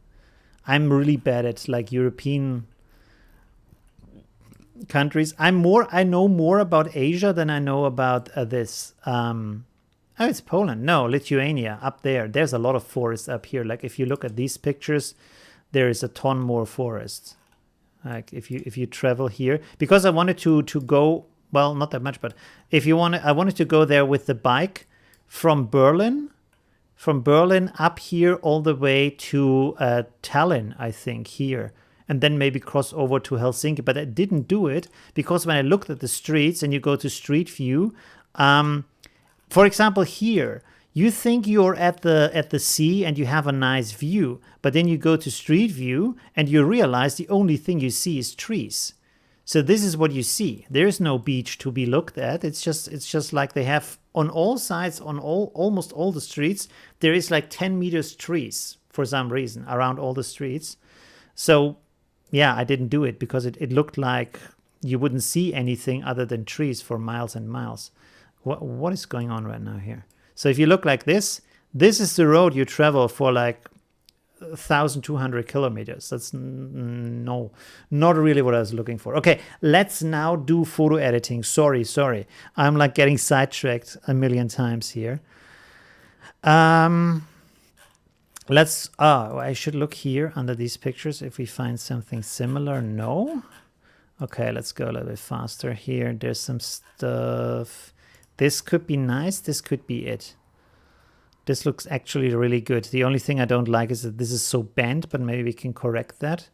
Speaker 1: I'm really bad at like European countries. I know more about Asia than I know about this. Oh, it's Poland. No, Lithuania up there. There's a lot of forest up here. Like if you look at these pictures, there is a ton more forest. Like if you travel here, because I wanted to go, well, not that much, but I wanted to go there with the bike from Berlin up here all the way to Tallinn, I think, here, and then maybe cross over to Helsinki. But I didn't do it because when I looked at the streets and you go to Street View, for example, here, you think you're at the sea and you have a nice view, but then you go to Street View and you realize the only thing you see is trees. So this is what you see. There is no beach to be looked at. It's just like they have on all sides, on almost all the streets, there is like 10 meters trees for some reason around all the streets. So yeah, I didn't do it because it looked like you wouldn't see anything other than trees for miles and miles. What is going on right now here? So if you look like this is the road you travel for like 1,200 kilometers. That's no, not really what I was looking for. Okay, let's now do photo editing. Sorry. I'm like getting sidetracked a million times here. Let's, I should look here under these pictures if we find something similar. No. Okay, let's go a little bit faster here. There's some stuff. This could be nice. This could be it. This looks actually really good. The only thing I don't like is that this is so bent, but maybe we can correct that.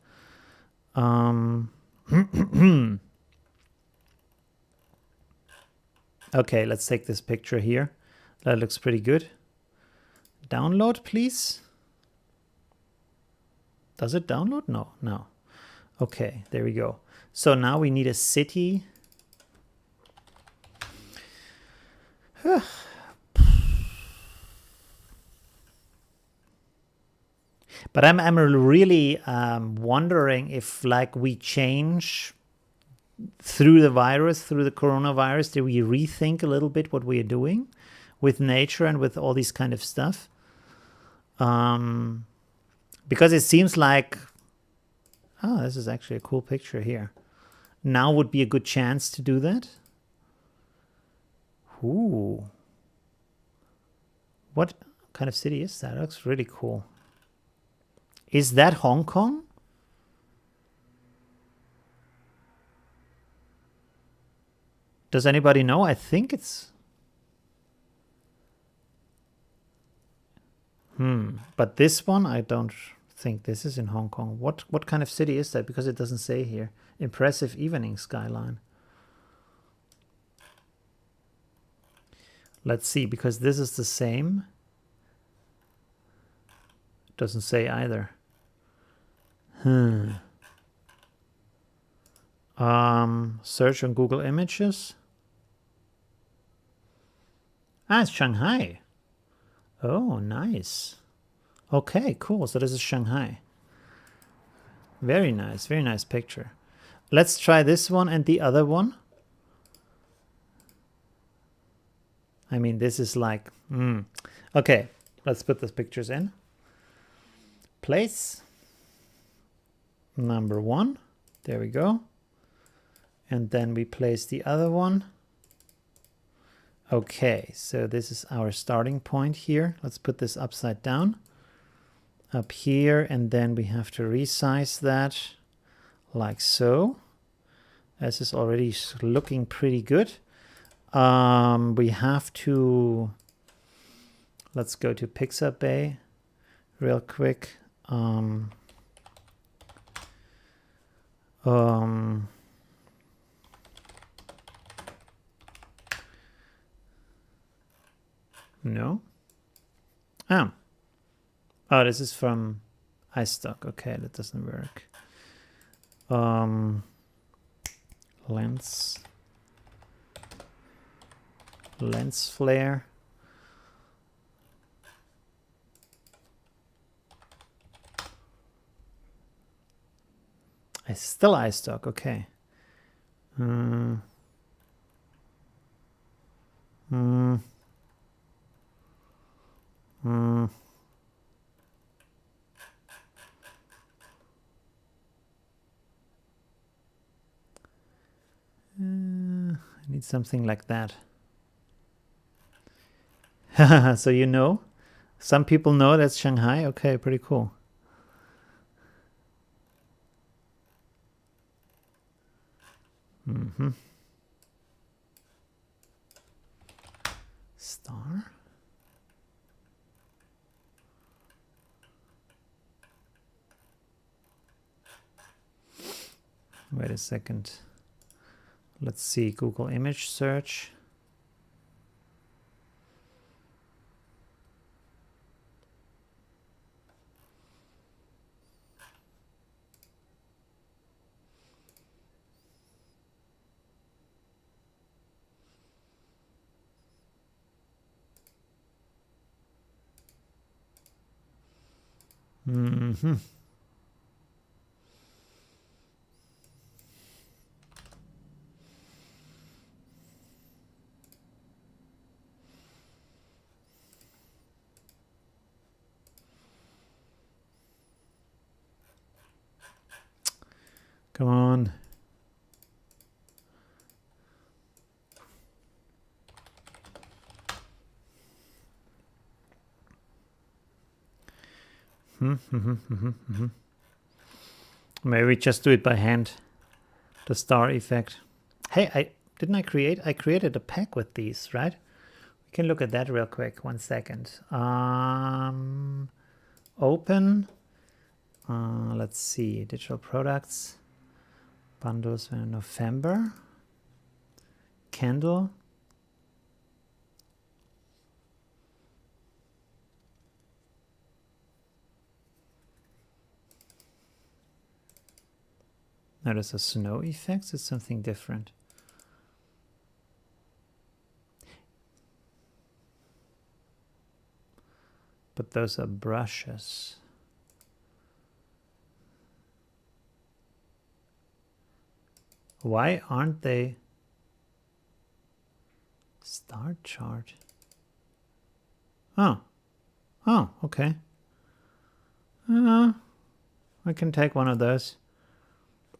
Speaker 1: Okay, let's take this picture here. That looks pretty good. Download, please. Does it download? No. Okay, there we go. So now we need a city. But I'm really wondering if like we change through the virus, through the coronavirus, do we rethink a little bit what we are doing with nature and with all these kind of stuff? Because it seems like, oh, this is actually a cool picture here. Now would be a good chance to do that. Ooh. What kind of city is that? That looks really cool. Is that Hong Kong? Does anybody know? I think it's... But this one, I don't think this is in Hong Kong. What kind of city is that? Because it doesn't say here. Impressive evening skyline. Let's see, because this is the same. Doesn't say either. Search on Google Images. Ah, it's Shanghai. Oh, nice. Okay, cool. So this is Shanghai. Very nice picture. Let's try this one and the other one. I mean, this is like, Okay, let's put the pictures in. Place. Number 1. There we go. And then we place the other one. Okay, so this is our starting point here. Let's put this upside down. Up here, and then we have to resize that like so. This is already looking pretty good. We have to, let's go to Pixabay real quick. No. Oh, this is from iStock. Okay, that doesn't work. Lens flare. It's still iStock. Okay. I need something like that. So you know, some people know that's Shanghai. Okay, pretty cool. Star. Wait a second. Let's see, Google image search. Mm-hmm. Come on. Maybe we just do it by hand. The star effect. Hey, I created a pack with these, right? We can look at that real quick. 1 second. Open. Let's see. Digital products. Bundles in November. Candle. Now there's a snow effect. It's something different. But those are brushes. Why aren't they star chart? Oh, okay. I can take one of those.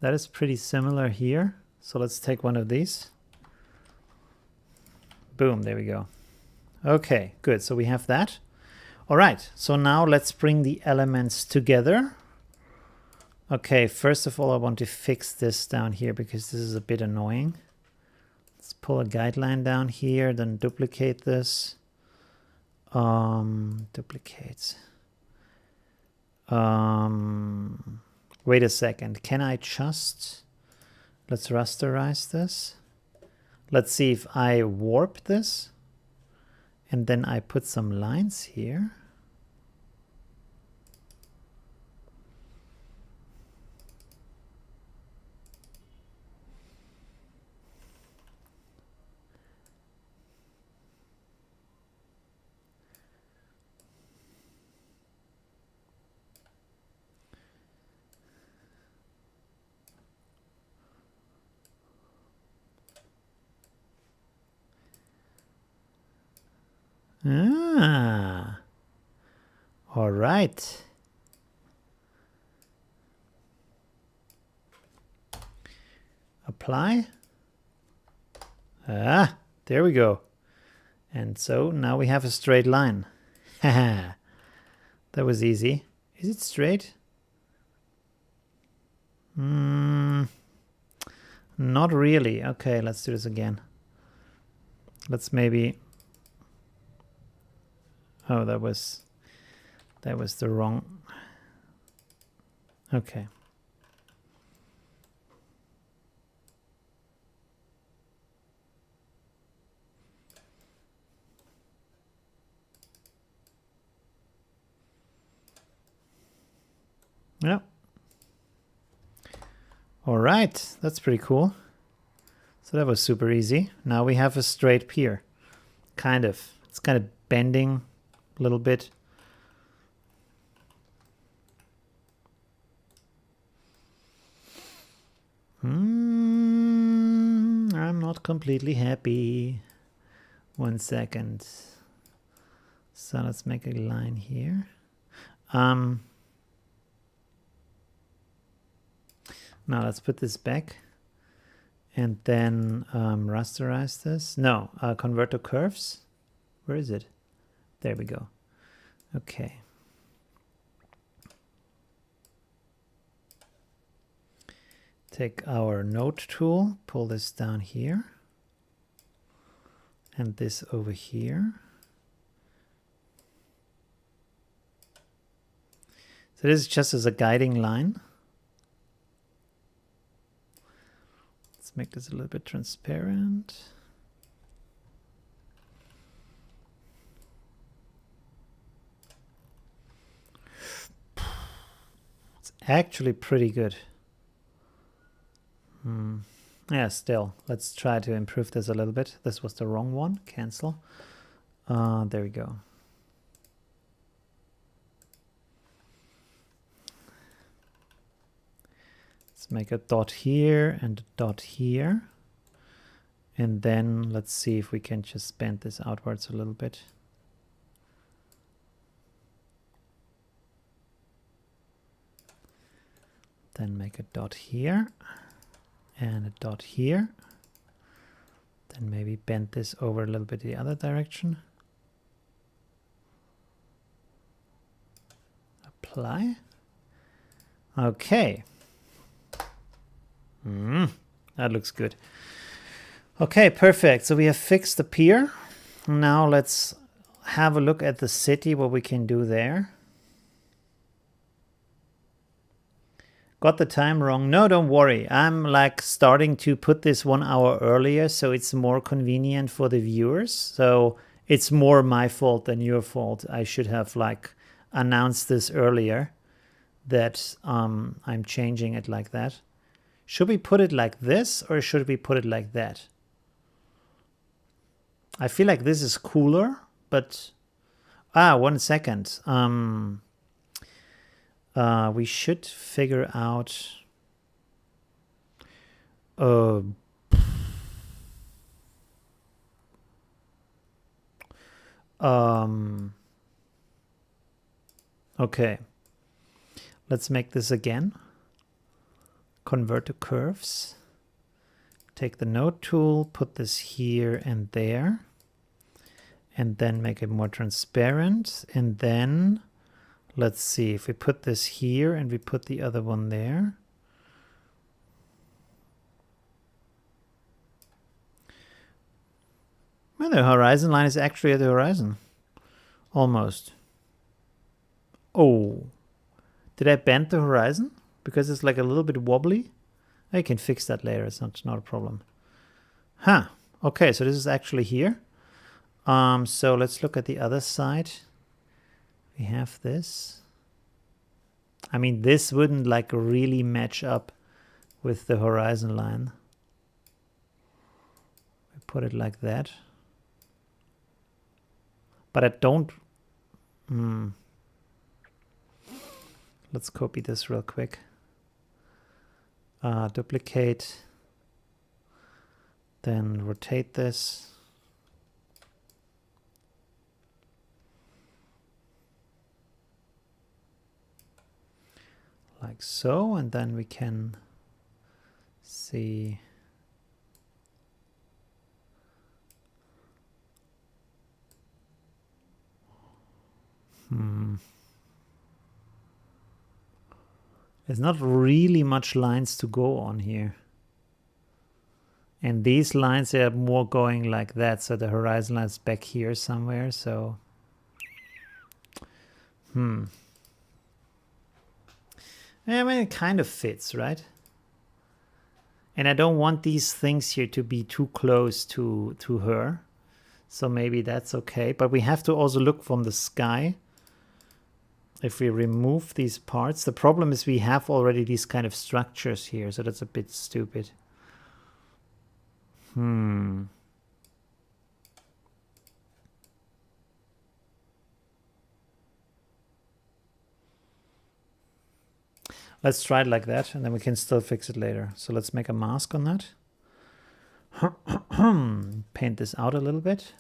Speaker 1: That is pretty similar here. So let's take one of these. Boom, there we go. Okay, good. So we have that. All right, so now let's bring the elements together. Okay, first of all, I want to fix this down here because this is a bit annoying. Let's pull a guideline down here, then duplicate this. Duplicate. Wait a second. Can I just... Let's rasterize this. Let's see if I warp this. And then I put some lines here. All right. Apply. There we go. And so now we have a straight line. Haha. That was easy. Is it straight? Not really. Okay, let's do this again. Let's maybe... Oh, that was the wrong... Okay. Yep. All right, that's pretty cool. So that was super easy. Now we have a straight pier. Kind of. It's kind of bending a little bit. I'm not completely happy. 1 second. So let's make a line here. Now let's put this back and then rasterize this. No, convert to curves. Where is it? There we go. Okay. Take our node tool, pull this down here and this over here. So this is just as a guiding line. Let's make this a little bit transparent. It's actually pretty good. Yeah, still. Let's try to improve this a little bit. This was the wrong one. Cancel. There we go. Let's make a dot here and a dot here. And then let's see if we can just bend this outwards a little bit. Then make a dot here and a dot here. Then maybe bend this over a little bit the other direction. Apply. Okay. That looks good. Okay, perfect. So we have fixed the pier. Now let's have a look at the city, what we can do there. Got the time wrong. No, don't worry. I'm like starting to put this 1 hour earlier so it's more convenient for the viewers. So it's more my fault than your fault. I should have like announced this earlier that I'm changing it like that. Should we put it like this or should we put it like that? I feel like this is cooler, but 1 second. We should figure out okay, let's make this again. Convert to curves. Take the node tool, put this here and there, and then make it more transparent. And then let's see if we put this here and we put the other one there. Well, the horizon line is actually at the horizon. Almost. Oh, did I bend the horizon? Because it's like a little bit wobbly. I can fix that later. It's not a problem. Huh. Okay, so this is actually here. So let's look at the other side. We have this. I mean, this wouldn't like really match up with the horizon line. We put it like that. But I don't... Let's copy this real quick. Duplicate. Then rotate this. Like so, and then we can see. There's not really much lines to go on here. And these lines are more going like that, so the horizon line is back here somewhere, so... I mean, it kind of fits, right? And I don't want these things here to be too close to her. So maybe that's okay. But we have to also look from the sky. If we remove these parts, the problem is we have already these kind of structures here, so that's a bit stupid. Let's try it like that, and then we can still fix it later. So let's make a mask on that. Paint this out a little bit.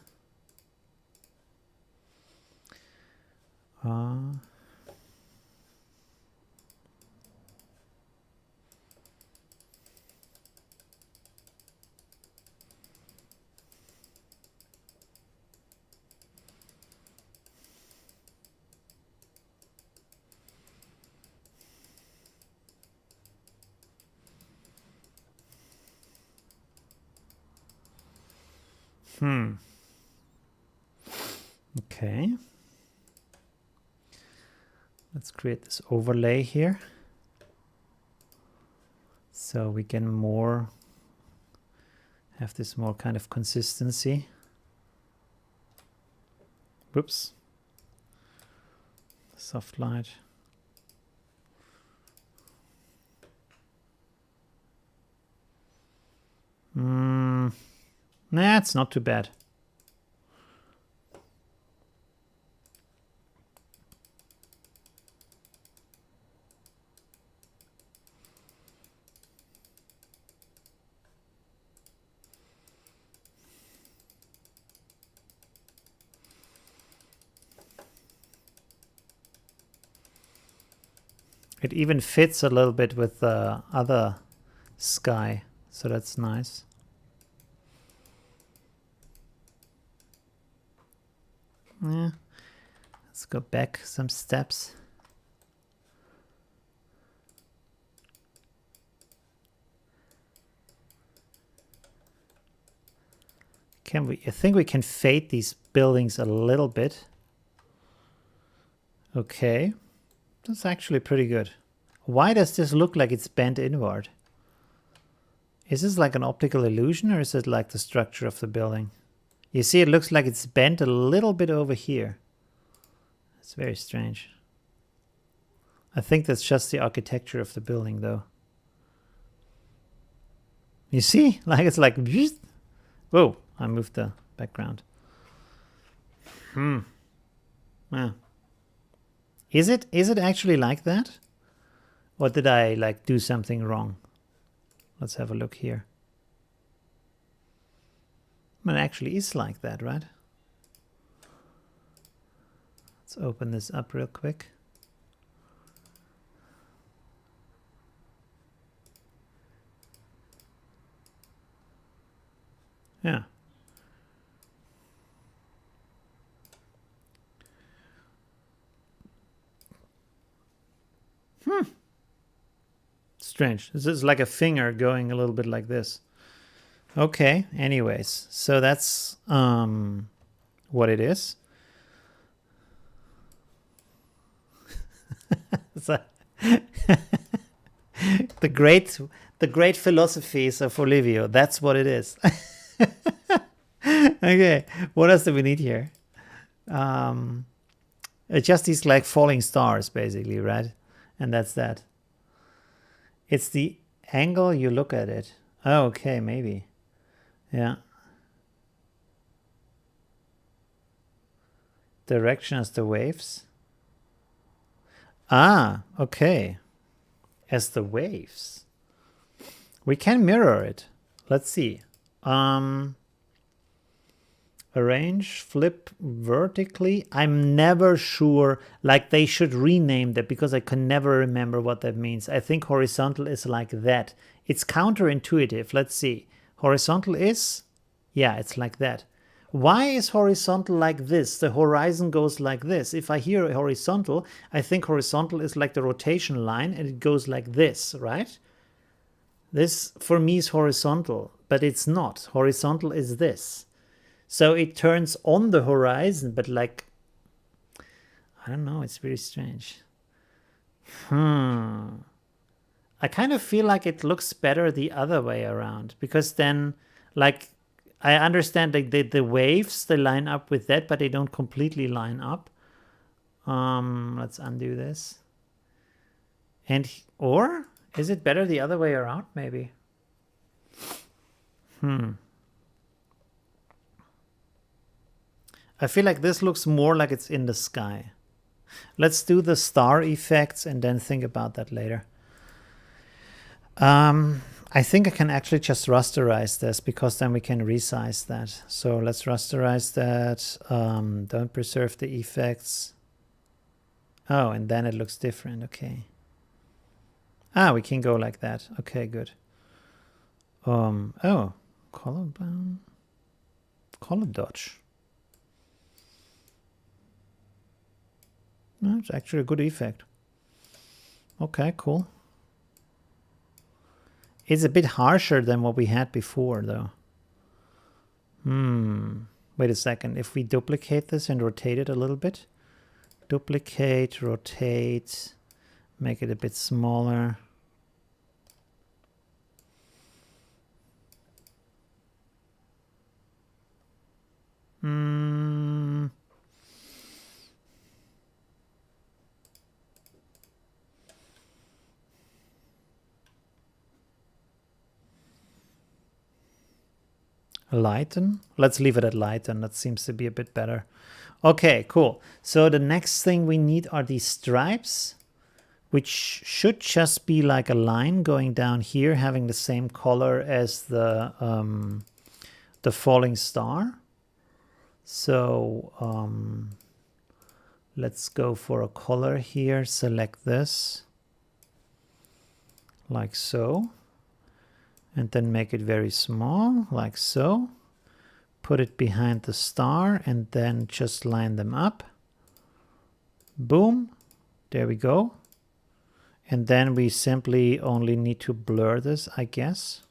Speaker 1: Okay. Let's create this overlay here. So we can have this more kind of consistency. Whoops. Soft light. Nah, it's not too bad. It even fits a little bit with the other sky, so that's nice. Yeah, let's go back some steps. Can we? I think we can fade these buildings a little bit. Okay, that's actually pretty good. Why does this look like it's bent inward? Is this like an optical illusion, or is it like the structure of the building? You see, it looks like it's bent a little bit over here. It's very strange. I think that's just the architecture of the building, though. You see? Like it's like... Whoa, I moved the background. Yeah. Is it actually like that? Or did I like do something wrong? Let's have a look here. It actually is like that, right? Let's open this up real quick. Yeah. Strange. This is like a finger going a little bit like this. Okay, anyways. So that's what it is. The great philosophies of Olivio. That's what it is. Okay, what else do we need here? It's just these like falling stars, basically, right? And that's that. It's the angle you look at it. Oh, okay, maybe. Yeah. Direction as the waves. Ah, okay. As the waves. We can mirror it. Let's see. Arrange, flip vertically. I'm never sure. Like they should rename that because I can never remember what that means. I think horizontal is like that. It's counterintuitive. Let's see. Horizontal is, yeah, it's like that. Why is horizontal like this? The horizon goes like this. If I hear horizontal, I think horizontal is like the rotation line and it goes like this, right? This for me is horizontal, but it's not. Horizontal is this. So it turns on the horizon, but like, I don't know, it's very strange. I kind of feel like it looks better the other way around, because then, like, I understand like the waves, they line up with that, but they don't completely line up. Let's undo this. And, or is it better the other way around, maybe? I feel like this looks more like it's in the sky. Let's do the star effects and then think about that later. I think I can actually just rasterize this because then we can resize that. So let's rasterize that. Don't preserve the effects. Oh, and then it looks different. Okay. Ah, we can go like that. Okay, good. Oh, color dodge. No, it's actually a good effect. Okay, cool. It's a bit harsher than what we had before, though. Wait a second. If we duplicate this and rotate it a little bit. Duplicate, rotate, make it a bit smaller. Lighten. Let's leave it at lighten. That seems to be a bit better. Okay, cool. So the next thing we need are these stripes, which should just be like a line going down here, having the same color as the falling star. So let's go for a color here. Select this. like so. And then make it very small, like so. Put it behind the star and then just line them up. Boom. There we go. And then we simply only need to blur this, I guess.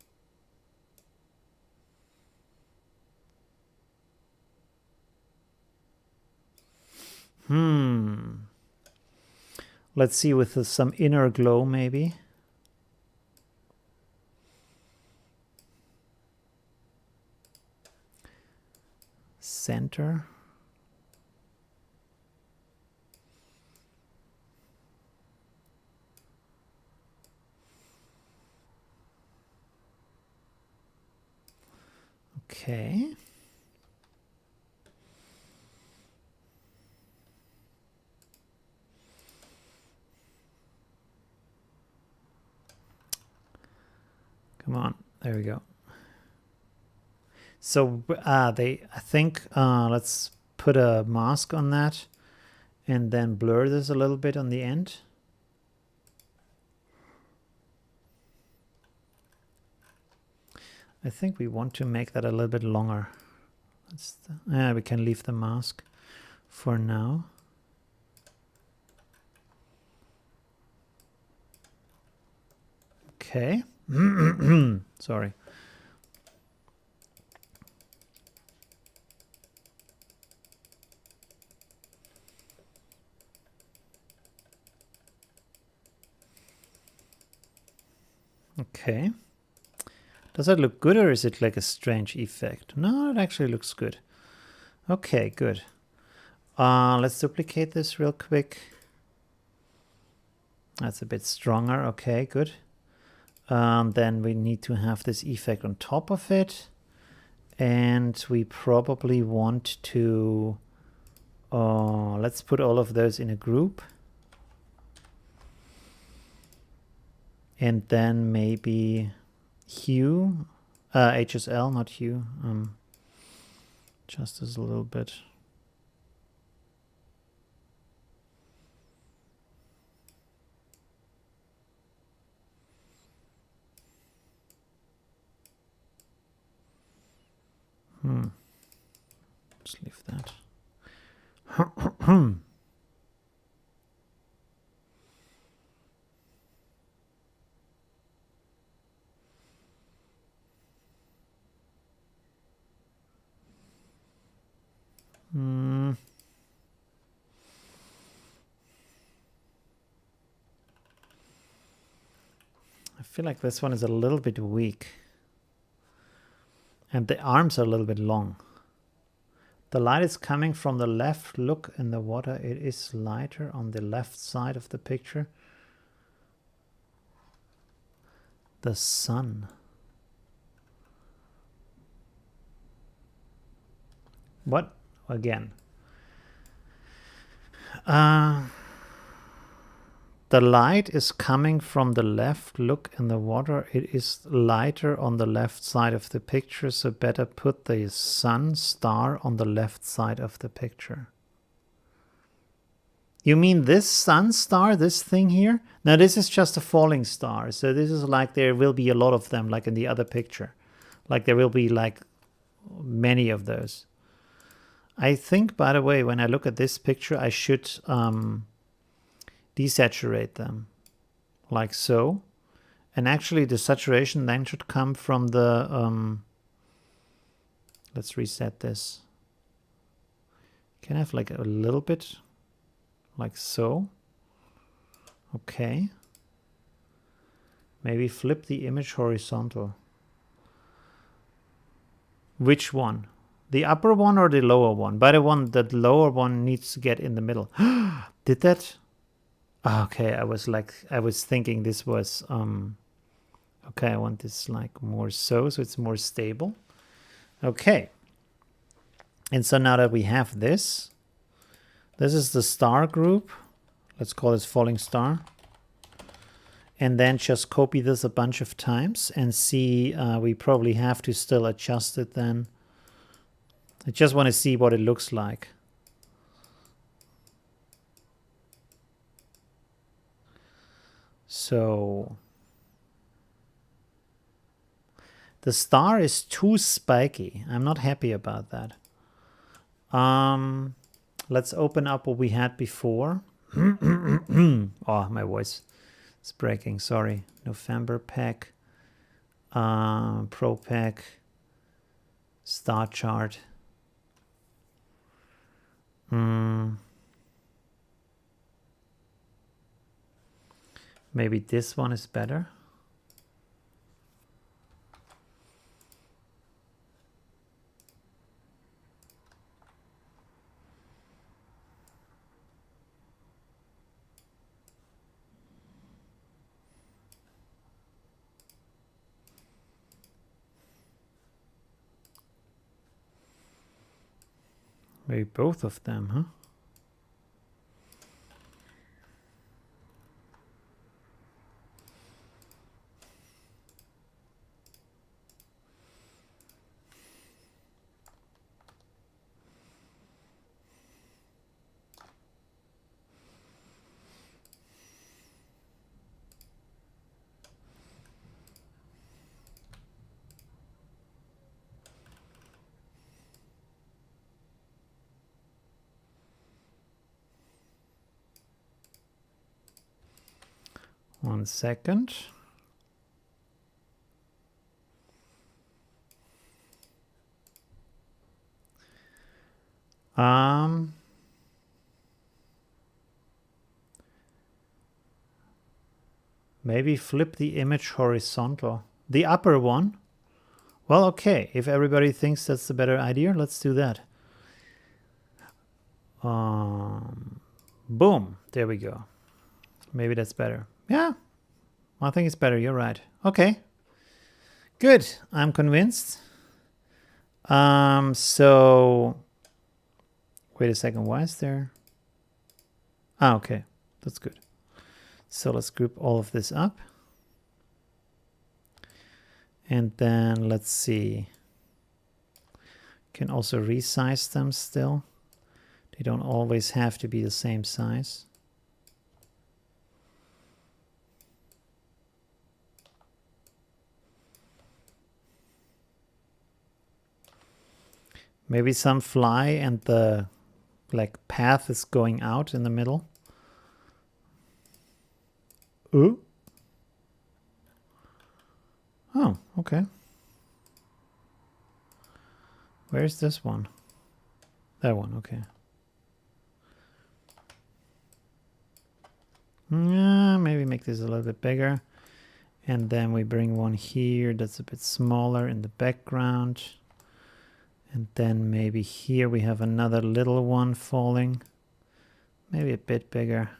Speaker 1: Let's see with some inner glow maybe. Center. Okay. Come on, there we go. So I think let's put a mask on that and then blur this a little bit on the end. I think we want to make that a little bit longer. We can leave the mask for now. Okay. Sorry. Okay. Does that look good or is it like a strange effect? No, it actually looks good. Okay, good. Let's duplicate this real quick. That's a bit stronger. Okay, good. Then we need to have this effect on top of it. And we probably want to... let's put all of those in a group. And then maybe hue, HSL, not hue, just as a little bit. Just leave that. I feel like this one is a little bit weak. And the arms are a little bit long. The light is coming from the left. Look in the water. It is lighter on the left side of the picture. The sun. What? Again. The light is coming from the left. Look in the water. It is lighter on the left side of the picture. So better put the sun star on the left side of the picture. You mean this sun star, this thing here? Now this is just a falling star. So this is like there will be a lot of them like in the other picture. Like there will be like many of those. I think, by the way, when I look at this picture, I should desaturate them like so. And actually the saturation then should come from the, let's reset this. Can I have like a little bit like so? Okay. Maybe flip the image horizontal. Which one? The upper one or the lower one? By the one, that lower one needs to get in the middle. Did that? Okay, I was thinking this was, okay, I want this like more so it's more stable. Okay. And so now that we have this is the star group. Let's call this falling star. And then just copy this a bunch of times and see, we probably have to still adjust it then. I just want to see what it looks like. So The star is too spiky. I'm not happy about that. Let's open up what we had before. Oh, my voice is breaking. Sorry. November pack. Pro pack. Star chart. Maybe this one is better. Maybe both of them, huh? One second. Maybe flip the image horizontal. The upper one? Well, okay. If everybody thinks that's the better idea, let's do that. Boom. There we go. Maybe that's better. Yeah, I think it's better. You're right. Okay. Good. I'm convinced. So wait a second. Why is there? Ah, okay. That's good. So let's group all of this up. And then let's see. Can also resize them still. They don't always have to be the same size. Maybe some fly and the like path is going out in the middle. Ooh. Oh, okay. Where's this one? That one, okay. Maybe make this a little bit bigger. And then we bring one here that's a bit smaller in the background. And then maybe here we have another little one falling. Maybe a bit bigger.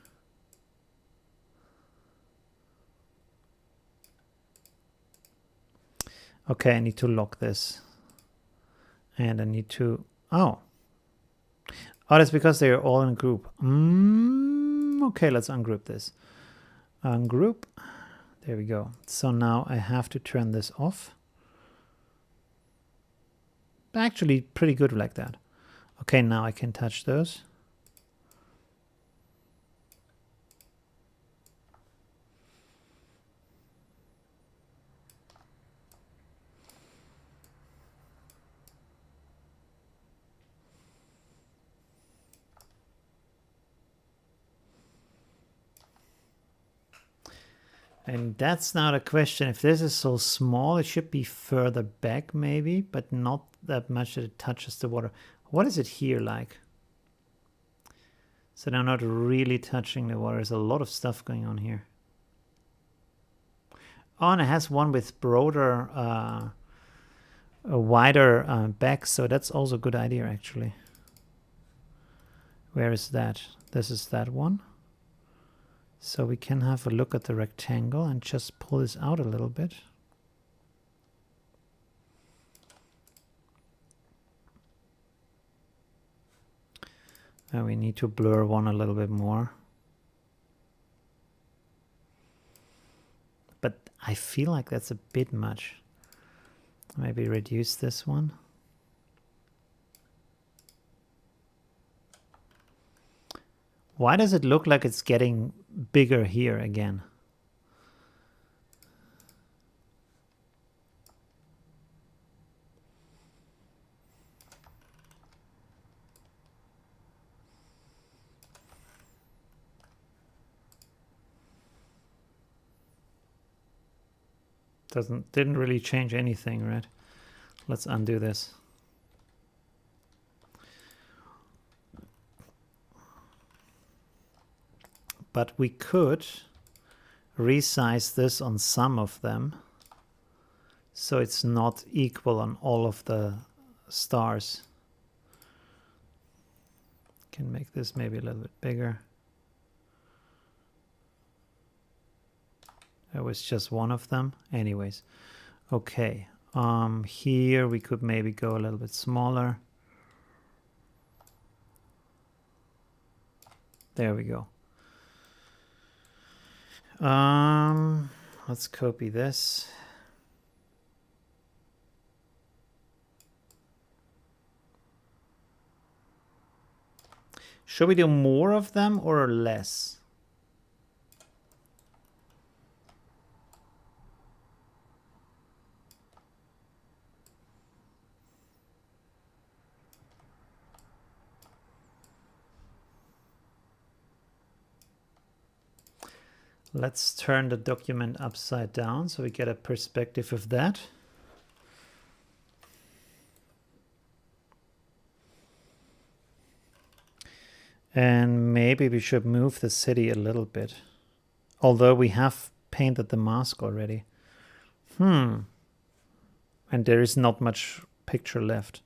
Speaker 1: Okay, I need to lock this. And I need to... Oh, that's because they're all in a group. Okay, let's ungroup this. Ungroup. There we go. So now I have to turn this off. Actually, pretty good like that. Okay, now I can touch those. And that's now the question. If this is so small, it should be further back maybe, but not that much that it touches the water. What is it here like? So they're not really touching the water. There's a lot of stuff going on here. Oh, and it has one with broader, a wider back, so that's also a good idea actually. Where is that? This is that one. So we can have a look at the rectangle and just pull this out a little bit. And we need to blur one a little bit more. But I feel like that's a bit much. Maybe reduce this one. Why does it look like it's getting bigger here again? Didn't really change anything, right? Let's undo this. But we could resize this on some of them so it's not equal on all of the stars. Can make this maybe a little bit bigger. That was just one of them. Anyways, okay. Here we could maybe go a little bit smaller. There we go. Let's copy this. Should we do more of them or less? Let's turn the document upside down so we get a perspective of that. And maybe we should move the city a little bit. Although we have painted the mask already. And there is not much picture left.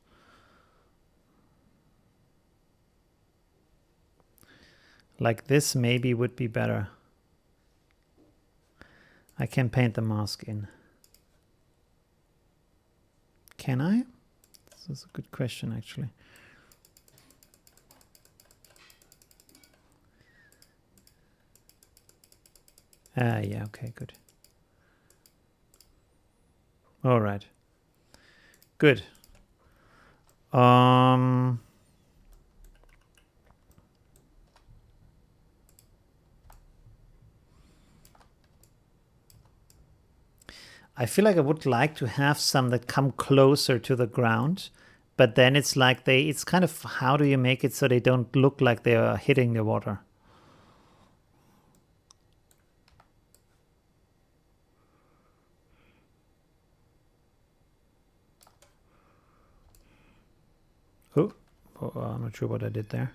Speaker 1: Like this maybe would be better. I can paint the mask in. Can I? This is a good question, actually. Yeah, okay, good. All right. Good. I feel like I would like to have some that come closer to the ground, but then it's like it's kind of, how do you make it so they don't look like they are hitting the water? Oh, I'm not sure what I did there.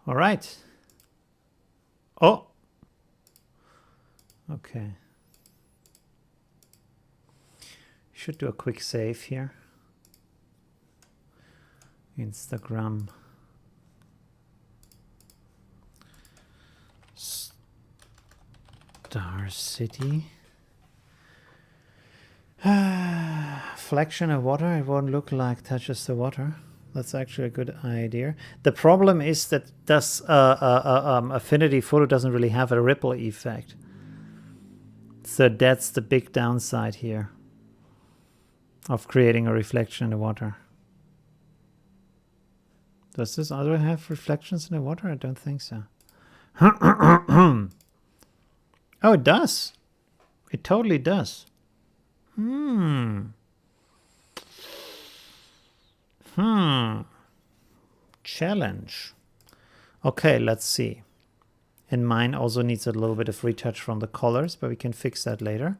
Speaker 1: All right. Oh. Okay. Should do a quick save here. Instagram. Star City. Flexion of water. It won't look like touches the water. That's actually a good idea. The problem is that Affinity Photo doesn't really have a ripple effect. So that's the big downside here of creating a reflection in the water. Does this other have reflections in the water? I don't think so. Oh, it does. It totally does. Challenge. Okay, let's see. And mine also needs a little bit of retouch from the colors, but we can fix that later.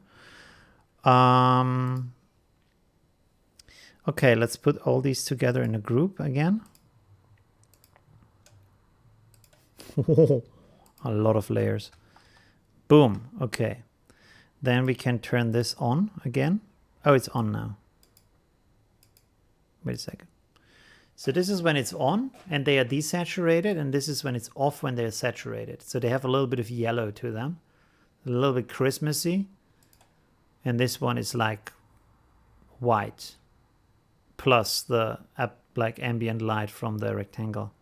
Speaker 1: Okay, let's put all these together in a group again. A lot of layers. Boom. Okay. Then we can turn this on again. Oh, it's on now. Wait a second. So this is when it's on and they are desaturated, and this is when it's off when they're saturated. So they have a little bit of yellow to them, a little bit Christmassy. And this one is like white, plus the like ambient light from the rectangle.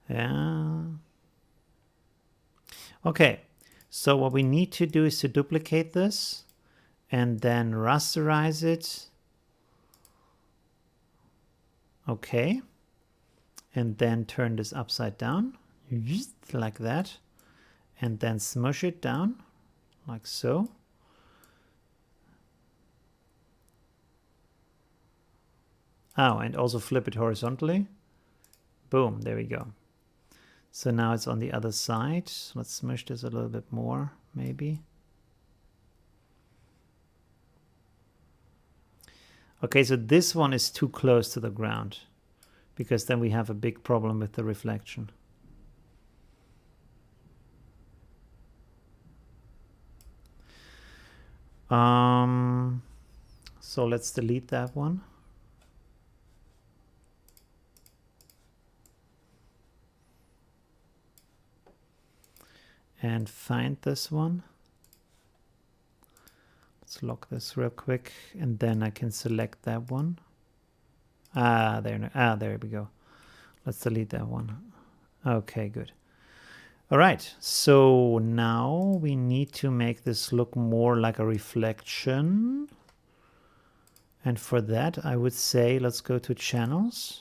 Speaker 1: Yeah. Okay, so what we need to do is to duplicate this and then rasterize it. Okay, and then turn this upside down like that, and then smush it down like so. Oh, and also flip it horizontally. Boom, there we go. So now it's on the other side. Let's smush this a little bit more, maybe. Okay, so this one is too close to the ground, because then we have a big problem with the reflection. So let's delete that one. And find this one. Let's lock this real quick, and then I can select that one. There we go. Let's delete that one. Okay, good. All right, so now we need to make this look more like a reflection. And for that, I would say, let's go to channels.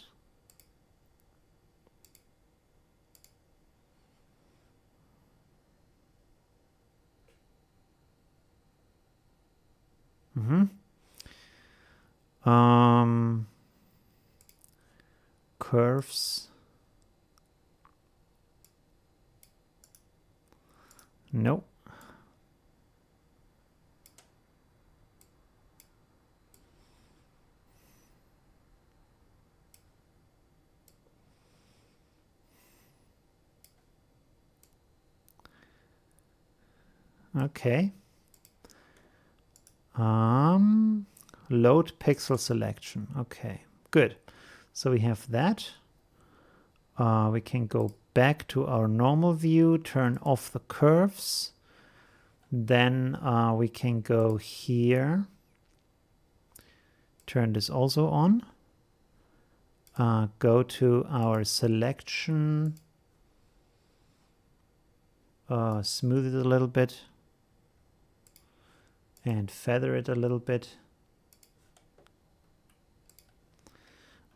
Speaker 1: Curves. Nope. Okay. Load pixel selection. Okay, good. So we have that. We can go back to our normal view, turn off the curves. Then we can go here. Turn this also on. Go to our selection. Smooth it a little bit. And feather it a little bit.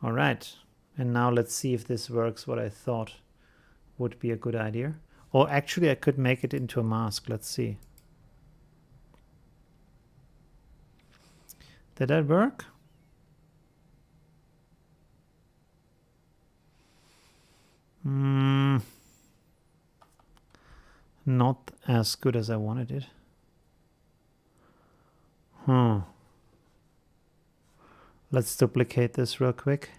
Speaker 1: All right. And now let's see if this works what I thought would be a good idea. Or actually, I could make it into a mask. Let's see. Did that work? Not as good as I wanted it. Let's duplicate this real quick.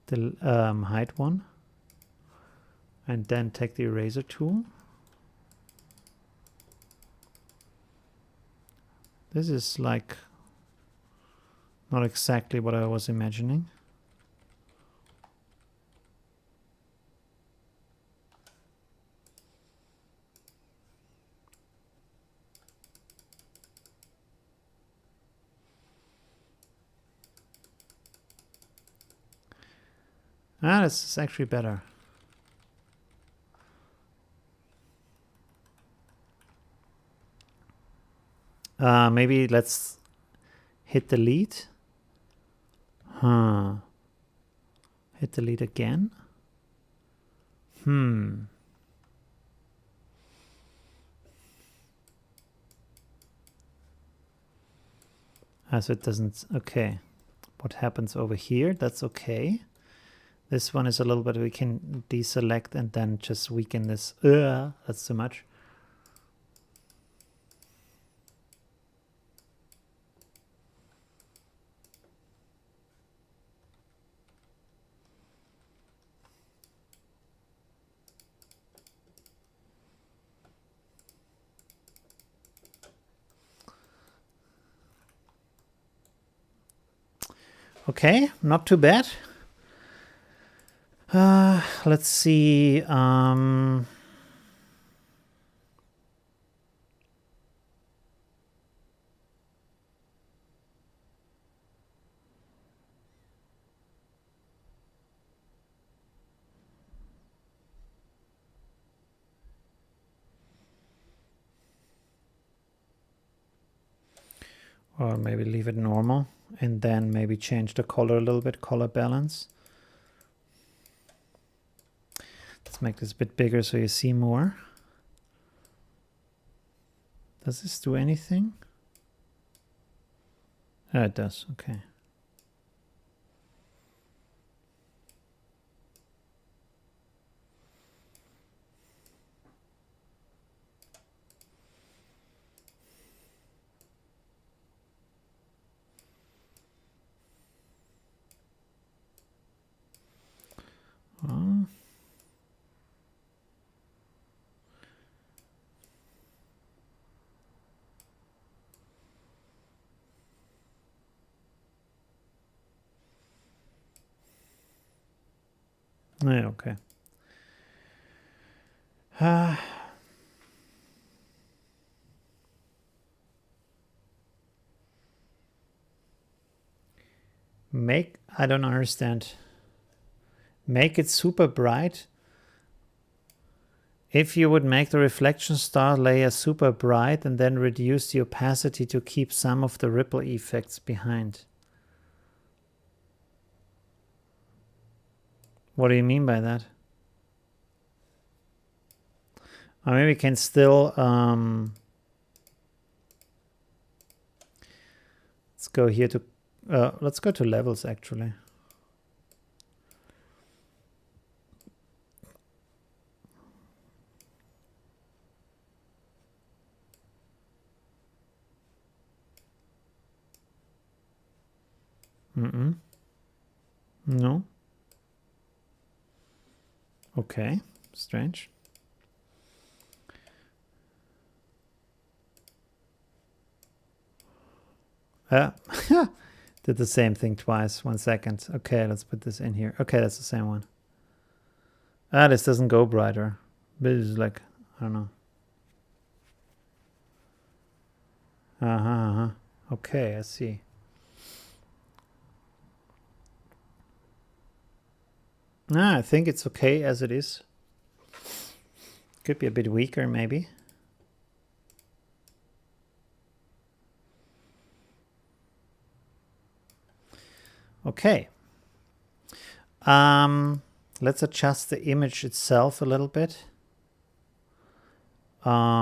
Speaker 1: The height one. And then take the eraser tool. This is like not exactly what I was imagining. This is actually better. Maybe let's hit delete. Hit delete again. So it doesn't, okay. What happens over here? That's okay. This one is a little bit, we can deselect and then just weaken this. That's too much. Okay, not too bad. Let's see. Or maybe leave it normal and then maybe change the color a little bit, color balance. Let's make this a bit bigger so you see more. Does this do anything? Oh, it does, okay. Oh. Yeah, okay. I don't understand. Make it super bright. If you would make the reflection star layer super bright and then reduce the opacity to keep some of the ripple effects behind. What do you mean by that? Or maybe we can still let's go here to let's go to levels actually. No. Okay, strange. Did the same thing twice. 1 second. Okay, let's put this in here. Okay, that's the same one. This doesn't go brighter. This is like, I don't know. Okay, I see. I think it's okay as it is. Could be a bit weaker maybe. Okay. Let's adjust the image itself a little bit. Let's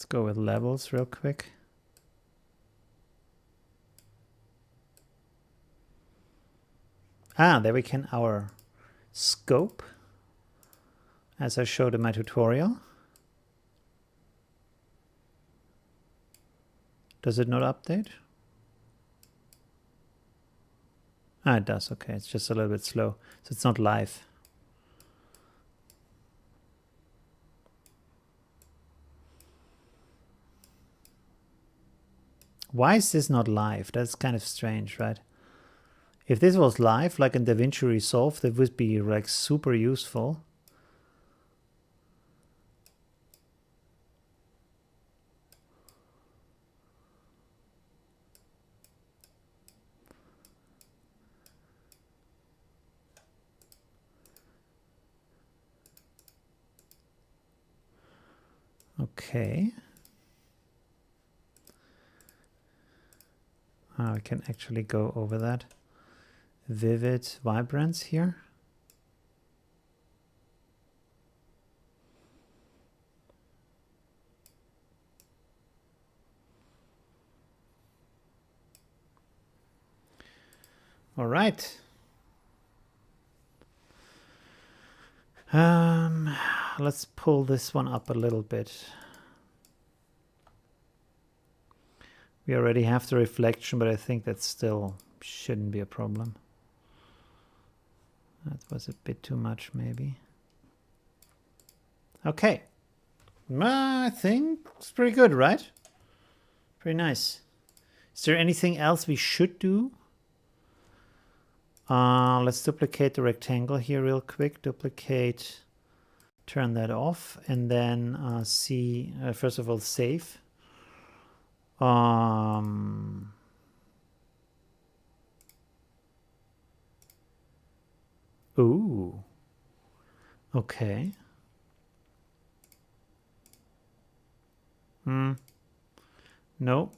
Speaker 1: go with levels real quick. There we can our scope, as I showed in my tutorial. Does it not update? It does. Okay, it's just a little bit slow. So it's not live. Why is this not live? That's kind of strange, right? If this was live, like in DaVinci Resolve, that would be like super useful. Okay. I can actually go over that. Vivid vibrance here. All right. Let's pull this one up a little bit. We already have the reflection, but I think that still shouldn't be a problem. That was a bit too much, maybe. Okay. I think it's pretty good, right? Pretty nice. Is there anything else we should do? Let's duplicate the rectangle here real quick. Duplicate, turn that off, and then see, first of all, save. Ooh. Okay. No.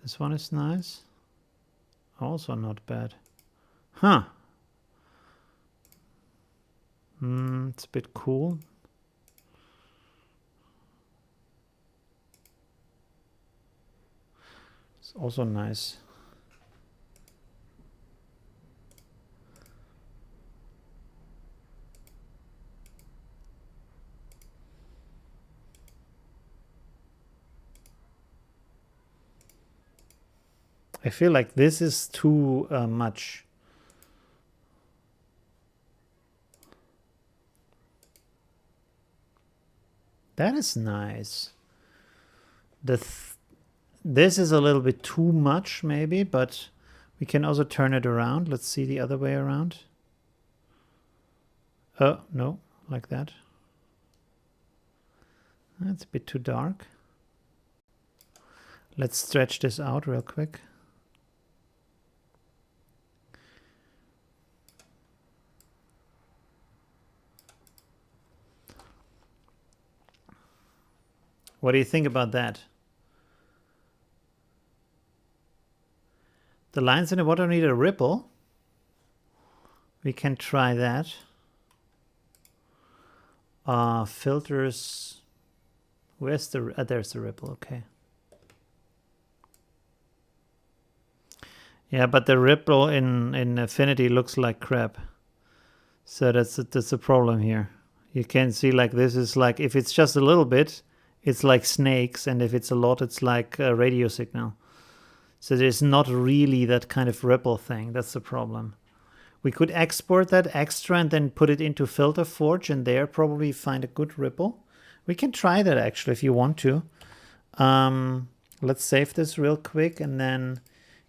Speaker 1: This one is nice. Also not bad. Huh. It's a bit cool. It's also nice. I feel like this is too much. That is nice. This is a little bit too much maybe, but we can also turn it around. Let's see the other way around. Oh, no, like that. That's a bit too dark. Let's stretch this out real quick. What do you think about that? The lines in the water need a ripple. We can try that. Filters. Where's the... there's the ripple, okay. Yeah, but the ripple in Affinity looks like crap. So that's a problem here. You can see like this is like, if it's just a little bit, it's like snakes, and if it's a lot, it's like a radio signal. So there's not really that kind of ripple thing. That's the problem. We could export that extra and then put it into Filter Forge, and there probably find a good ripple. We can try that actually if you want to. Let's save this real quick and then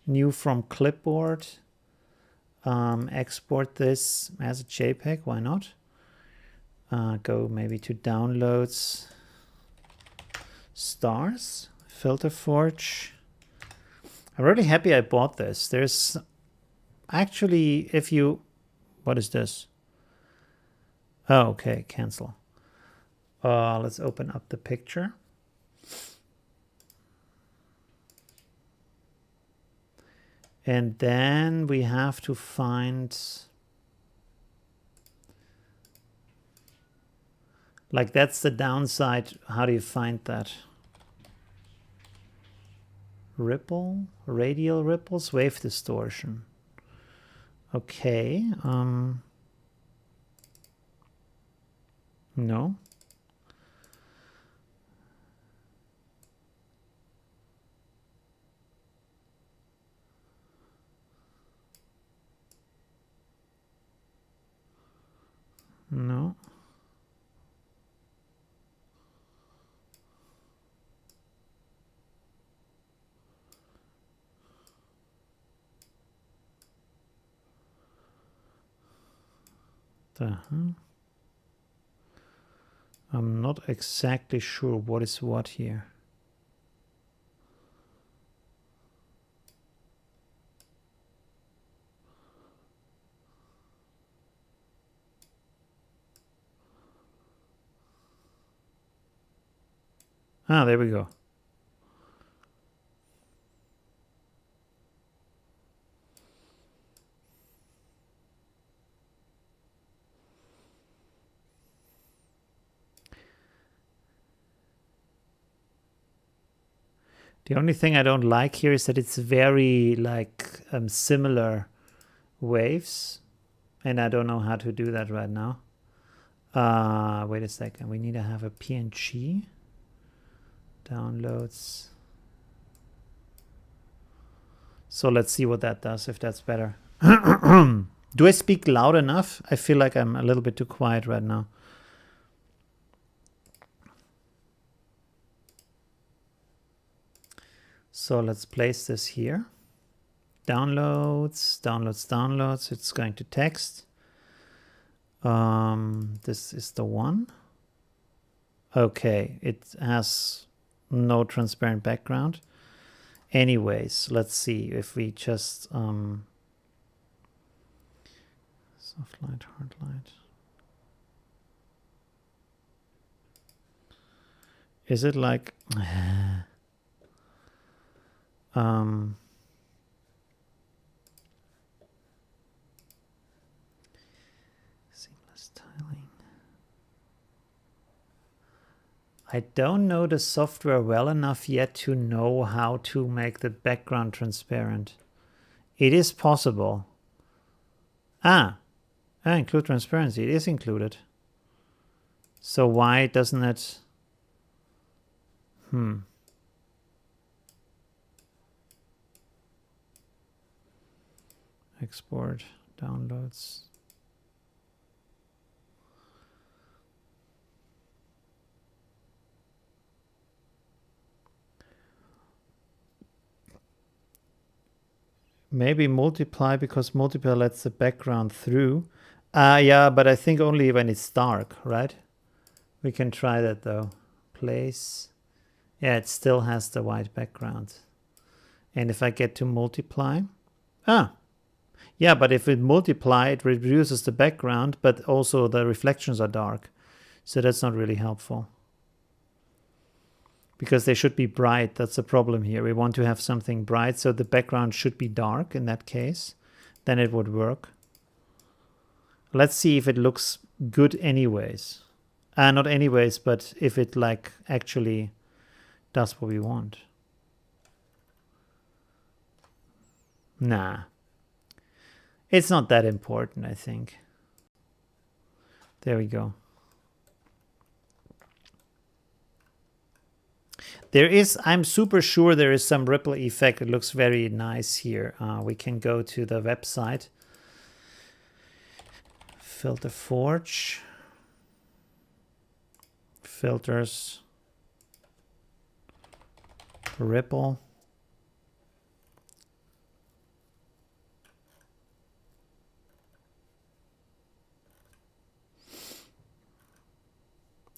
Speaker 1: new from clipboard. Export this as a JPEG, why not? Go maybe to downloads, stars, Filter Forge. I'm really happy I bought this. There's actually, if you, what is this? Oh, okay, cancel. Let's open up the picture. And then we have to find, like that's the downside. How do you find that? Ripple, radial ripples, wave distortion. Okay. No. No. I'm not exactly sure what is what here. Ah, there we go. The only thing I don't like here is that it's very like similar waves, and I don't know how to do that right now. Wait a second, we need to have a PNG. Downloads. So let's see what that does, if that's better. Do I speak loud enough? I feel like I'm a little bit too quiet right now. So let's place this here. Downloads, downloads, downloads. It's going to text. This is the one. Okay, it has no transparent background. Anyways, let's see if we just soft light, hard light. Is it like seamless tiling? I don't know the software well enough yet to know how to make the background transparent. It is possible. Include transparency. It is included. So why doesn't it? Export, downloads. Maybe multiply, because multiply lets the background through. Yeah, but I think only when it's dark, right? We can try that though. Place. Yeah, it still has the white background. And if I get to multiply. Yeah, but if it multiply, it reduces the background, but also the reflections are dark. So that's not really helpful. Because they should be bright. That's the problem here. We want to have something bright, so the background should be dark in that case. Then it would work. Let's see if it looks good anyways. Not anyways, but if it like actually does what we want. Nah. It's not that important, I think. There we go. There is, I'm super sure there is some ripple effect. It looks very nice here. We can go to the website. Filter Forge. Filters. Ripple.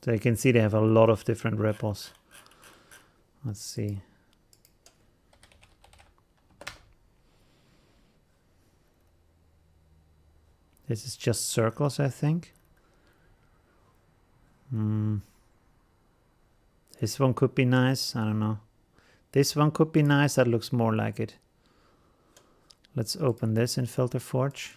Speaker 1: So you can see they have a lot of different ripples. Let's see. This is just circles, I think. This one could be nice. I don't know. This one could be nice. That looks more like it. Let's open this in Filter Forge.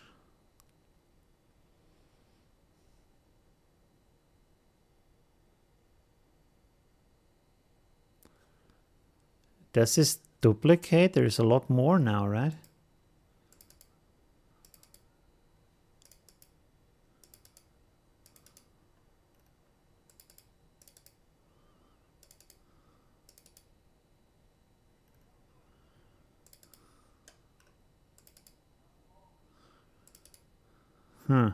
Speaker 1: Does this duplicate? There's a lot more now, right? Huh.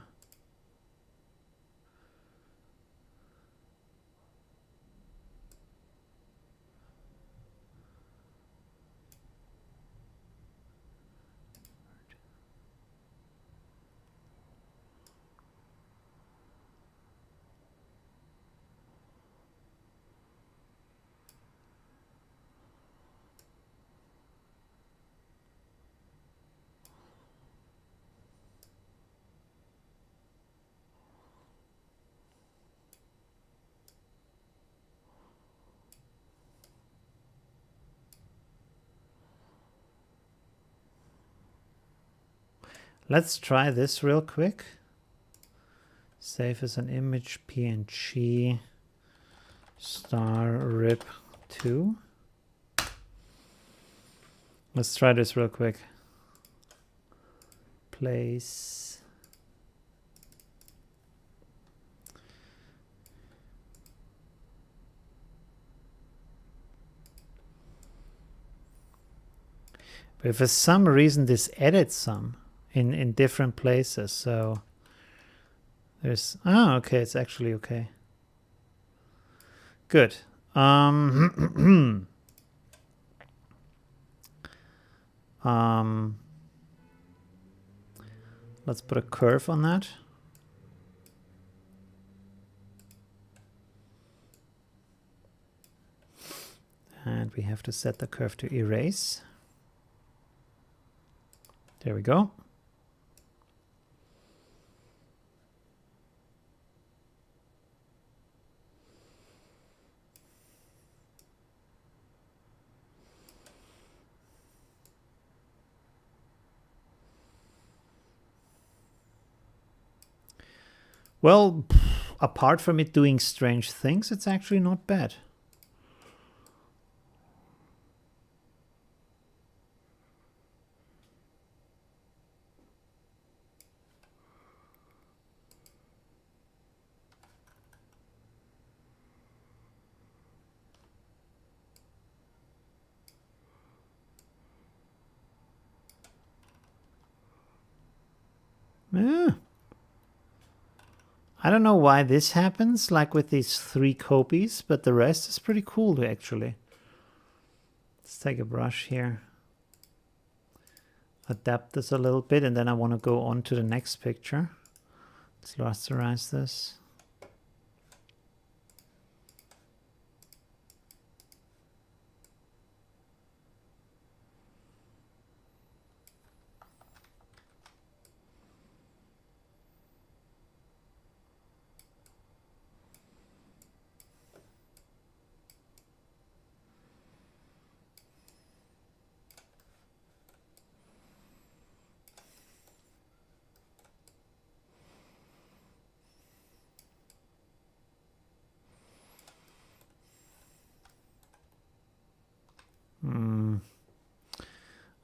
Speaker 1: Let's try this real quick. Save as an image, PNG, star rip 2. Let's try this real quick. Place. But for some reason this edits some in different places, so there's okay, it's actually okay. Good. Let's put a curve on that. And we have to set the curve to erase. There we go. Well, apart from it doing strange things, it's actually not bad. Yeah. I don't know why this happens, like with these 3 copies, but the rest is pretty cool actually. Let's take a brush here. Adapt this a little bit, and then I want to go on to the next picture. Let's rasterize this.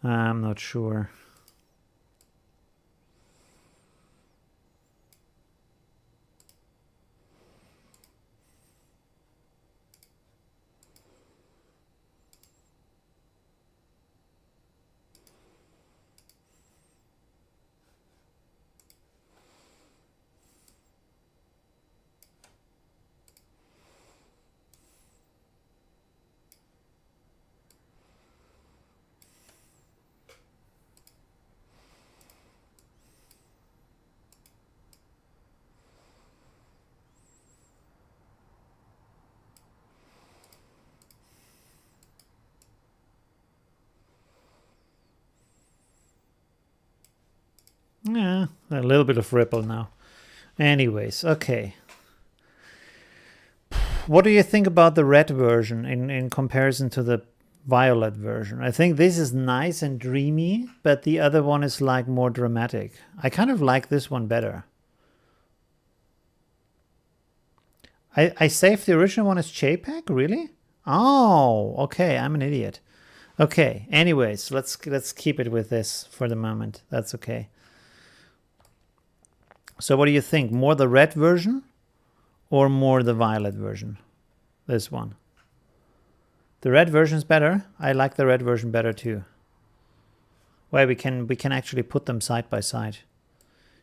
Speaker 1: I'm not sure. Yeah, a little bit of ripple now. Anyways, okay. What do you think about the red version in comparison to the violet version? I think this is nice and dreamy, but the other one is like more dramatic. I kind of like this one better. I saved the original one as JPEG, really? Oh, okay, I'm an idiot. Okay, anyways, let's keep it with this for the moment. That's okay. So what do you think? More the red version or more the violet version? This one. The red version is better. I like the red version better too. Well, we can actually put them side by side.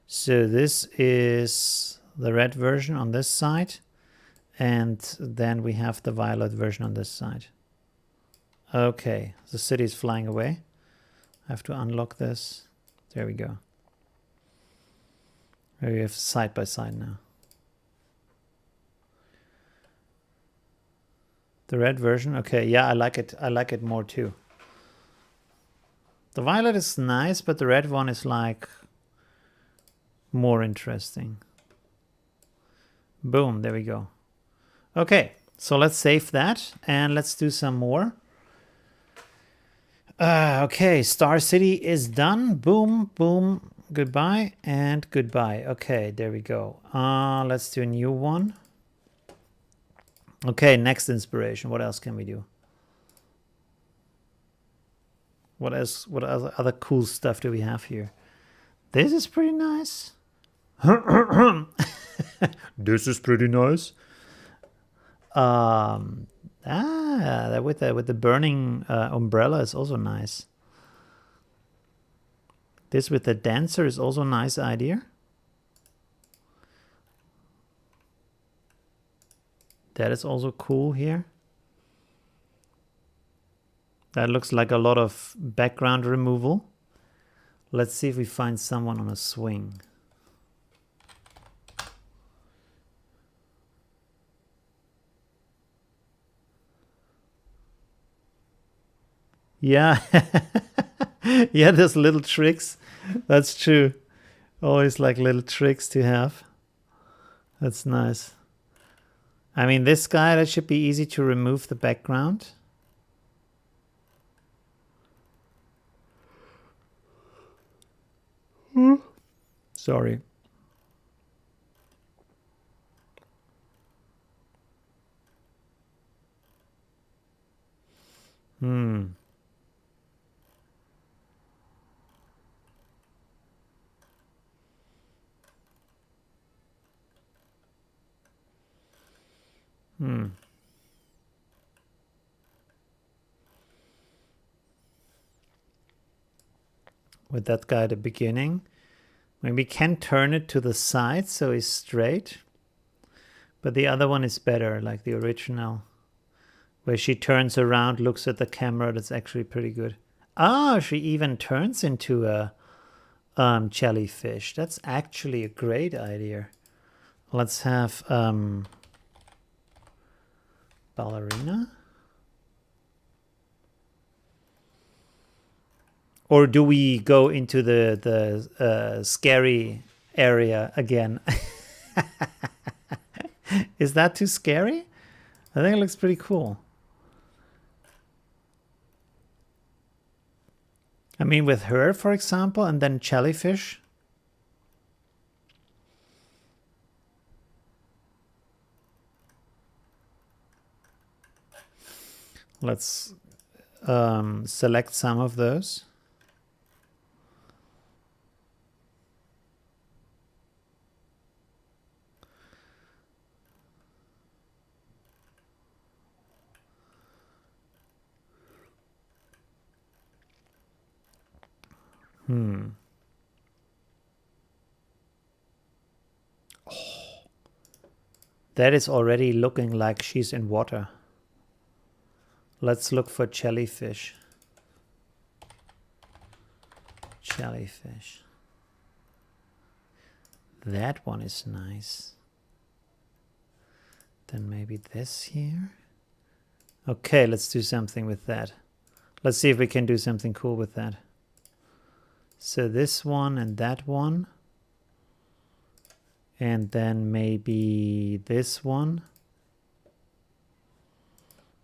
Speaker 1: So this is the red version on this side, and then we have the violet version on this side. Okay, the city is flying away. I have to unlock this. There we go. There we have side by side now. The red version, okay, yeah, I like it. I like it more too. The violet is nice, but the red one is like more interesting. Boom, there we go. Okay, so let's save that and let's do some more. Okay, Star City is done. Boom, boom, goodbye and goodbye. Okay, there we go. Let's do a new one. Okay, next inspiration. What else can we do? What else? What other cool stuff do we have here? This is pretty nice. This is pretty nice. That with the burning umbrella is also nice. This with the dancer is also a nice idea. That is also cool here. That looks like a lot of background removal. Let's see if we find someone on a swing. Yeah. Yeah, there's little tricks. That's true. Always like little tricks to have. That's nice. I mean, this guy, that should be easy to remove the background. Sorry. With that guy at the beginning. Maybe we can turn it to the side so he's straight. But the other one is better, like the original. Where she turns around, looks at the camera. That's actually pretty good. Ah, she even turns into a jellyfish. That's actually a great idea. Let's have ballerina. Or do we go into the scary area again? Is that too scary? I think it looks pretty cool. I mean, with her, for example, and then jellyfish. Let's select some of those. Oh, that is already looking like she's in water. Let's look for jellyfish. Jellyfish. That one is nice. Then maybe this here. Okay, let's do something with that. Let's see if we can do something cool with that. So this one and that one. And then maybe this one.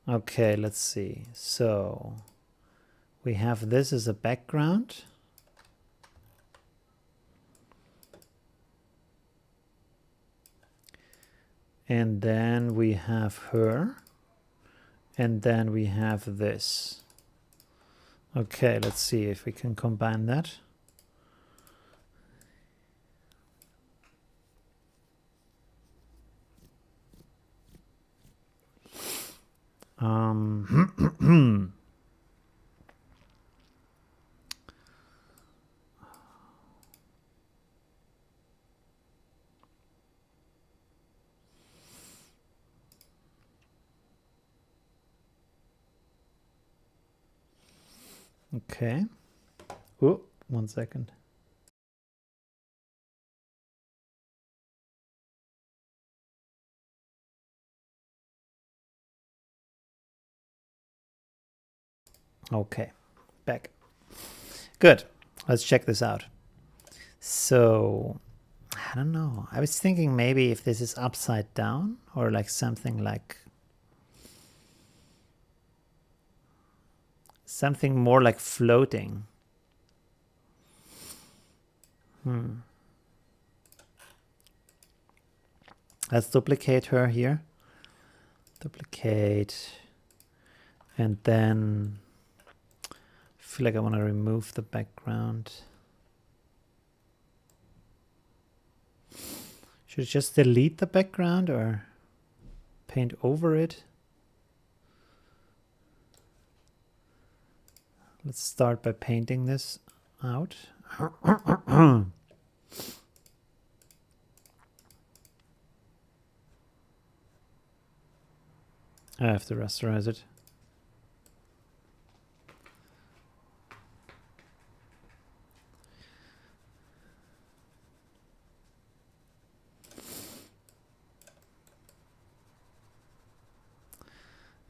Speaker 1: Okay, let's see. So we have this as a background. And then we have her. And then we have this. Okay, let's see if we can combine that. Okay. Oh, 1 second. Okay, back. Good. Let's check this out. So, I don't know. I was thinking maybe if this is upside down or like something more like floating. Let's duplicate her here. Duplicate. And then I feel like I want to remove the background. Should I just delete the background or paint over it? Let's start by painting this out. I have to rasterize it.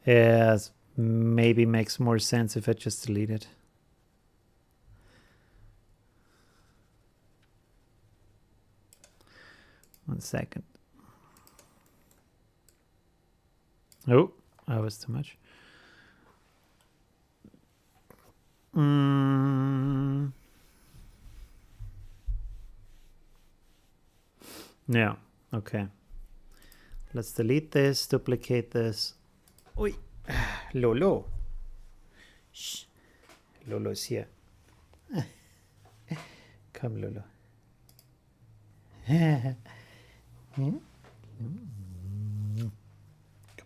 Speaker 1: Yes, maybe makes more sense if I just delete it. One second. Oh, that was too much. Yeah, okay. Let's delete this, duplicate this. Oi, Lolo. Shh. Lolo's here. Come, Lolo. Come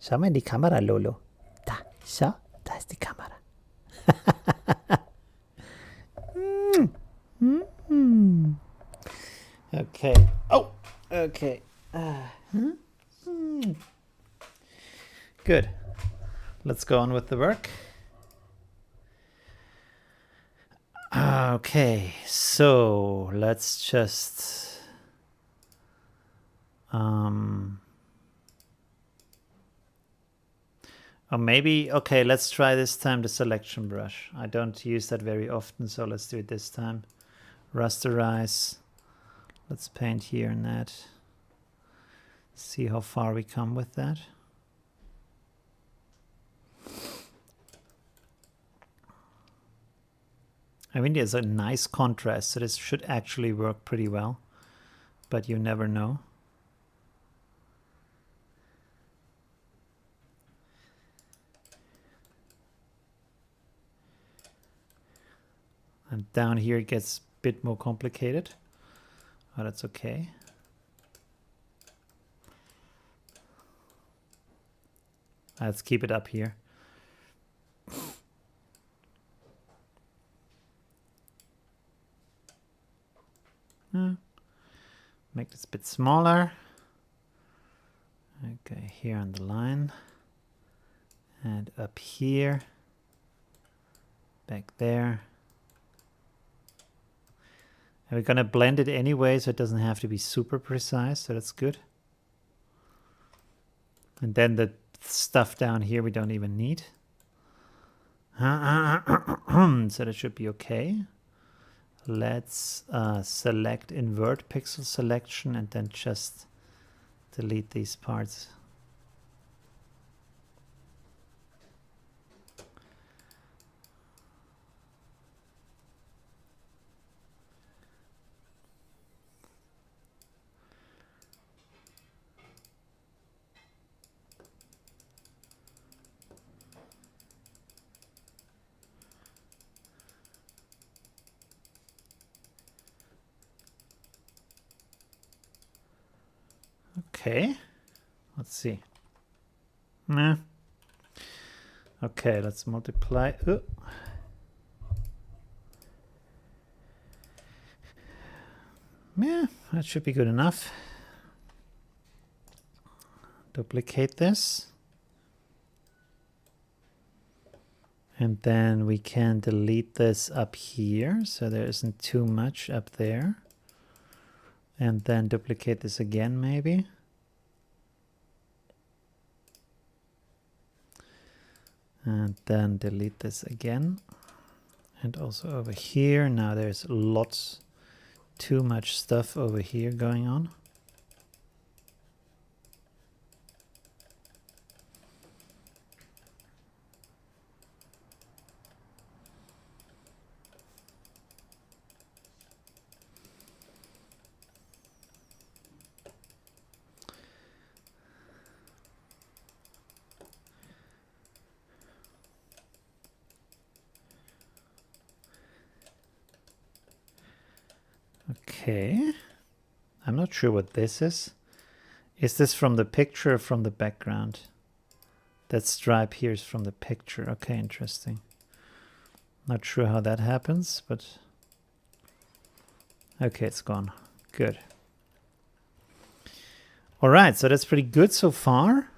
Speaker 1: Schau mal in die Kamera, Lolo. Da, schau, da ist die Kamera. Okay. Oh, okay. Good. Let's go on with the work. Okay, so let's just or maybe, okay, let's try this time the selection brush. I don't use that very often, so let's do it this time. Rasterize. Let's paint here and that. See how far we come with that. I mean, there's a nice contrast, so this should actually work pretty well, but you never know. And down here it gets a bit more complicated. Oh, that's okay. Let's keep it up here. Make this a bit smaller. Okay, here on the line. And up here. Back there. And we're gonna blend it anyway, so it doesn't have to be super precise, so that's good. And then the stuff down here we don't even need. So that should be okay. Let's select invert pixel selection and then just delete these parts. Okay, let's see. Nah. Okay, let's multiply. Yeah, that should be good enough. Duplicate this. And then we can delete this up here, so there isn't too much up there. And then duplicate this again, maybe. And then delete this again. And also over here. Now there's lots, too much stuff over here going on. Okay, I'm not sure what this is. Is this from the picture or from the background? That stripe here is from the picture. Okay, interesting. Not sure how that happens, but okay, it's gone. Good. All right, so that's pretty good so far.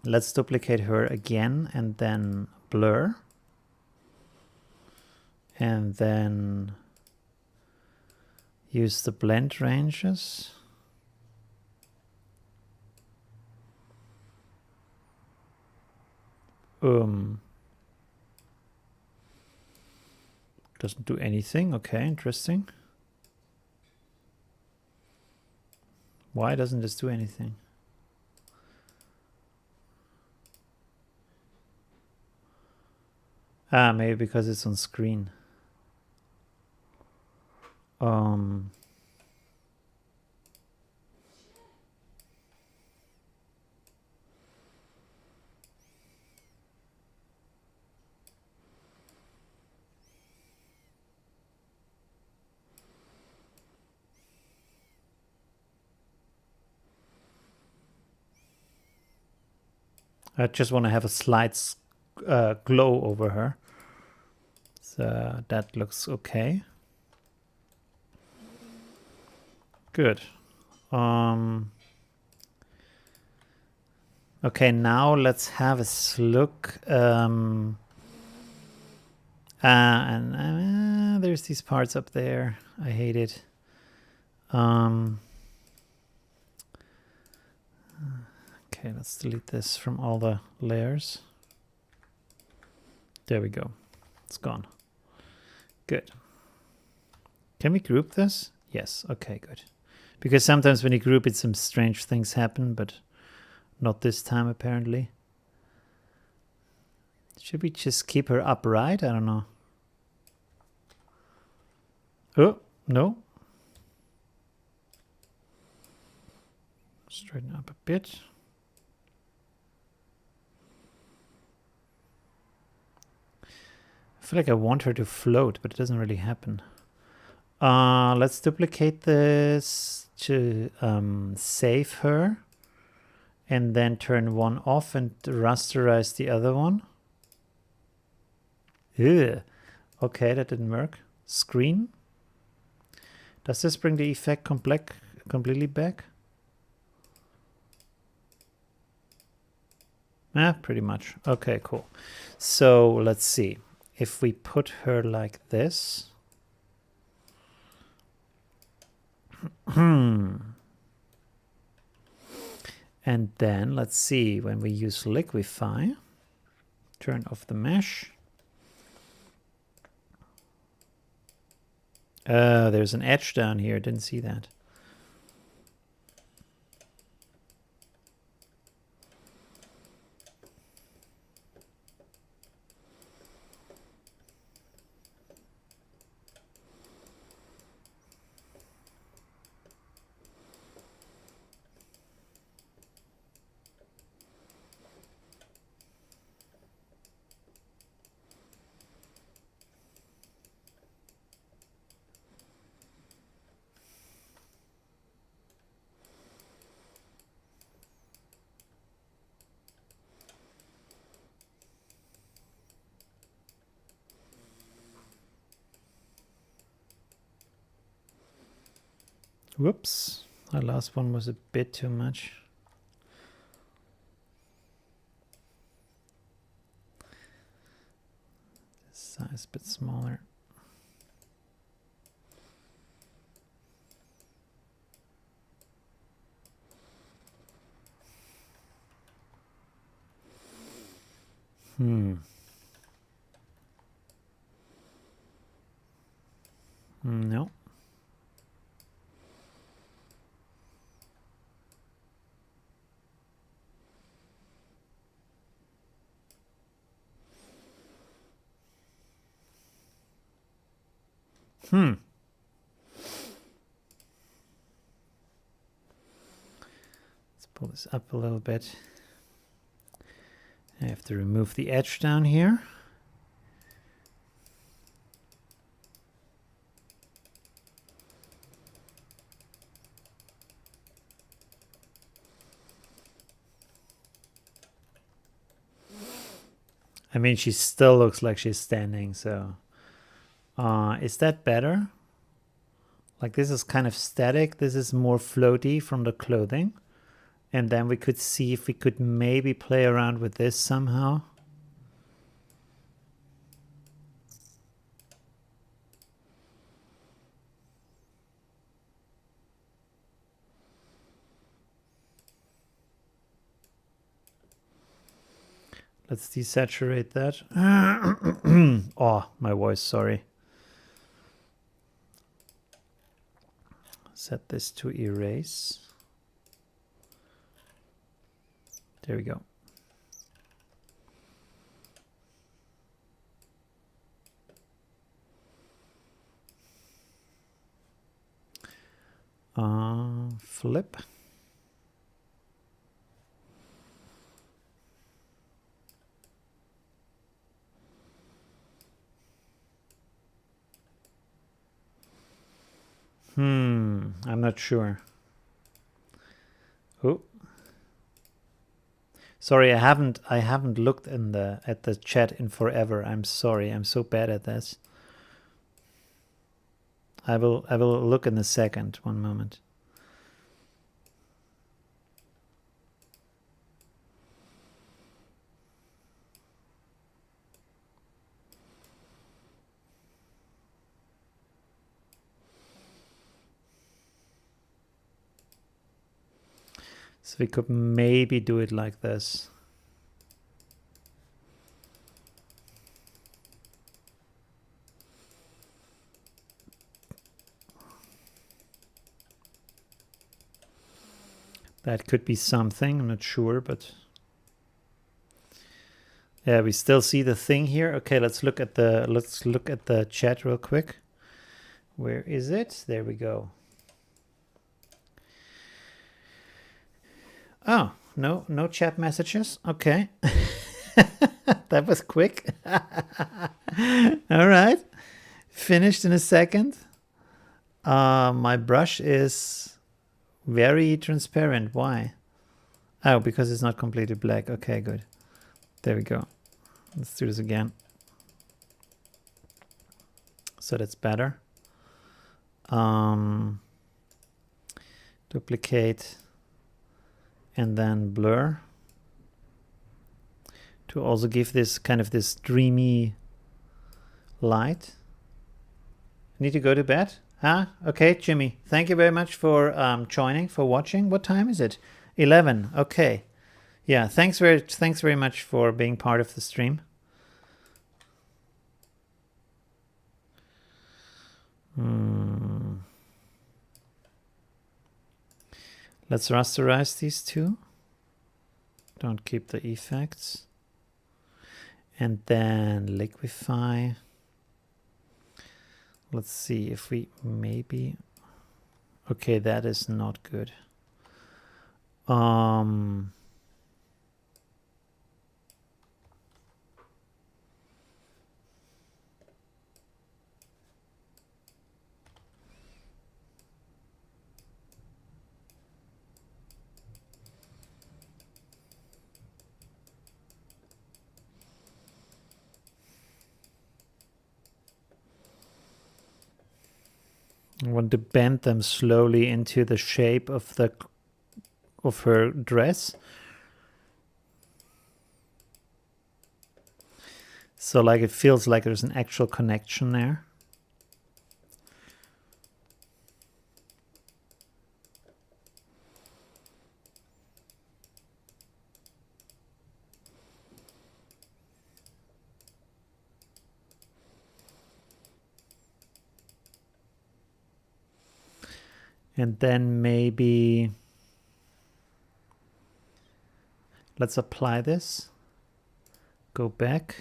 Speaker 1: Let's duplicate her again and then blur. And then use the blend ranges. Doesn't do anything. Okay, interesting. Why doesn't this do anything? Maybe because it's on screen. I just want to have a slight glow over her. So that looks okay. Good. Okay, now let's have a look. And there's these parts up there. I hate it. Okay, let's delete this from all the layers. There we go. It's gone. Good. Can we group this? Yes. Okay, good. Because sometimes when you group it, some strange things happen, but not this time apparently. Should we just keep her upright? I don't know. Oh, no. Straighten up a bit. I feel like I want her to float, but it doesn't really happen. Let's duplicate this to save her. And then turn one off and rasterize the other one. Ew. Okay, that didn't work. Screen. Does this bring the effect completely back? Yeah, pretty much. Okay, cool. So let's see. If we put her like this. And then let's see, when we use liquify, turn off the mesh. There's an edge down here. Didn't see that. Whoops, that last one was a bit too much. This size a bit smaller. No. Let's pull this up a little bit. I have to remove the edge down here. I mean, she still looks like she's standing, so is that better? Like, this is kind of static. This is more floaty from the clothing. And then we could see if we could maybe play around with this somehow. Let's desaturate that. Oh, my voice, sorry. Set this to erase. There we go. Flip. I'm not sure. Oh. Sorry, I haven't looked at the chat in forever. I'm sorry. I'm so bad at this. I will look in a second. One moment. So we could maybe do it like this. That could be something. I'm not sure, but yeah, we still see the thing here. Okay, let's look at the chat real quick. Where is it? There we go. Oh, no chat messages. Okay. That was quick. All right. Finished in a second. My brush is very transparent. Why? Oh, because it's not completely black. Okay, good. There we go. Let's do this again. So that's better. Duplicate and then blur to also give this kind of this dreamy light. Need to go to bed? Huh? Okay, Jimmy. Thank you very much for joining, for watching. What time is it? 11. Okay. Yeah, thanks very much for being part of the stream. Let's rasterize these two. Don't keep the effects. And then liquify. Let's see if we maybe... Okay, that is not good. I want to bend them slowly into the shape of her dress. So like it feels like there's an actual connection there. And then maybe let's apply this. Go back.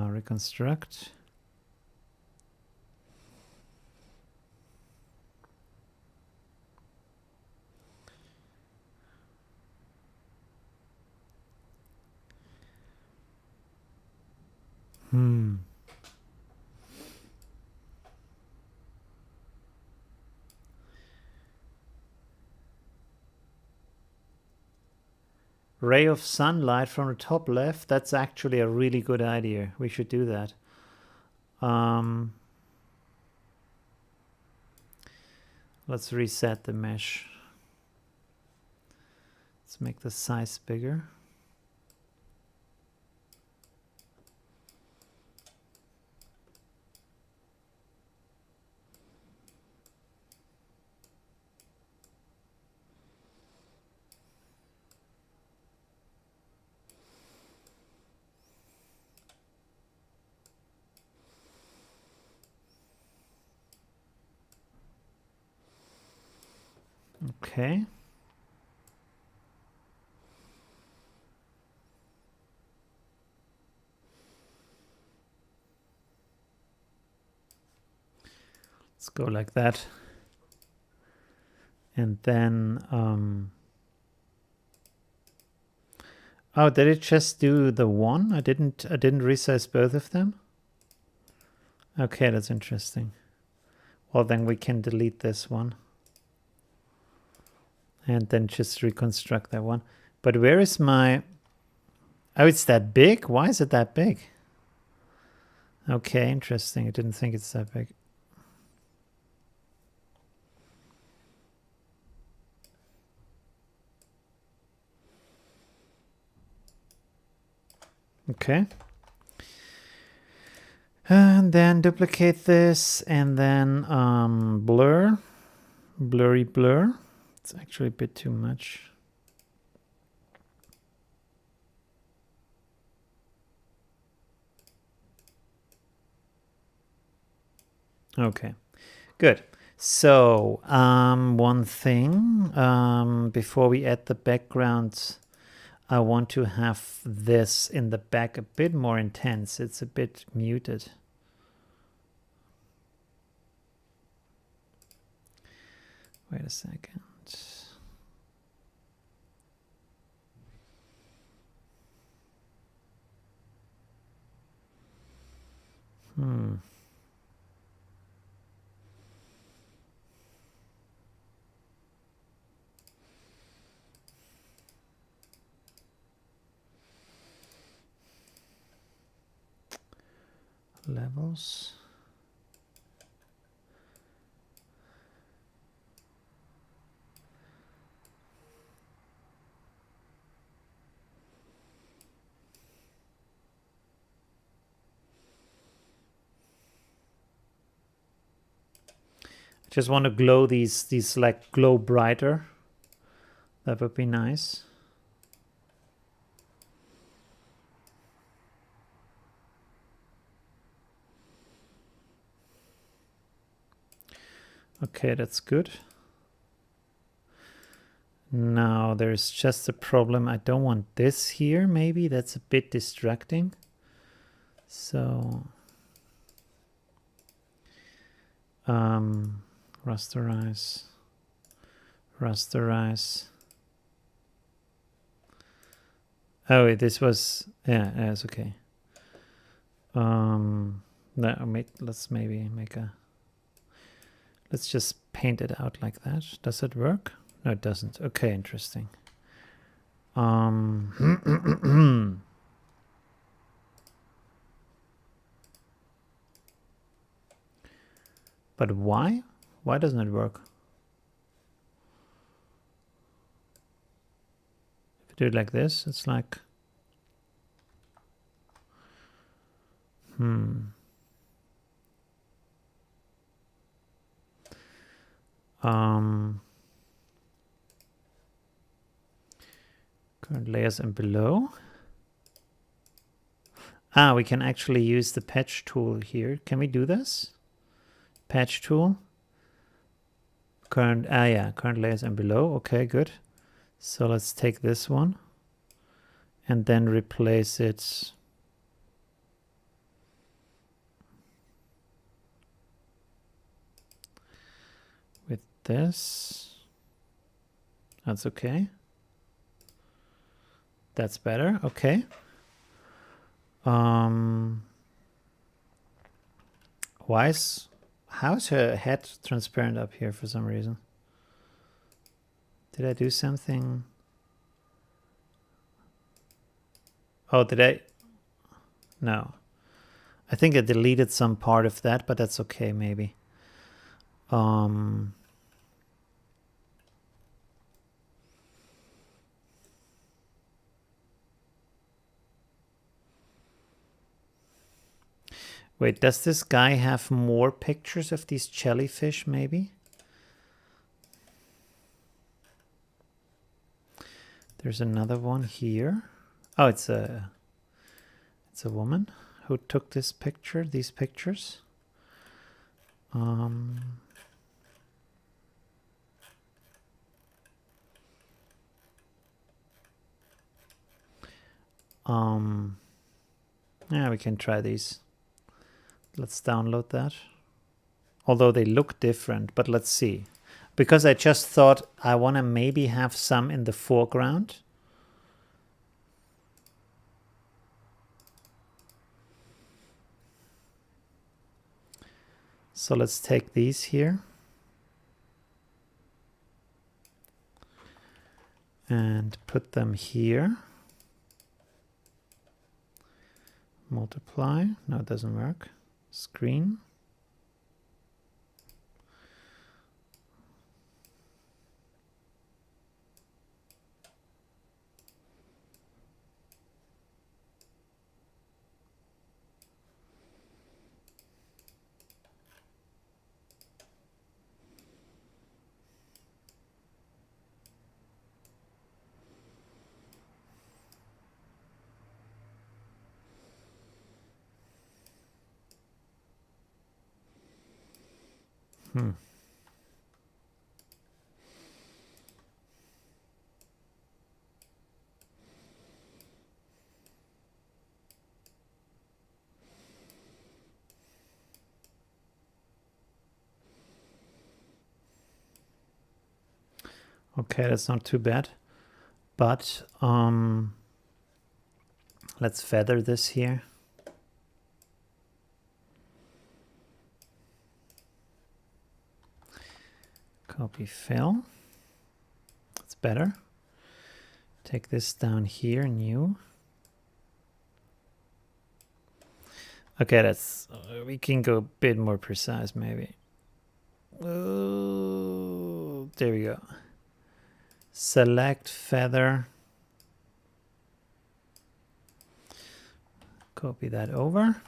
Speaker 1: Reconstruct. Ray of sunlight from the top left. That's actually a really good idea. We should do that. Let's reset the mesh. Let's make the size bigger. Okay. Let's go like that. And then, oh, did it just do the one? I didn't resize both of them. Okay, that's interesting. Well, then we can delete this one. And then just reconstruct that one. But where is my... Oh, it's that big? Why is it that big? Okay, interesting. I didn't think it's that big. Okay. And then duplicate this and then blur. Blurry blur. It's actually a bit too much. Okay, good. So one thing before we add the background, I want to have this in the back a bit more intense. It's a bit muted. Wait a second. Levels. Just want to glow these like glow brighter. That would be nice. Okay, that's good. Now there's just a problem. I don't want this here. Maybe that's a bit distracting. So rasterize. Oh, wait, this was, yeah, it's okay. No, let's maybe make a, let's just paint it out like that. Does it work? No, it doesn't. Okay, interesting. But why? Why doesn't it work? If you do it like this, it's like... Current layers and below. Ah, we can actually use the patch tool here. Can we do this? Patch tool. Current layers and below. Okay, good. So let's take this one and then replace it with this. That's okay. That's better. Okay. How's her head transparent up here for some reason? Did I do something? Oh, did I? No. I think I deleted some part of that, but that's okay, maybe. Wait, does this guy have more pictures of these jellyfish, maybe? There's another one here. Oh, it's a woman who took this picture, these pictures. Yeah, we can try these. Let's download that. Although they look different, but let's see. Because I just thought I want to maybe have some in the foreground. So let's take these here. And put them here. Multiply. No, it doesn't work. Screen. Okay, that's not too bad. But let's feather this here. Copy fill. That's better. Take this down here, new. Okay, that's we can go a bit more precise maybe. Oh, there we go. Select feather. Copy that over.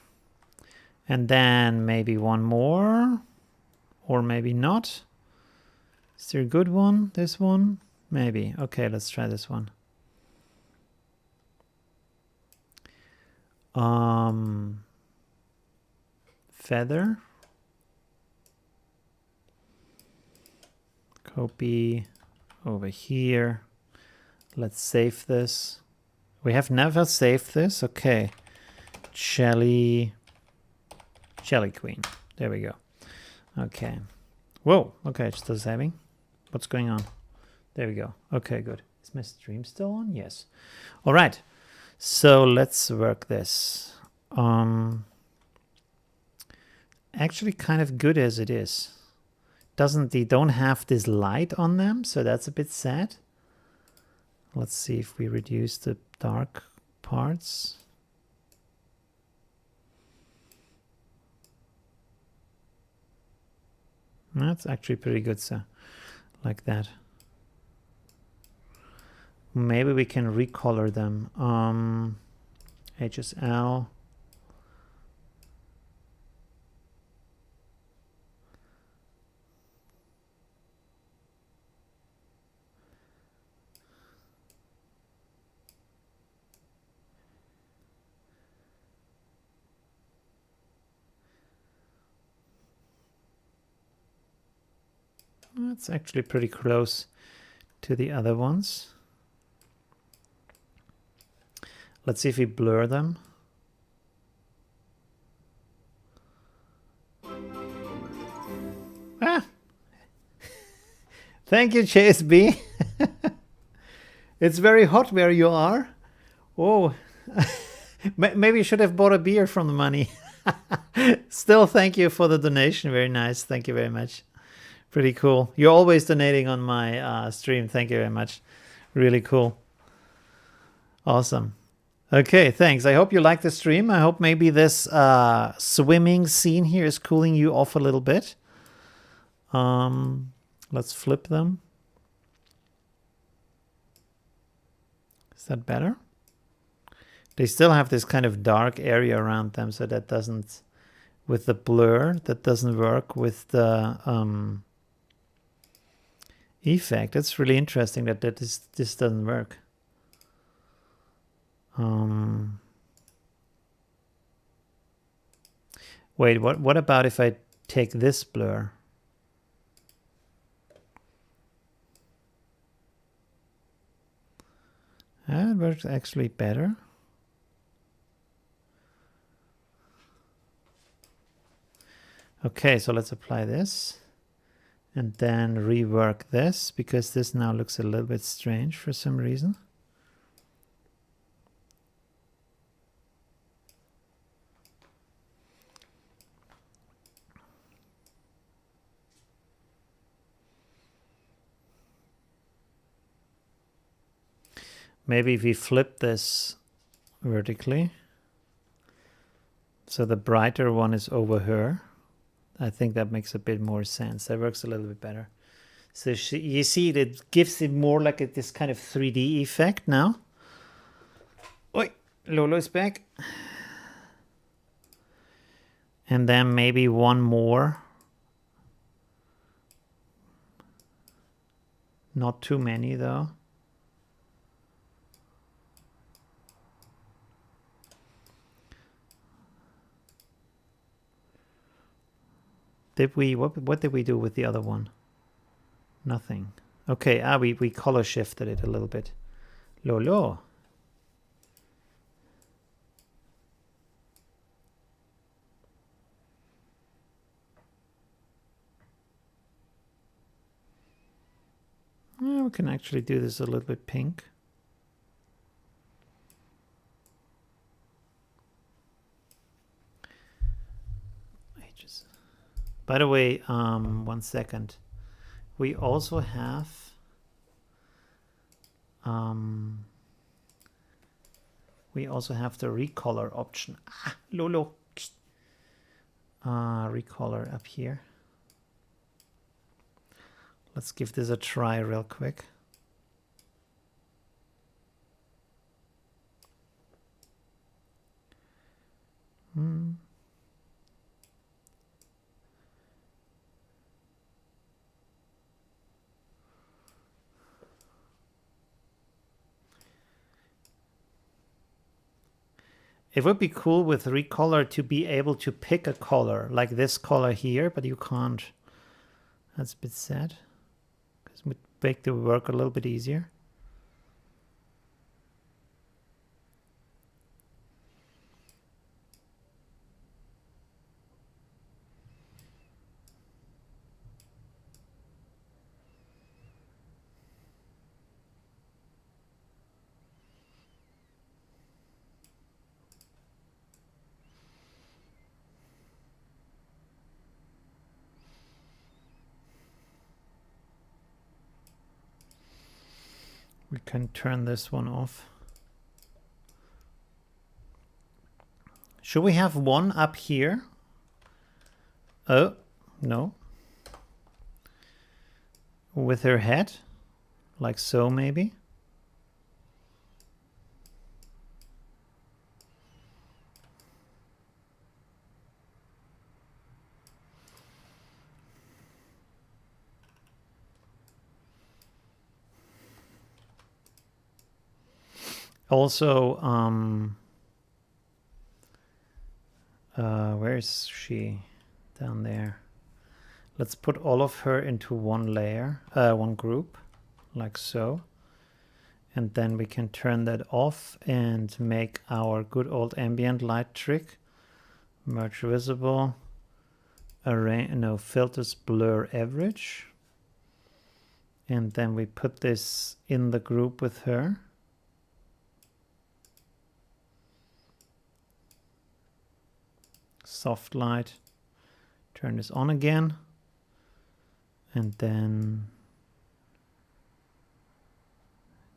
Speaker 1: And then maybe one more. Or maybe not. Is there a good one? This one? Maybe. Okay, let's try this one. Feather. Copy over here. Let's save this. We have never saved this. Okay. Jelly Queen. There we go. Okay. Whoa. Okay, it's still saving. What's going on? There we go. Okay, good. Is my stream still on? Yes. All right. So let's work this. Actually kind of good as it is. They don't have this light on them, so that's a bit sad. Let's see if we reduce the dark parts. That's actually pretty good, so like that. Maybe we can recolor them. HSL. That's actually pretty close to the other ones. Let's see if we blur them. Ah! Thank you, JSB. It's very hot where you are. Oh, maybe you should have bought a beer from the money. Still, thank you for the donation. Very nice. Thank you very much. Pretty cool. You're always donating on my stream. Thank you very much. Really cool. Awesome. Okay, thanks. I hope you like the stream. I hope maybe this swimming scene here is cooling you off a little bit. Let's flip them. Is that better? They still have this kind of dark area around them, so that doesn't, with the blur, that doesn't work with the effect. That's really interesting that this doesn't work. Wait, what about if I take this blur? It works actually better. Okay, so let's apply this and then rework this because this now looks a little bit strange for some reason. Maybe if we flip this vertically, so the brighter one is over her. I think that makes a bit more sense. That works a little bit better. So you see, it gives it more like this kind of 3D effect now. Oi, Lolo is back. And then maybe one more. Not too many though. Did we, what did we do with the other one? Nothing. Okay, we color shifted it a little bit. Lolo. We can actually do this a little bit pink. By the way, 1 second. We also have the recolor option. Lolo. Recolor up here. Let's give this a try real quick. It would be cool with recolor to be able to pick a color, like this color here, but you can't. That's a bit sad, because it would make the work a little bit easier. We can turn this one off. Should we have one up here? Oh, no. With her head? Like so, maybe? Also, where is she? Down there. Let's put all of her into one layer, one group, like so. And then we can turn that off and make our good old ambient light trick. Merge visible, filters, blur, average. And then we put this in the group with her. Soft light, turn this on again, and then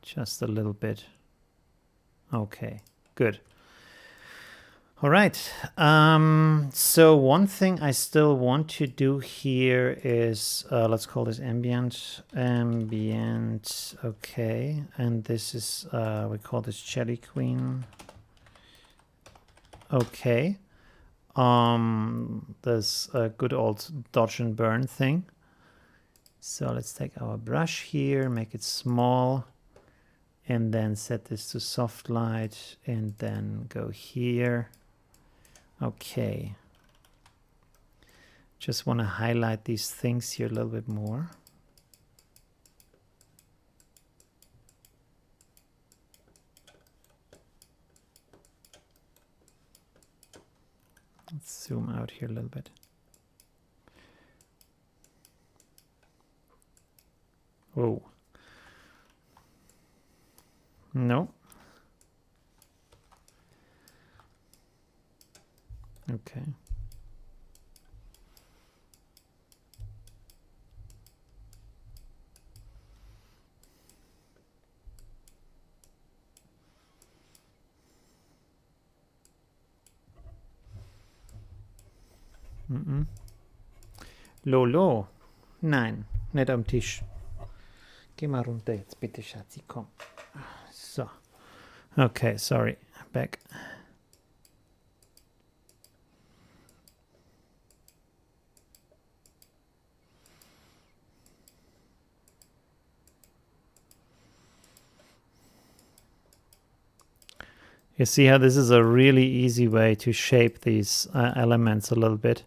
Speaker 1: just a little bit. Okay, good. All right, so one thing I still want to do here is, let's call this ambient, okay, and this is, we call this Jelly Queen. Okay. There's a good old dodge and burn thing. So let's take our brush here, make it small, and then set this to soft light, and then go here. Okay. Just want to highlight these things here a little bit more. Let's zoom out here a little bit. Whoa. No. Okay. Lolo. Nein, nicht am Tisch. Geh mal runter jetzt, bitte, Schatzi, komm. So. Okay, sorry. Back. You see how this is a really easy way to shape these elements a little bit.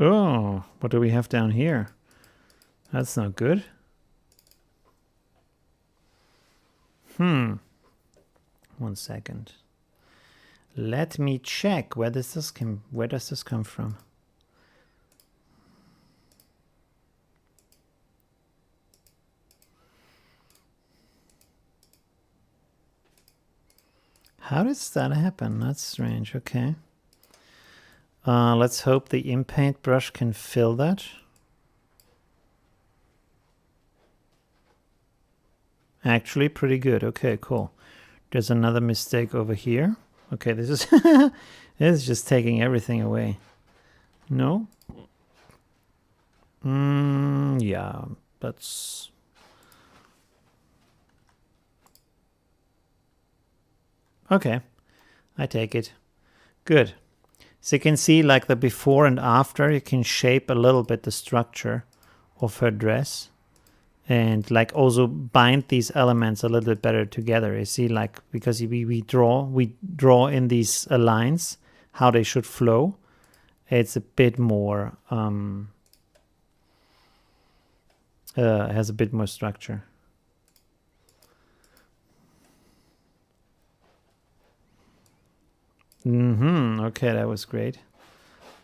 Speaker 1: Oh, what do we have down here? That's not good. One second. Let me check. Where does this come from? How does that happen? That's strange. Okay. Let's hope the ink paint brush can fill that. Actually, pretty good. Okay, cool. There's another mistake over here. Okay, this is this is just taking everything away. No? Yeah, that's... Okay, I take it. Good. So you can see like the before and after, you can shape a little bit the structure of her dress. And like also bind these elements a little bit better together. You see, like, because we draw in these lines how they should flow. It's a bit more has a bit more structure. Okay, that was great.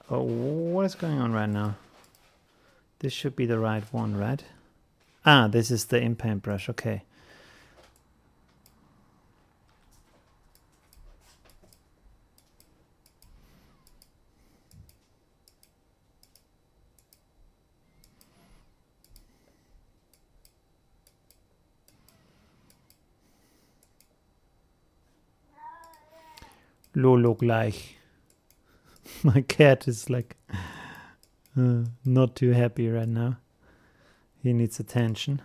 Speaker 1: Oh, what is going on right now? This should be the right one, right? Ah, this is the ink paint brush. Okay. Lolo gleich. My cat is like not too happy right now. He needs attention.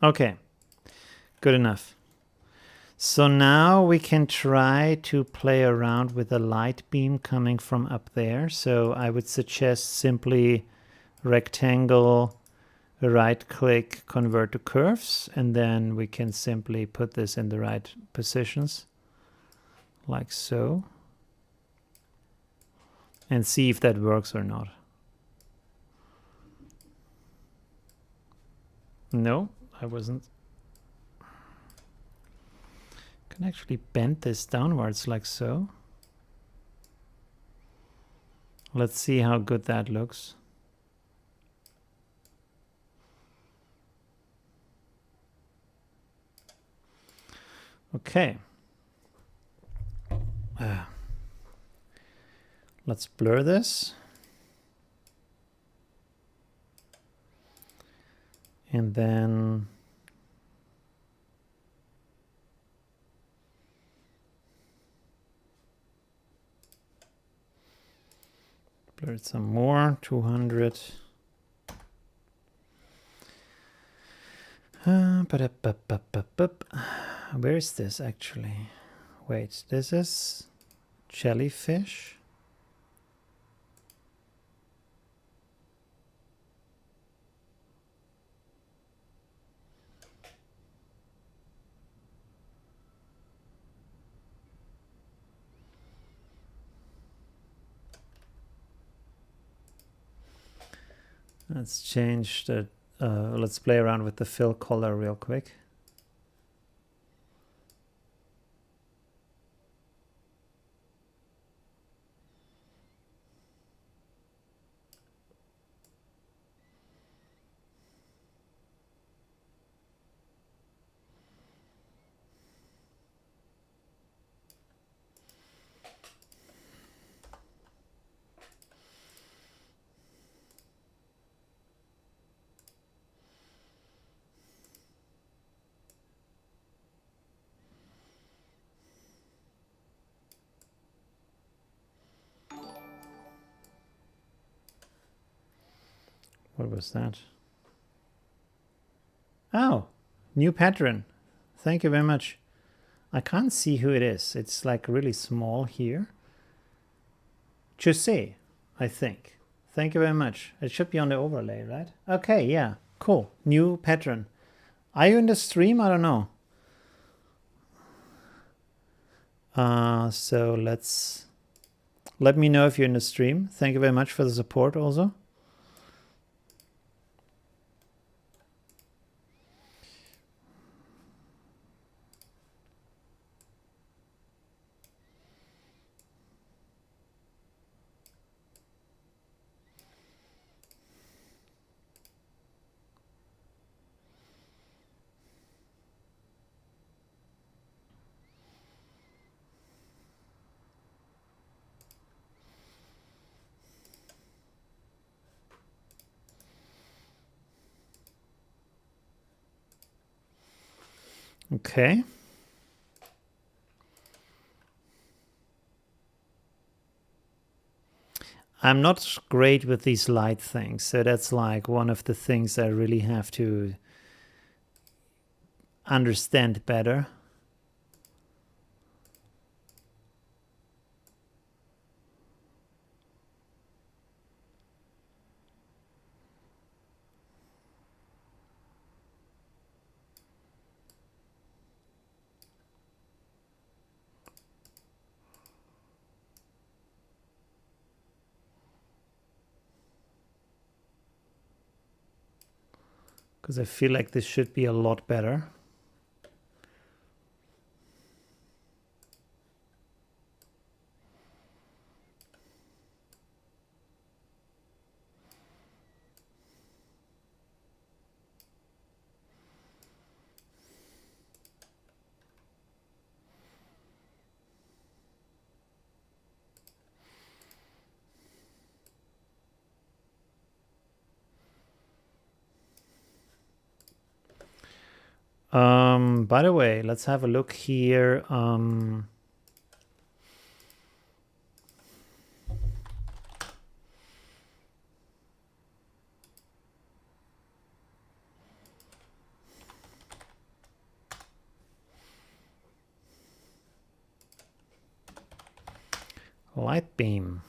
Speaker 1: Okay, good enough. So now we can try to play around with a light beam coming from up there. So I would suggest simply rectangle, right click, convert to curves, and then we can simply put this in the right positions, like so, and see if that works or not. No, I wasn't. Can actually bend this downwards like so. Let's see how good that looks. Okay. Let's blur this. And then blur it some more, 200. Where is this actually? Wait, this is jellyfish. Let's change the, let's play around with the fill color real quick. What was that? Oh, new pattern. Thank you very much. I can't see who it is. It's like really small here. Jose, I think. Thank you very much. It should be on the overlay, right? Okay, yeah, cool. New pattern. Are you in the stream? I don't know. So let me know if you're in the stream. Thank you very much for the support also. Okay. I'm not great with these light things, so that's like one of the things I really have to understand better. Because I feel like this should be a lot better. By the way, let's have a look here. Light beam.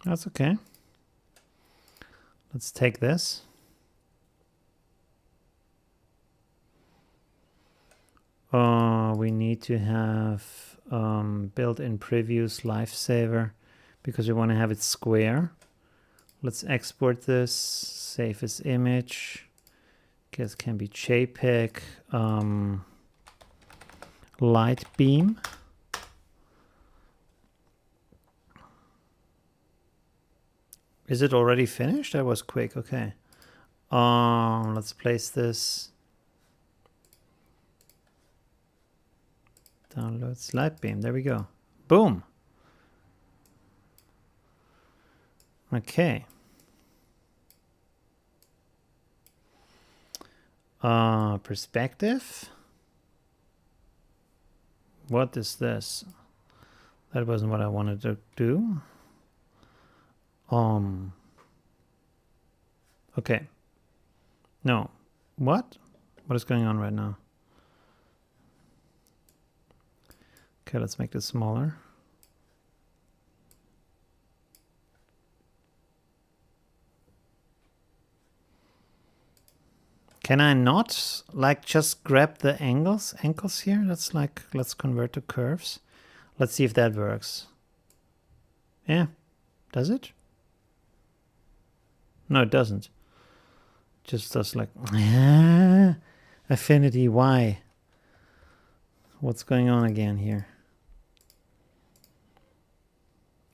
Speaker 1: That's okay. Let's take this. We need to have built-in previews lifesaver because we want to have it square. Let's export this, save as image. Guess can be JPEG. Light beam. Is it already finished? That was quick. Okay. Let's place this. Downloads light beam. There we go. Boom. Okay. Perspective. What is this? That wasn't what I wanted to do. Okay. No. What? What is going on right now? Okay, let's make this smaller. Can I not like just grab the angles here? That's like, let's convert to curves. Let's see if that works. Yeah, does it? No, it doesn't. Just does like, Affinity, why? What's going on again here?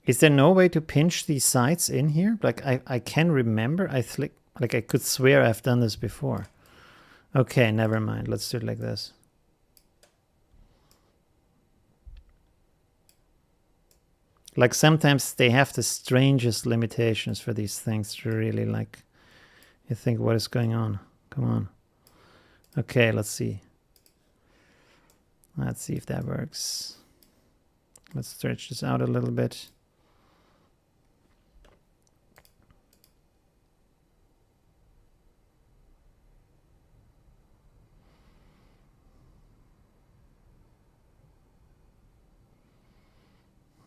Speaker 1: Is there no way to pinch these sides in here? Like I can remember, I could swear I've done this before. Okay, never mind. Let's do it like this. Like sometimes they have the strangest limitations for these things to really like, you think what is going on? Come on. Okay, let's see. Let's see if that works. Let's stretch this out a little bit.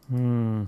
Speaker 1: Hmm.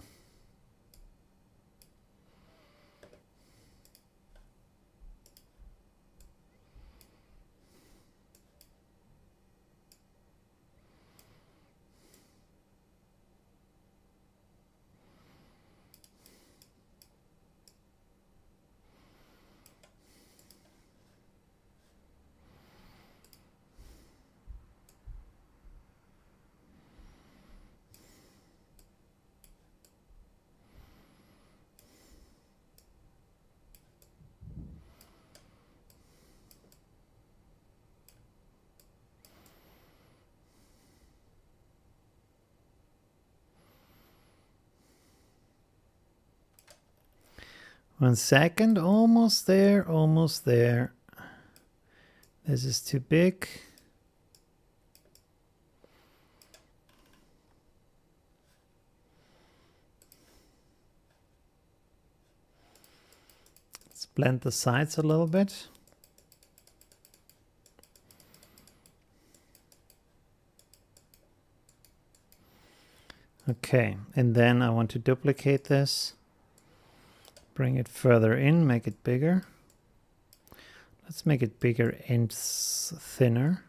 Speaker 1: One second, almost there, almost there. This is too big. Let's blend the sides a little bit. Okay, and then I want to duplicate this. Bring it further in, make it bigger. Let's make it bigger and thinner.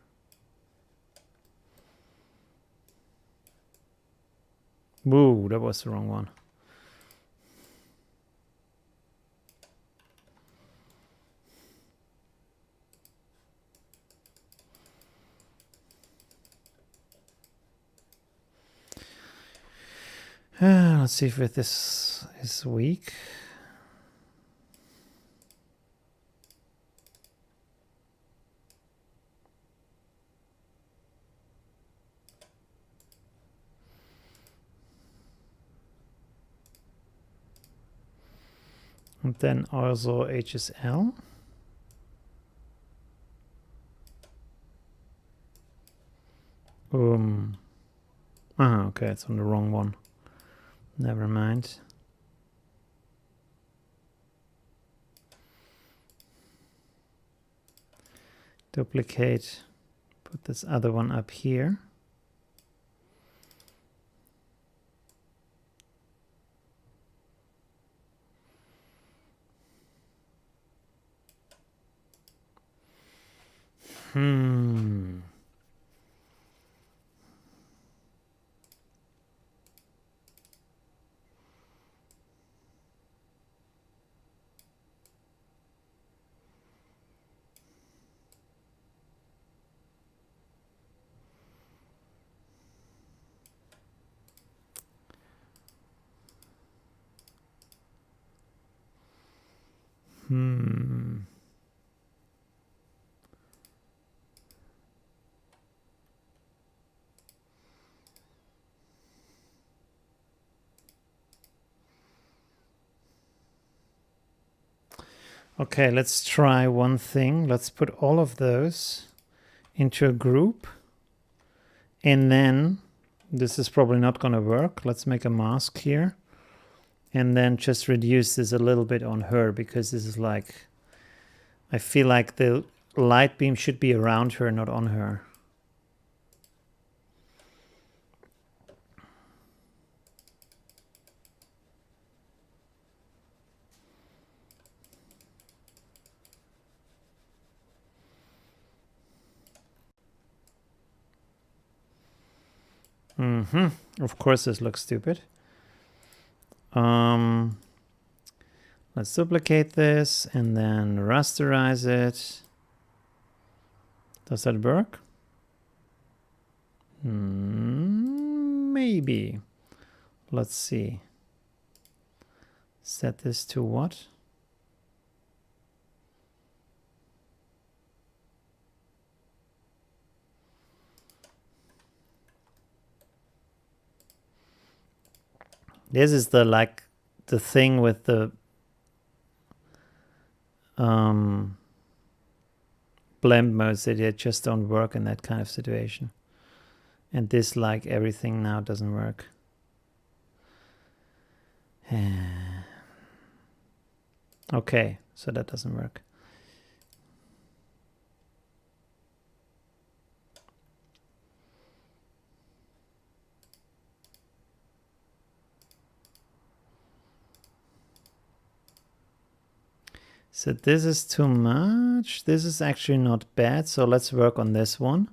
Speaker 1: Whoa, that was the wrong one. Let's see if this is weak. And then also HSL. Okay, it's on the wrong one. Never mind. Duplicate, put this other one up here. Okay, let's try one thing. Let's put all of those into a group. And then, this is probably not going to work. Let's make a mask here. And then just reduce this a little bit on her, because this is like, I feel like the light beam should be around her, not on her. Of course this looks stupid. Let's duplicate this and then rasterize it. Does that work? Maybe. Let's see. Set this to what? This is the the thing with the blend modes that they just don't work in that kind of situation. And this, like everything now, doesn't work. Okay, so that doesn't work. So this is too much. This is actually not bad. So let's work on this one.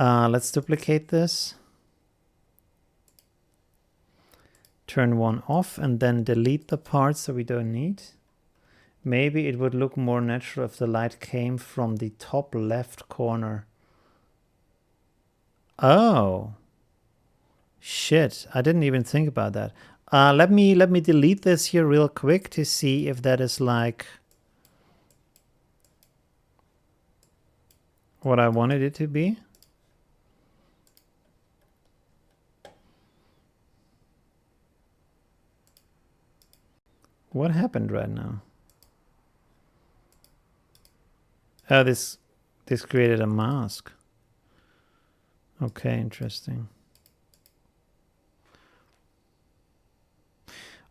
Speaker 1: Let's duplicate this. Turn one off and then delete the parts that we don't need. Maybe it would look more natural if the light came from the top left corner. Oh. Shit, I didn't even think about that. Let me delete this here real quick to see if that is like what I wanted it to be. What happened right now? Oh, this created a mask. Okay, interesting.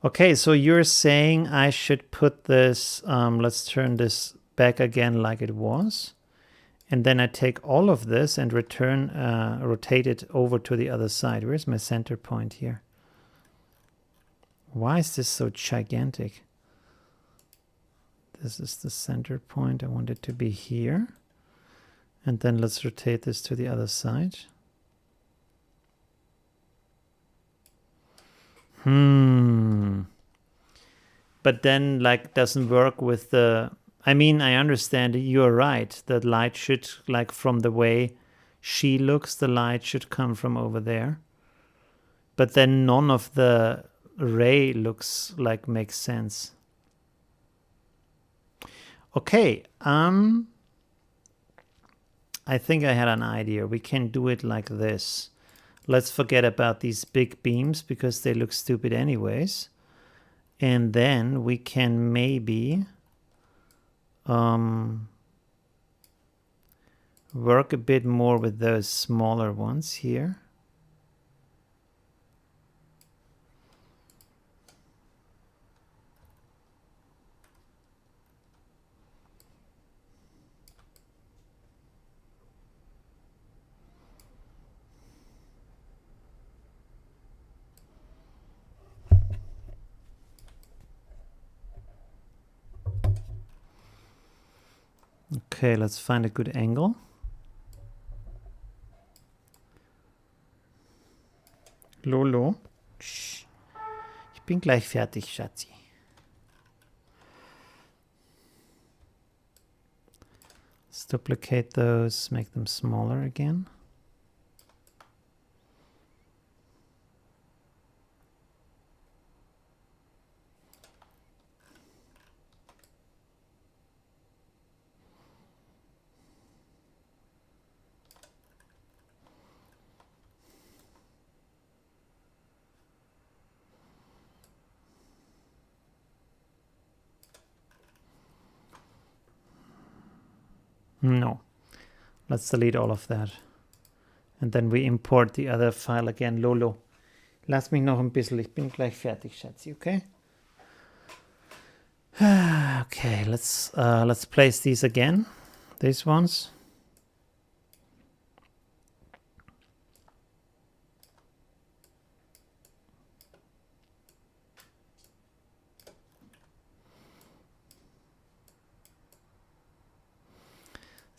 Speaker 1: Okay, so you're saying I should put this, let's turn this back again like it was. And then I take all of this and rotate it over to the other side. Where's my center point here? Why is this so gigantic? This is the center point. I want it to be here. And then let's rotate this to the other side. But then like doesn't work with the, I mean, I understand you're right. The light should, like from the way she looks, the light should come from over there. But then none of the ray looks like makes sense. Okay, I think I had an idea. We can do it like this. Let's forget about these big beams because they look stupid anyways. And then we can maybe work a bit more with those smaller ones here. Okay, let's find a good angle. Lolo. Ich bin gleich fertig, Schatzi. Let's duplicate those, make them smaller again. No. Let's delete all of that. And then we import the other file again. Lolo, lass mich noch ein bisschen. Ich bin gleich fertig, Schatzi, okay? Okay, let's place these again. These ones.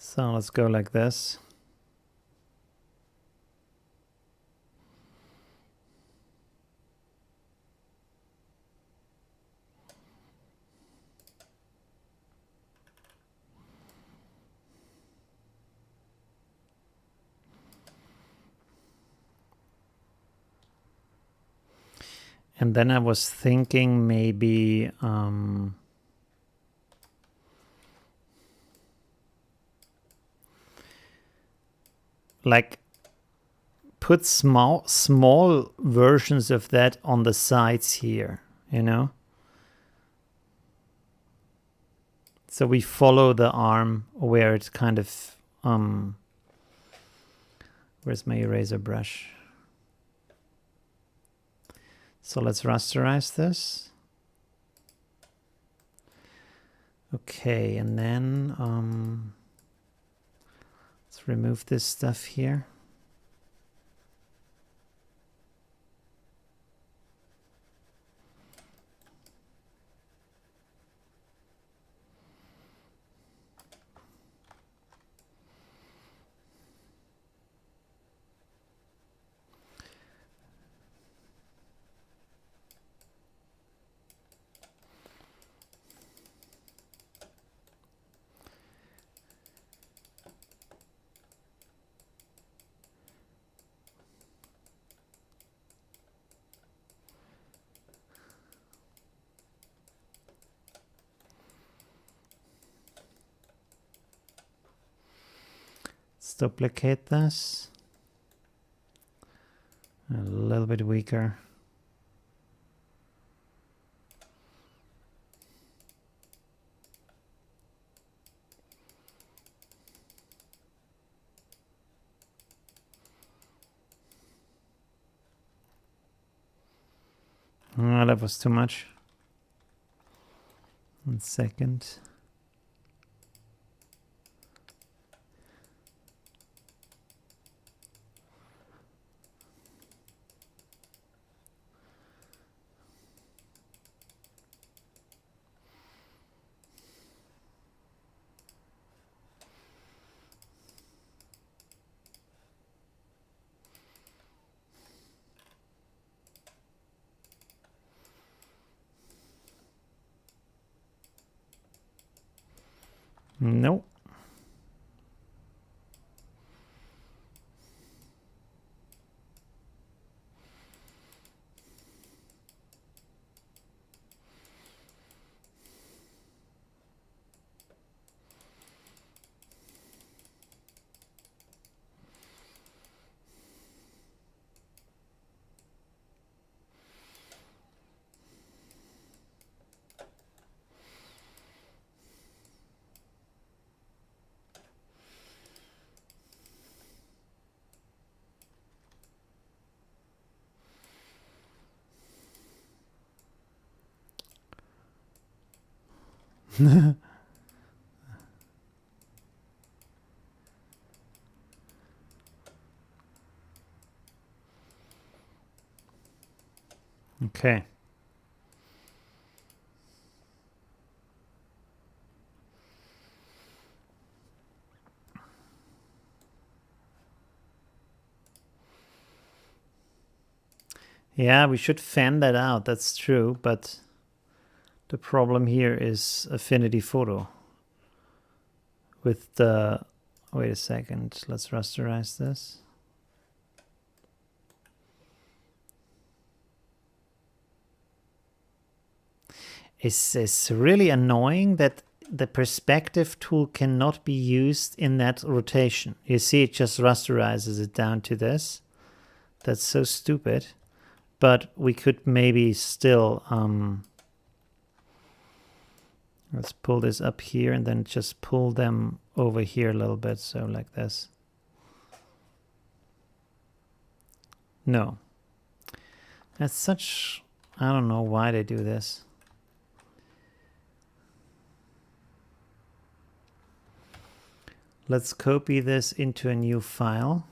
Speaker 1: So let's go like this. And then I was thinking maybe like put small versions of that on the sides here, you know? So we follow the arm where it kind of where's my eraser brush? So let's rasterize this. Okay, and then let's remove this stuff here. Let's duplicate this. A little bit weaker. Oh, that was too much. 1 second. No. Okay. Yeah, we should fan that out. That's true, but the problem here is Affinity Photo. With the... Wait a second. Let's rasterize this. It's really annoying that the perspective tool cannot be used in that rotation. You see, it just rasterizes it down to this. That's so stupid. But we could maybe still... let's pull this up here and then just pull them over here a little bit. So like this. No. That's such... I don't know why they do this. Let's copy this into a new file.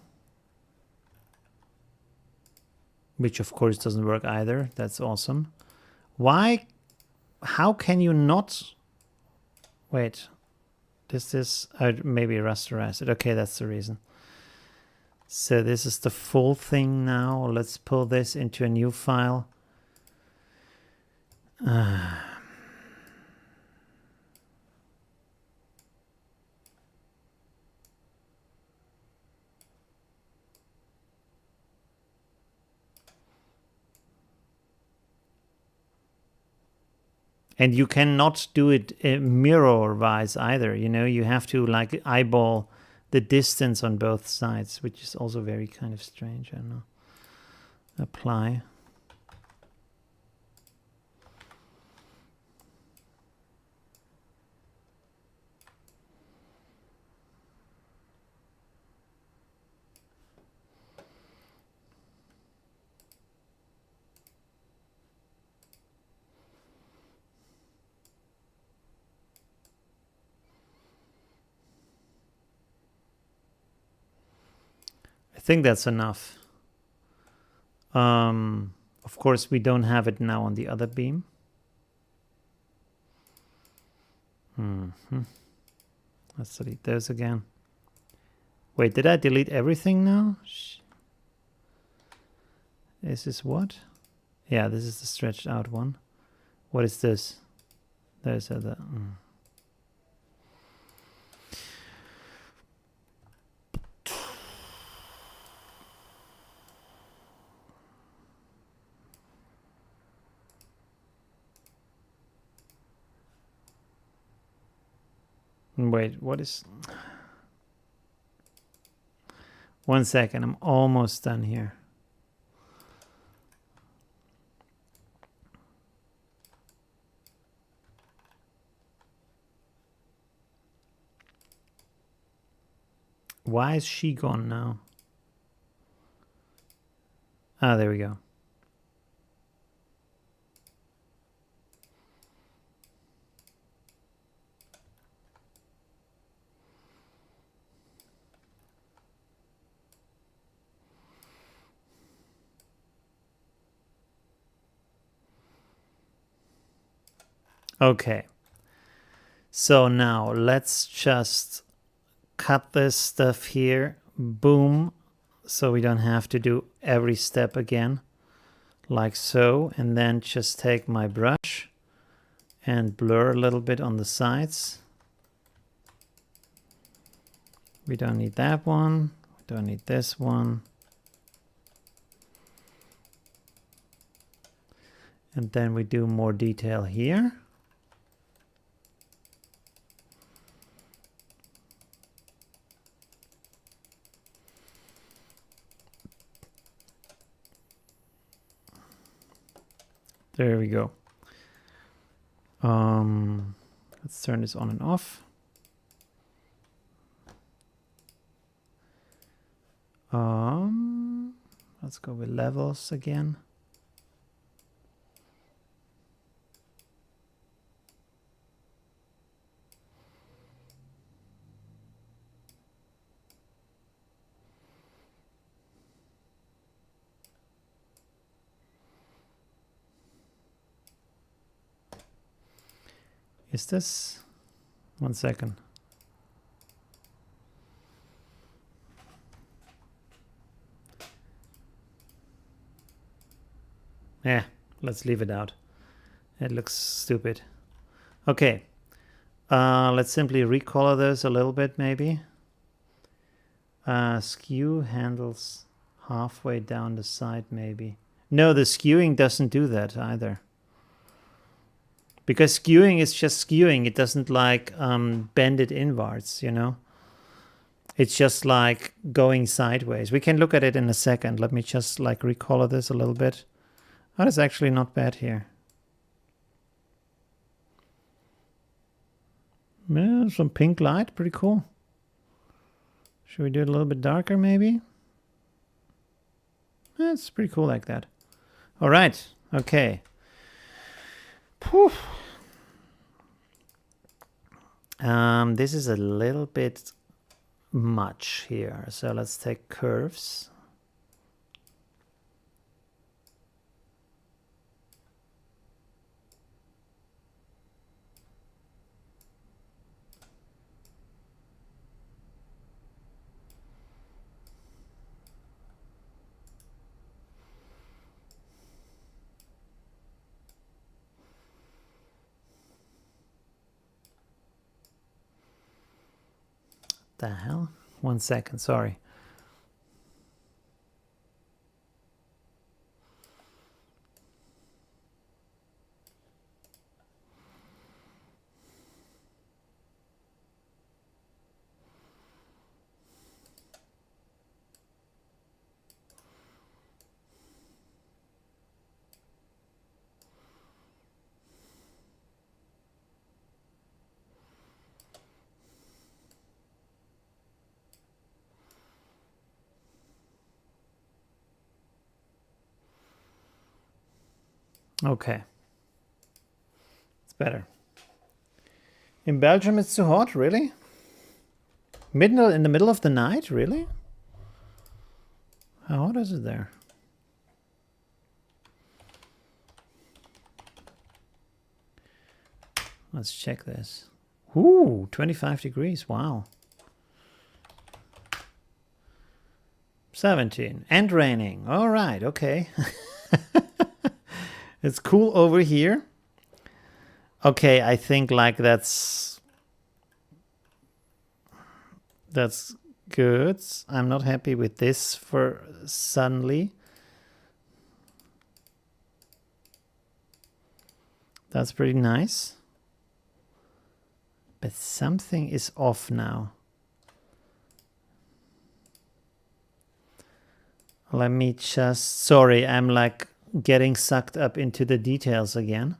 Speaker 1: Which of course doesn't work either. That's awesome. Why? How can you not... Wait. This is... maybe rasterize it. Okay, that's the reason. So this is the full thing now. Let's pull this into a new file. And you cannot do it mirror-wise either. You know, you have to like eyeball the distance on both sides, which is also very kind of strange. I don't know. Apply. I think that's enough. Of course, we don't have it now on the other beam. Let's delete those again. Wait, did I delete everything now? Is this what? Yeah, this is the stretched out one. What is this? There's other. Wait, what is... 1 second, I'm almost done here. Why is she gone now? Ah, there we go. Okay. So now let's just cut this stuff here. Boom. So we don't have to do every step again. Like so. And then just take my brush and blur a little bit on the sides. We don't need that one. We don't need this one. And then we do more detail here. There we go. Let's turn this on and off. Let's go with levels again. Is this? 1 second. Yeah, let's leave it out. It looks stupid. Okay. Let's simply recolor those a little bit, maybe. Skew handles halfway down the side, maybe. No, the skewing doesn't do that either. Because skewing is just skewing. It doesn't like bend it inwards, you know. It's just like going sideways. We can look at it in a second. Let me just like recolor this a little bit. Oh, that's actually not bad here. Yeah, some pink light, pretty cool. Should we do it a little bit darker maybe? Yeah, it's pretty cool like that. All right, okay. Poof. This is a little bit much here. So let's take curves. The hell? 1 second, sorry. Okay. It's better. In Belgium it's too hot, really? Midnight in the middle of the night, really? How hot is it there? Let's check this. Ooh, 25 degrees, wow. 17 and raining. All right, okay. It's cool over here. Okay, I think like that's good. I'm not happy with this for suddenly. That's pretty nice. But something is off now. Let me just, sorry, I'm like getting sucked up into the details again.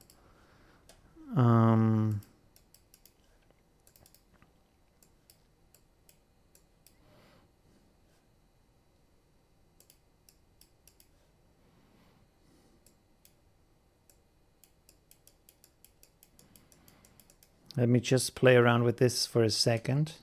Speaker 1: Let me just play around with this for a second.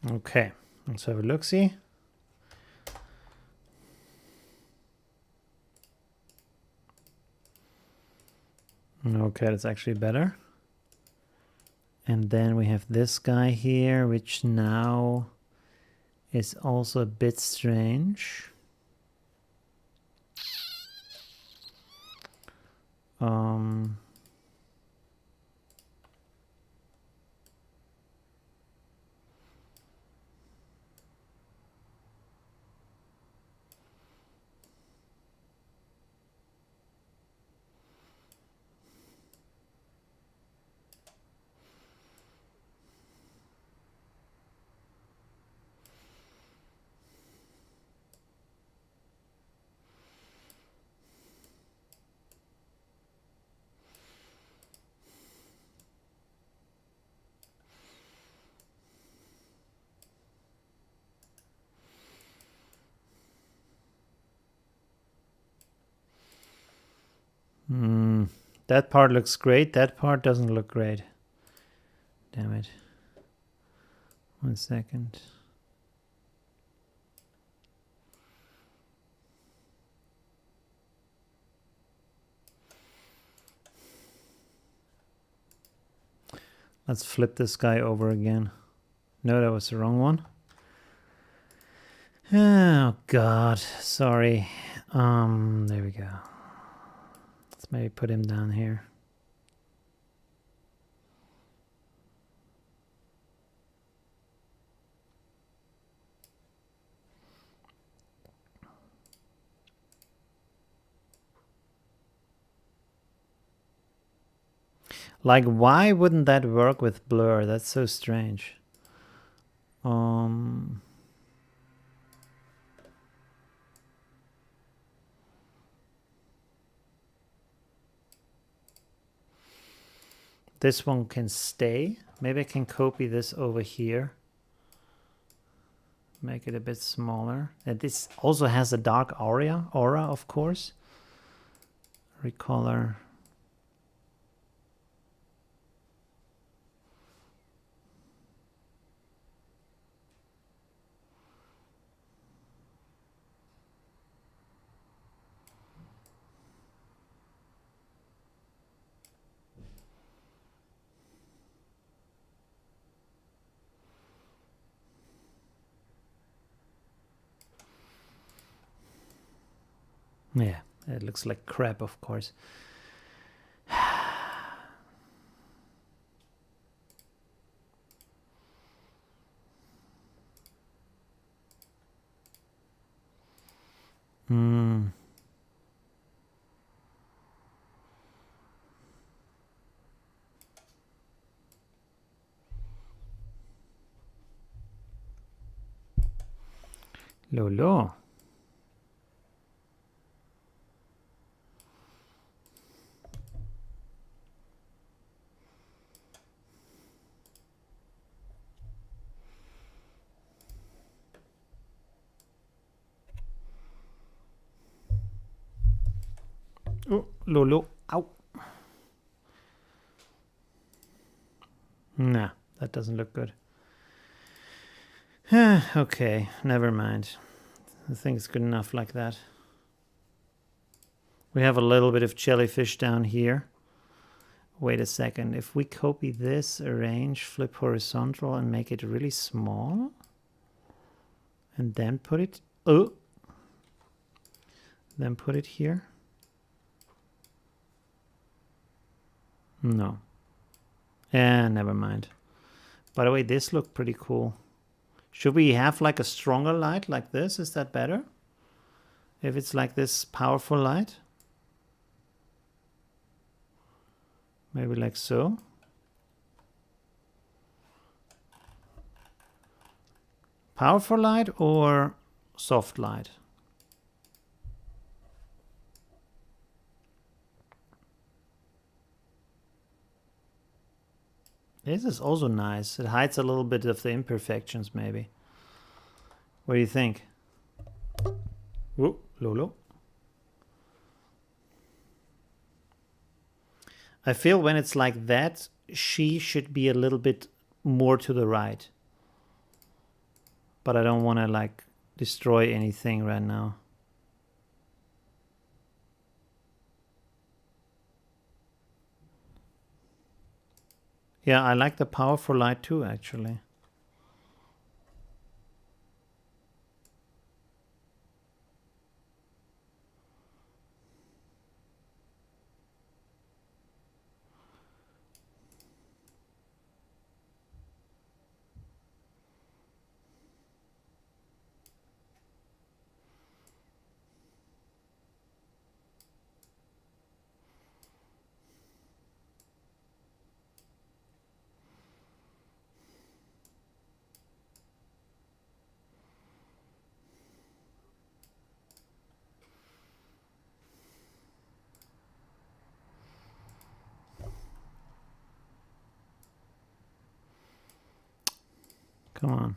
Speaker 1: Okay, let's have a look-see. Okay, that's actually better. And then we have this guy here, which now is also a bit strange. That part looks great. That part doesn't look great. Damn it. 1 second. Let's flip this guy over again. No, that was the wrong one. Oh God, sorry. There we go. Let's maybe put him down here. Like, why wouldn't that work with blur? That's so strange. This one can stay. Maybe I can copy this over here. Make it a bit smaller. And this also has a dark aura, of course. Recolor. Yeah, it looks like crap, of course. Lolo. Oh, Lolo. Ow. Nah, that doesn't look good. Okay, never mind. I think it's good enough like that. We have a little bit of jellyfish down here. Wait a second. If we copy this, arrange, flip horizontal, and make it really small, and then put it... Oh! Then put it here. No. Never mind. By the way, this looked pretty cool. Should we have like a stronger light like this? Is that better? If it's like this powerful light? Maybe like so. Powerful light or soft light? This is also nice. It hides a little bit of the imperfections, maybe. What do you think? Whoa, Lolo. I feel when it's like that, she should be a little bit more to the right. But I don't want to like destroy anything right now. Yeah, I like the powerful light too, actually. Come on.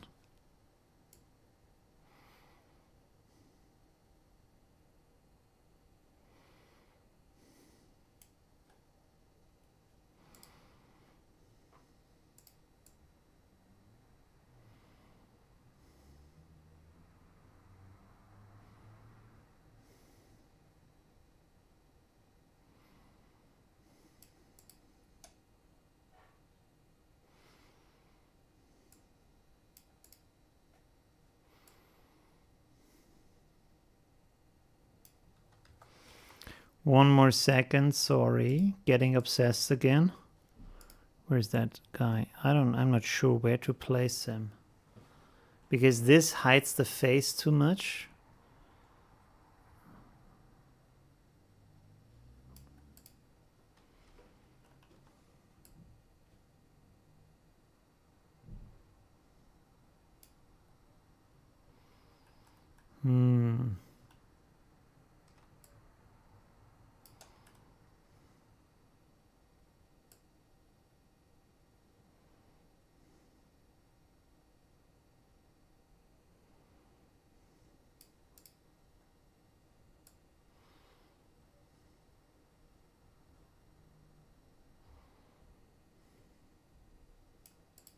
Speaker 1: One more second, sorry. Getting obsessed again. Where's that guy? I'm not sure where to place him. Because this hides the face too much.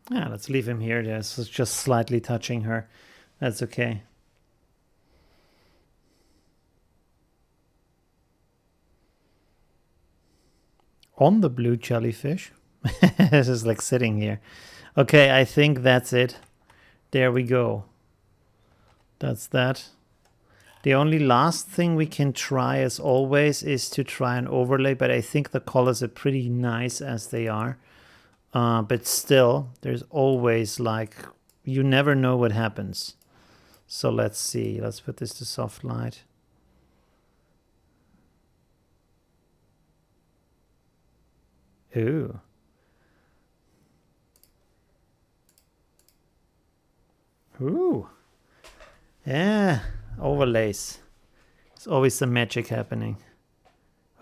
Speaker 1: Yeah, let's leave him here. Yes, it's just slightly touching her. That's okay. On the blue jellyfish. This is like sitting here. Okay, I think that's it. There we go. That's that. The only last thing we can try, as always, is to try an overlay, but I think the colors are pretty nice as they are. But still, there's always like, you never know what happens. So let's see. Let's put this to soft light. Ooh. Ooh. Yeah, overlays. There's always some magic happening.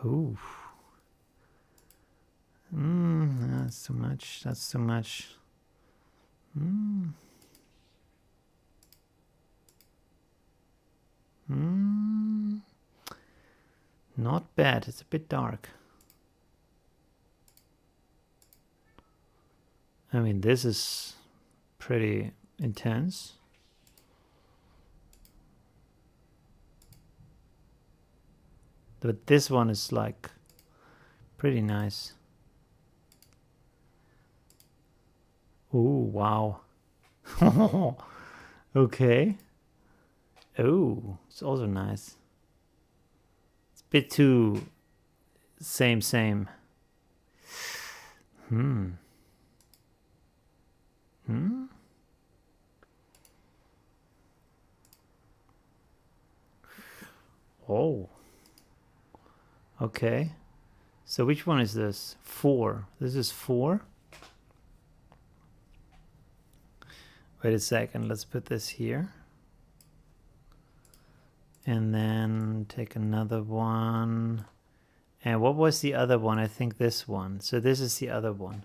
Speaker 1: Ooh. That's too much. That's too much. Not bad. It's a bit dark. I mean, this is pretty intense. But this one is like pretty nice. Ooh, wow. Okay. Oh, it's also nice. It's a bit too same. Oh. Okay. So which one is this? 4. This is 4. Wait a second. Let's put this here. And then take another one. And what was the other one? I think this one. So this is the other one.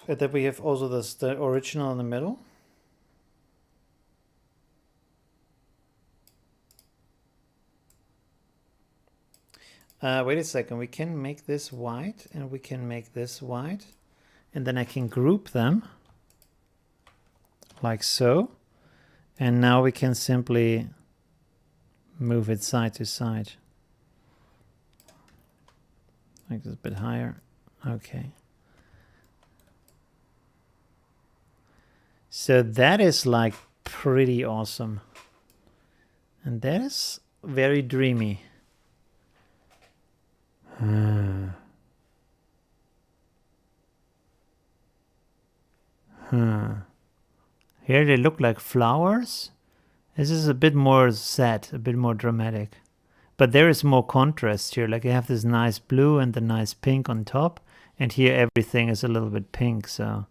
Speaker 1: And then we have also the original in the middle. Wait a second. We can make this white and we can make this white. And then I can group them like so. And now we can simply move it side to side. Make this a bit higher. Okay. So that is like pretty awesome. And that is very dreamy. Here they look like flowers. This is a bit more sad, a bit more dramatic. But there is more contrast here. Like you have this nice blue and the nice pink on top. And here everything is a little bit pink, so.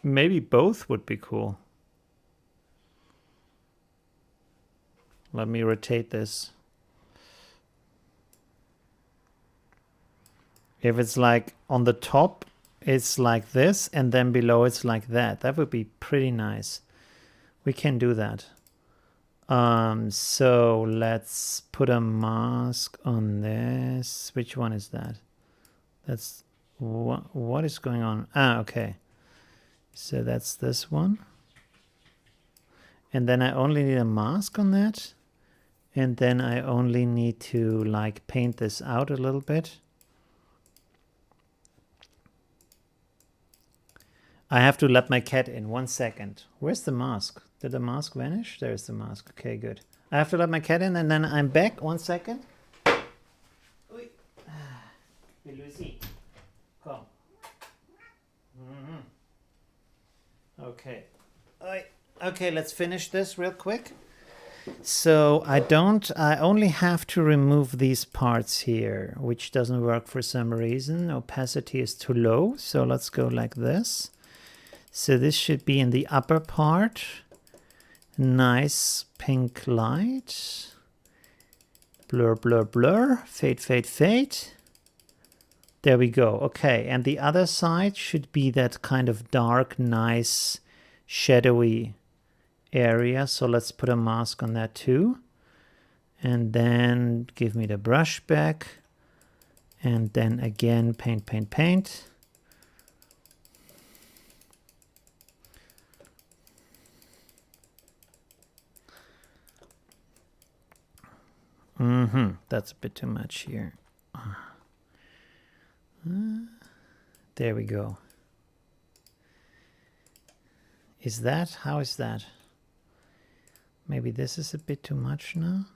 Speaker 1: Maybe both would be cool. Let me rotate this. If it's like on the top, it's like this, and then below it's like that. That would be pretty nice. We can do that. So let's put a mask on this. Which one is that? That's what is going on? Ah, okay. So that's this one. And then I only need a mask on that. And then I only need to like paint this out a little bit. I have to let my cat in. 1 second. Where's the mask? Did the mask vanish? There's the mask. Okay, good. I have to let my cat in and then I'm back. 1 second. Lucy, come. Okay. Okay, let's finish this real quick. So I only have to remove these parts here, which doesn't work for some reason. Opacity is too low. So let's go like this. So this should be in the upper part. Nice pink light. Blur, blur, blur. Fade, fade, fade. There we go. Okay, and the other side should be that kind of dark, nice, shadowy area. So let's put a mask on that too. And then give me the brush back. And then again, paint, paint, paint. That's a bit too much here. There we go. Is that? How is that? Maybe this is a bit too much now.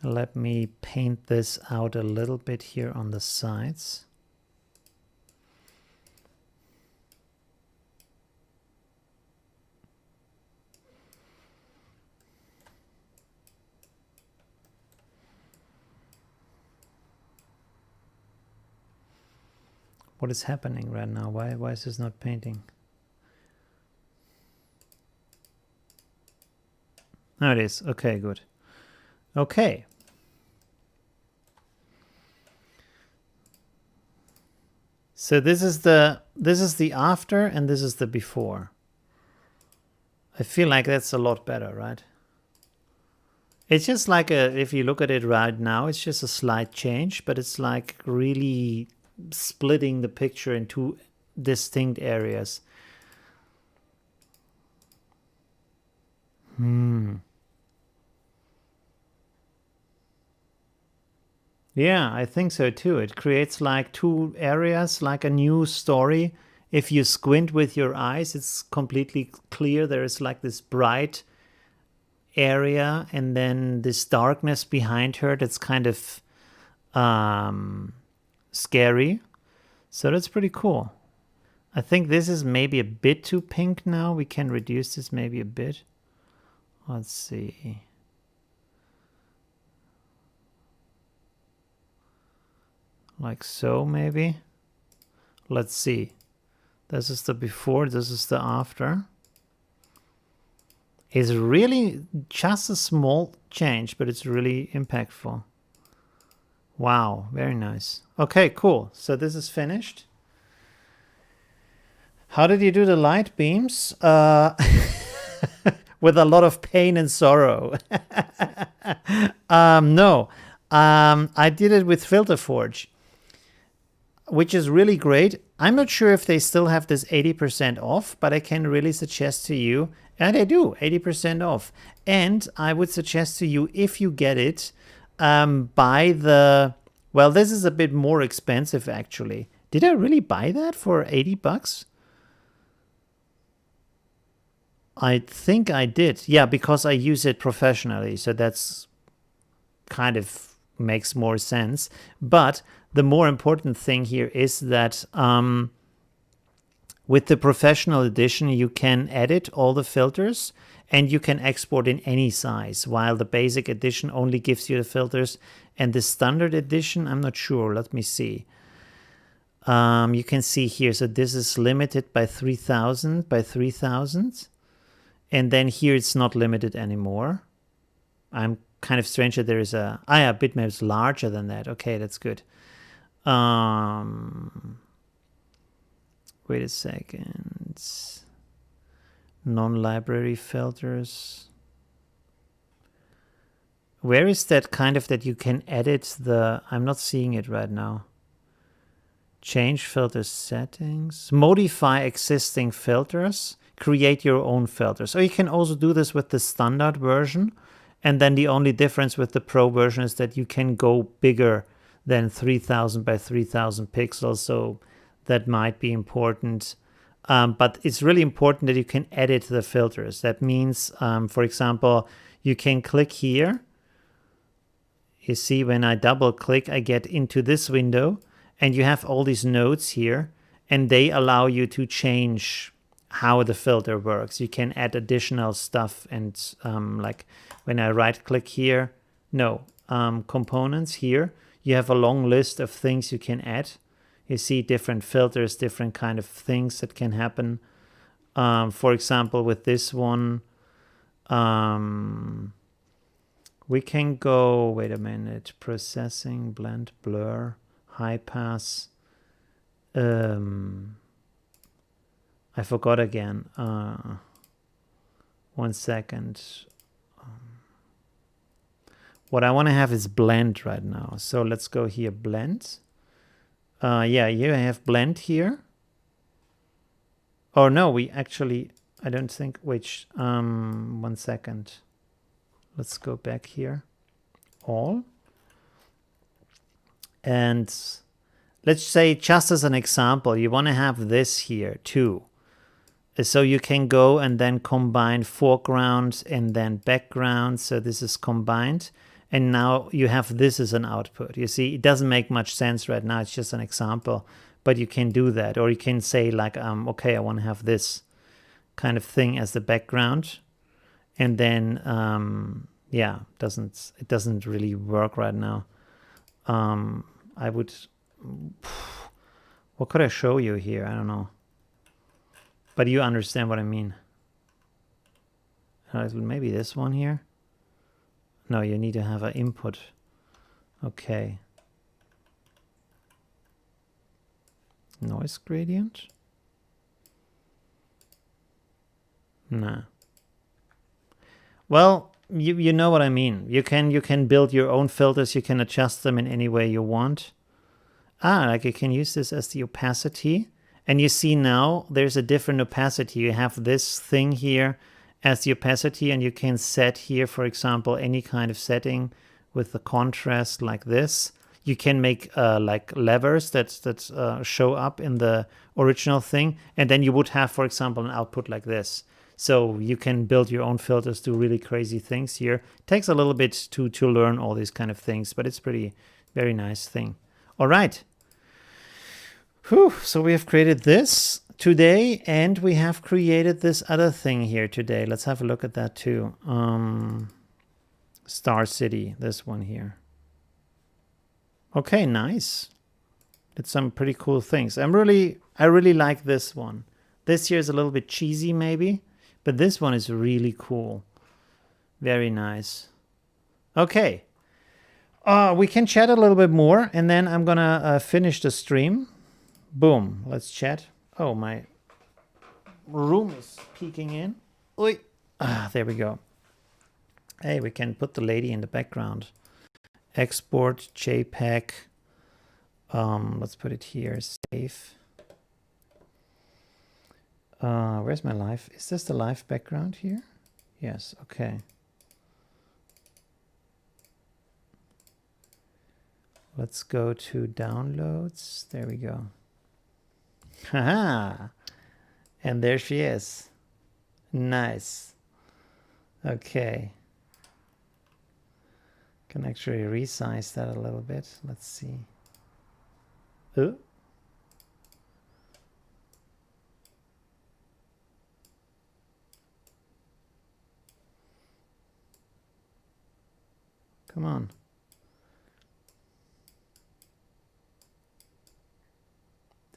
Speaker 1: Let me paint this out a little bit here on the sides. What is happening right now? Why is this not painting? Oh, it is. Okay, good. Okay. So this is the after and this is the before. I feel like that's a lot better, right? It's just like if you look at it right now, it's just a slight change, but it's like really splitting the picture into distinct areas. Yeah, I think so too. It creates like two areas, like a new story. If you squint with your eyes, it's completely clear. There is like this bright area and then this darkness behind her that's kind of scary. So that's pretty cool. I think this is maybe a bit too pink now. We can reduce this maybe a bit. Let's see. Like so, maybe. Let's see. This is the before, this is the after. It's really just a small change, but it's really impactful. Wow, very nice. Okay, cool. So this is finished. How did you do the light beams? With a lot of pain and sorrow. No, I did it with Filter Forge, which is really great. I'm not sure if they still have this 80% off, but I can really suggest to you, and they do, 80% off. And I would suggest to you, if you get it, buy the, well, this is a bit more expensive actually. Did I really buy that for 80 bucks? I think I did. Yeah, because I use it professionally. So that's kind of makes more sense. But the more important thing here is that with the professional edition, you can edit all the filters and you can export in any size, while the basic edition only gives you the filters. And the standard edition, I'm not sure. Let me see. You can see here, so this is limited by 3000 by 3000. And then here it's not limited anymore. I'm kind of strange that there is a... yeah, bitmap is larger than that. Okay, that's good. Wait a second. Non-library filters. Where is that kind of that you can edit the... I'm not seeing it right now. Change filter settings. Modify existing filters. Create your own filters. So you can also do this with the standard version. And then the only difference with the Pro version is that you can go bigger than 3000 by 3000 pixels. So that might be important. But it's really important that you can edit the filters. That means, for example, you can click here. You see, when I double click, I get into this window. And you have all these nodes here. And they allow you to change how the filter works. You can add additional stuff, and like when I right click here, components here, you have a long list of things you can add. You see different filters, different kind of things that can happen. For example, with this one, we can go, wait a minute, processing, blend, blur, high pass. I forgot again. 1 second. What I want to have is blend right now. So let's go here, blend. Yeah, here I have blend here. Oh no, we actually, I don't think, wait, 1 second. Let's go back here, all. And let's say, just as an example, you want to have this here too. So you can go and then combine foreground and then background. So this is combined. And now you have this as an output. You see, it doesn't make much sense right now. It's just an example. But you can do that. Or you can say like, okay, I want to have this kind of thing as the background. And then, yeah, it doesn't really work right now. I would, what could I show you here? I don't know. But you understand what I mean. Maybe this one here. No, you need to have an input. Okay. Noise gradient? Nah. Well, you know what I mean. You can build your own filters. You can adjust them in any way you want. Like you can use this as the opacity. And you see now there's a different opacity. You have this thing here as the opacity, and you can set here, for example, any kind of setting with the contrast like this. You can make like levers that show up in the original thing, and then you would have, for example, an output like this. So you can build your own filters, do really crazy things here. It takes a little bit to learn all these kind of things, but it's very nice thing. All right. Whew, so we have created this today, and we have created this other thing here today. Let's have a look at that too. Star City, this one here. Okay, nice. Did some pretty cool things. I really like this one. This here is a little bit cheesy maybe, but this one is really cool. Very nice. Okay. We can chat a little bit more, and then I'm gonna finish the stream. Boom, let's chat. Oh, my room is peeking in. Oi. There we go. Hey, we can put the lady in the background. Export JPEG. Let's put it here, save. Where's my live? Is this the live background here? Yes, okay. Let's go to downloads. There we go. Haha, and there she is. Nice. Okay. Can actually resize that a little bit. Let's see. Oh. Come on.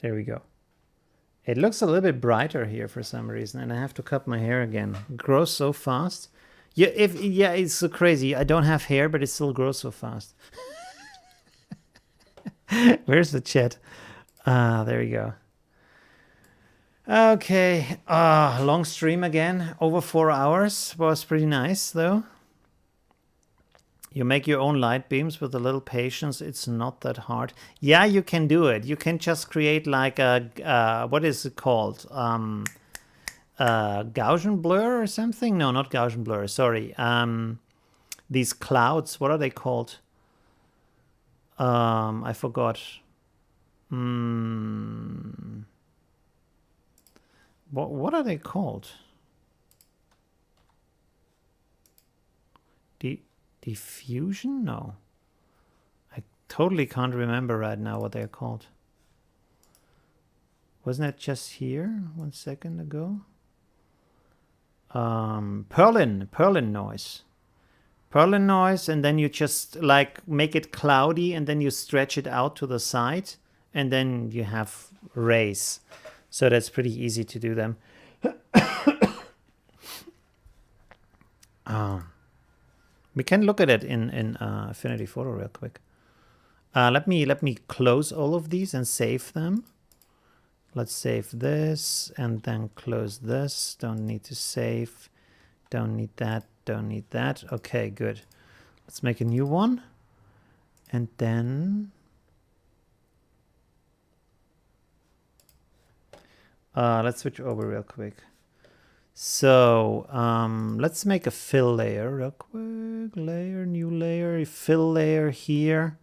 Speaker 1: There we go. It looks a little bit brighter here for some reason, and I have to cut my hair again. It grows so fast. Yeah, it's so crazy. I don't have hair, but it still grows so fast. Where's the chat? There we go. Okay. Long stream again. Over 4 hours. Was pretty nice, though. You make your own light beams with a little patience. It's not that hard. Yeah, you can do it. You can just create like a, what is it called? Gaussian blur or something? No, not Gaussian blur. Sorry. These clouds, what are they called? I forgot. What are they called? Diffusion? No. I totally can't remember right now what they're called. Wasn't that just here 1 second ago? Perlin noise. Perlin noise, and then you just like make it cloudy, and then you stretch it out to the side, and then you have rays. So that's pretty easy to do them. We can look at it in Affinity Photo real quick. Let me close all of these and save them. Let's save this and then close this. Don't need to save. Don't need that. Don't need that. Okay, good. Let's make a new one. And then let's switch over real quick. So let's make a fill layer real quick. Layer, new layer, fill layer here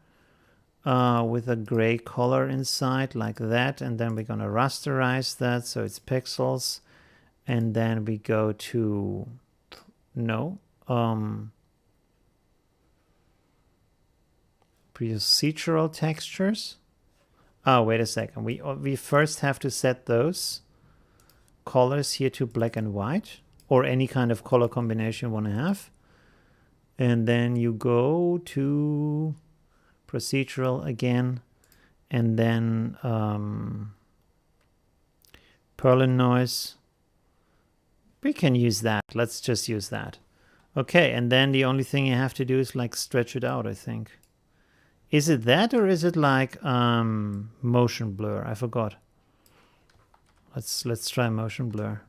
Speaker 1: with a gray color inside like that. And then we're going to rasterize that so it's pixels. And then we go to, procedural textures. Oh, wait a second. We first have to set those colors here to black and white, or any kind of color combination you want to have. And then you go to procedural again, and then Perlin noise. We can use that. Let's just use that. Okay, and then the only thing you have to do is like stretch it out, I think. Is it that, or is it like motion blur? I forgot. Let's try motion blur.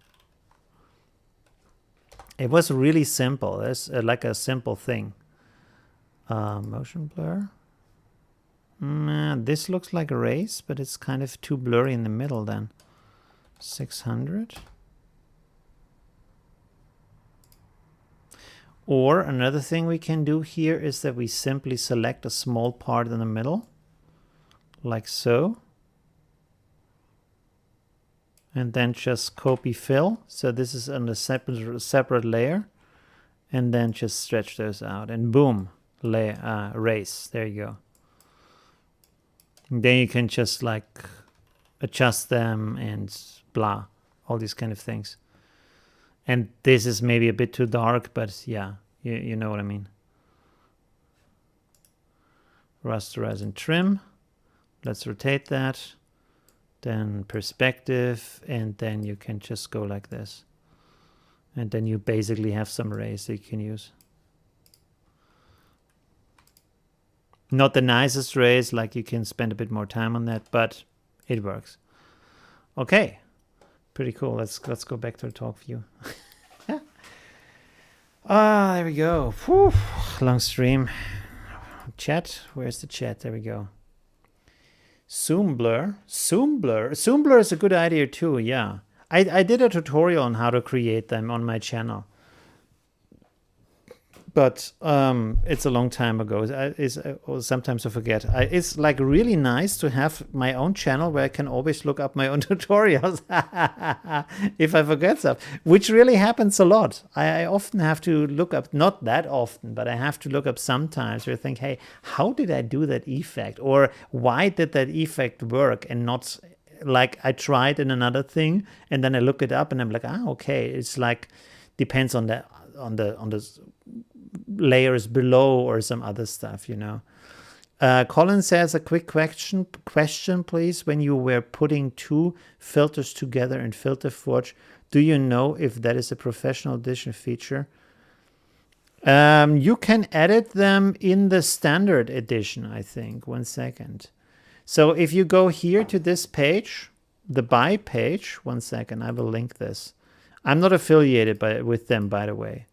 Speaker 1: It was really simple. It's like a simple thing. Motion blur. This looks like a race, but it's kind of too blurry in the middle then. 600. Or another thing we can do here is that we simply select a small part in the middle, like so. And then just copy fill. So this is on a separate layer. And then just stretch those out. And boom, race. There you go. And then you can just like adjust them and blah. All these kind of things. And this is maybe a bit too dark, but yeah, you know what I mean. Rasterize and trim. Let's rotate that. Then perspective, and then you can just go like this. And then you basically have some rays that you can use. Not the nicest rays, like you can spend a bit more time on that, but it works. Okay. Pretty cool. Let's go back to the talk view. There we go. Whew. Long stream. Chat. Where's the chat? There we go. Zoom blur. Zoom blur. Zoom blur is a good idea too. Yeah. I did a tutorial on how to create them on my channel. But it's a long time ago. Sometimes I forget. It's like really nice to have my own channel where I can always look up my own tutorials if I forget stuff, which really happens a lot. I often have to look up, not that often, but I have to look up sometimes where I think, hey, how did I do that effect? Or why did that effect work and not like I tried in another thing and then I look it up and I'm like, okay. It's like depends on the layers below or some other stuff, you know. Colin says a quick question please. When you were putting two filters together in Filter Forge, do you know if that is a professional edition feature? You can edit them in the standard edition, I think. 1 second. So if you go here to this page, the buy page, 1 second, I will link this. I'm not affiliated with them, by the way.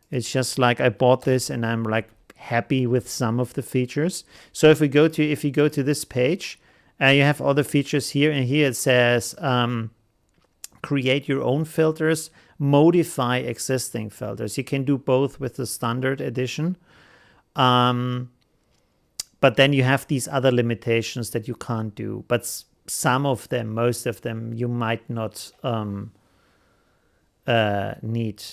Speaker 1: It's just like I bought this and I'm like happy with some of the features. So if you go to this page, you have all the features here, and here it says create your own filters, modify existing filters. You can do both with the standard edition. But then you have these other limitations that you can't do. But some of them, most of them, you might not need.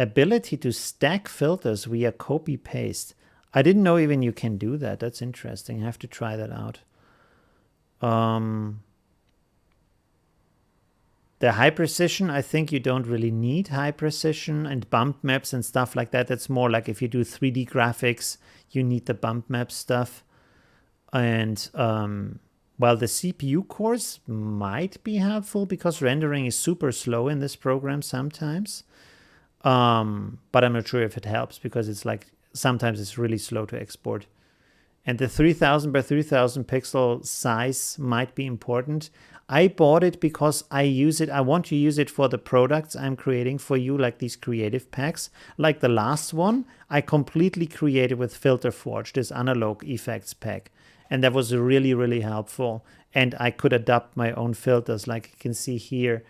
Speaker 1: Ability to stack filters via copy paste. I didn't know even you can do that. That's interesting. I have to try that out. The high precision, I think you don't really need high precision, and bump maps and stuff like that. That's more like if you do 3D graphics, you need the bump map stuff. And while the CPU cores might be helpful because rendering is super slow in this program sometimes. But I'm not sure if it helps because it's like sometimes it's really slow to export. And the 3000 by 3000 pixel size might be important. I bought it because I use it. I want to use it for the products I'm creating for you, like these creative packs. Like the last one, I completely created with Filter Forge, this analog effects pack. And that was really, really helpful. And I could adapt my own filters. Like you can see here,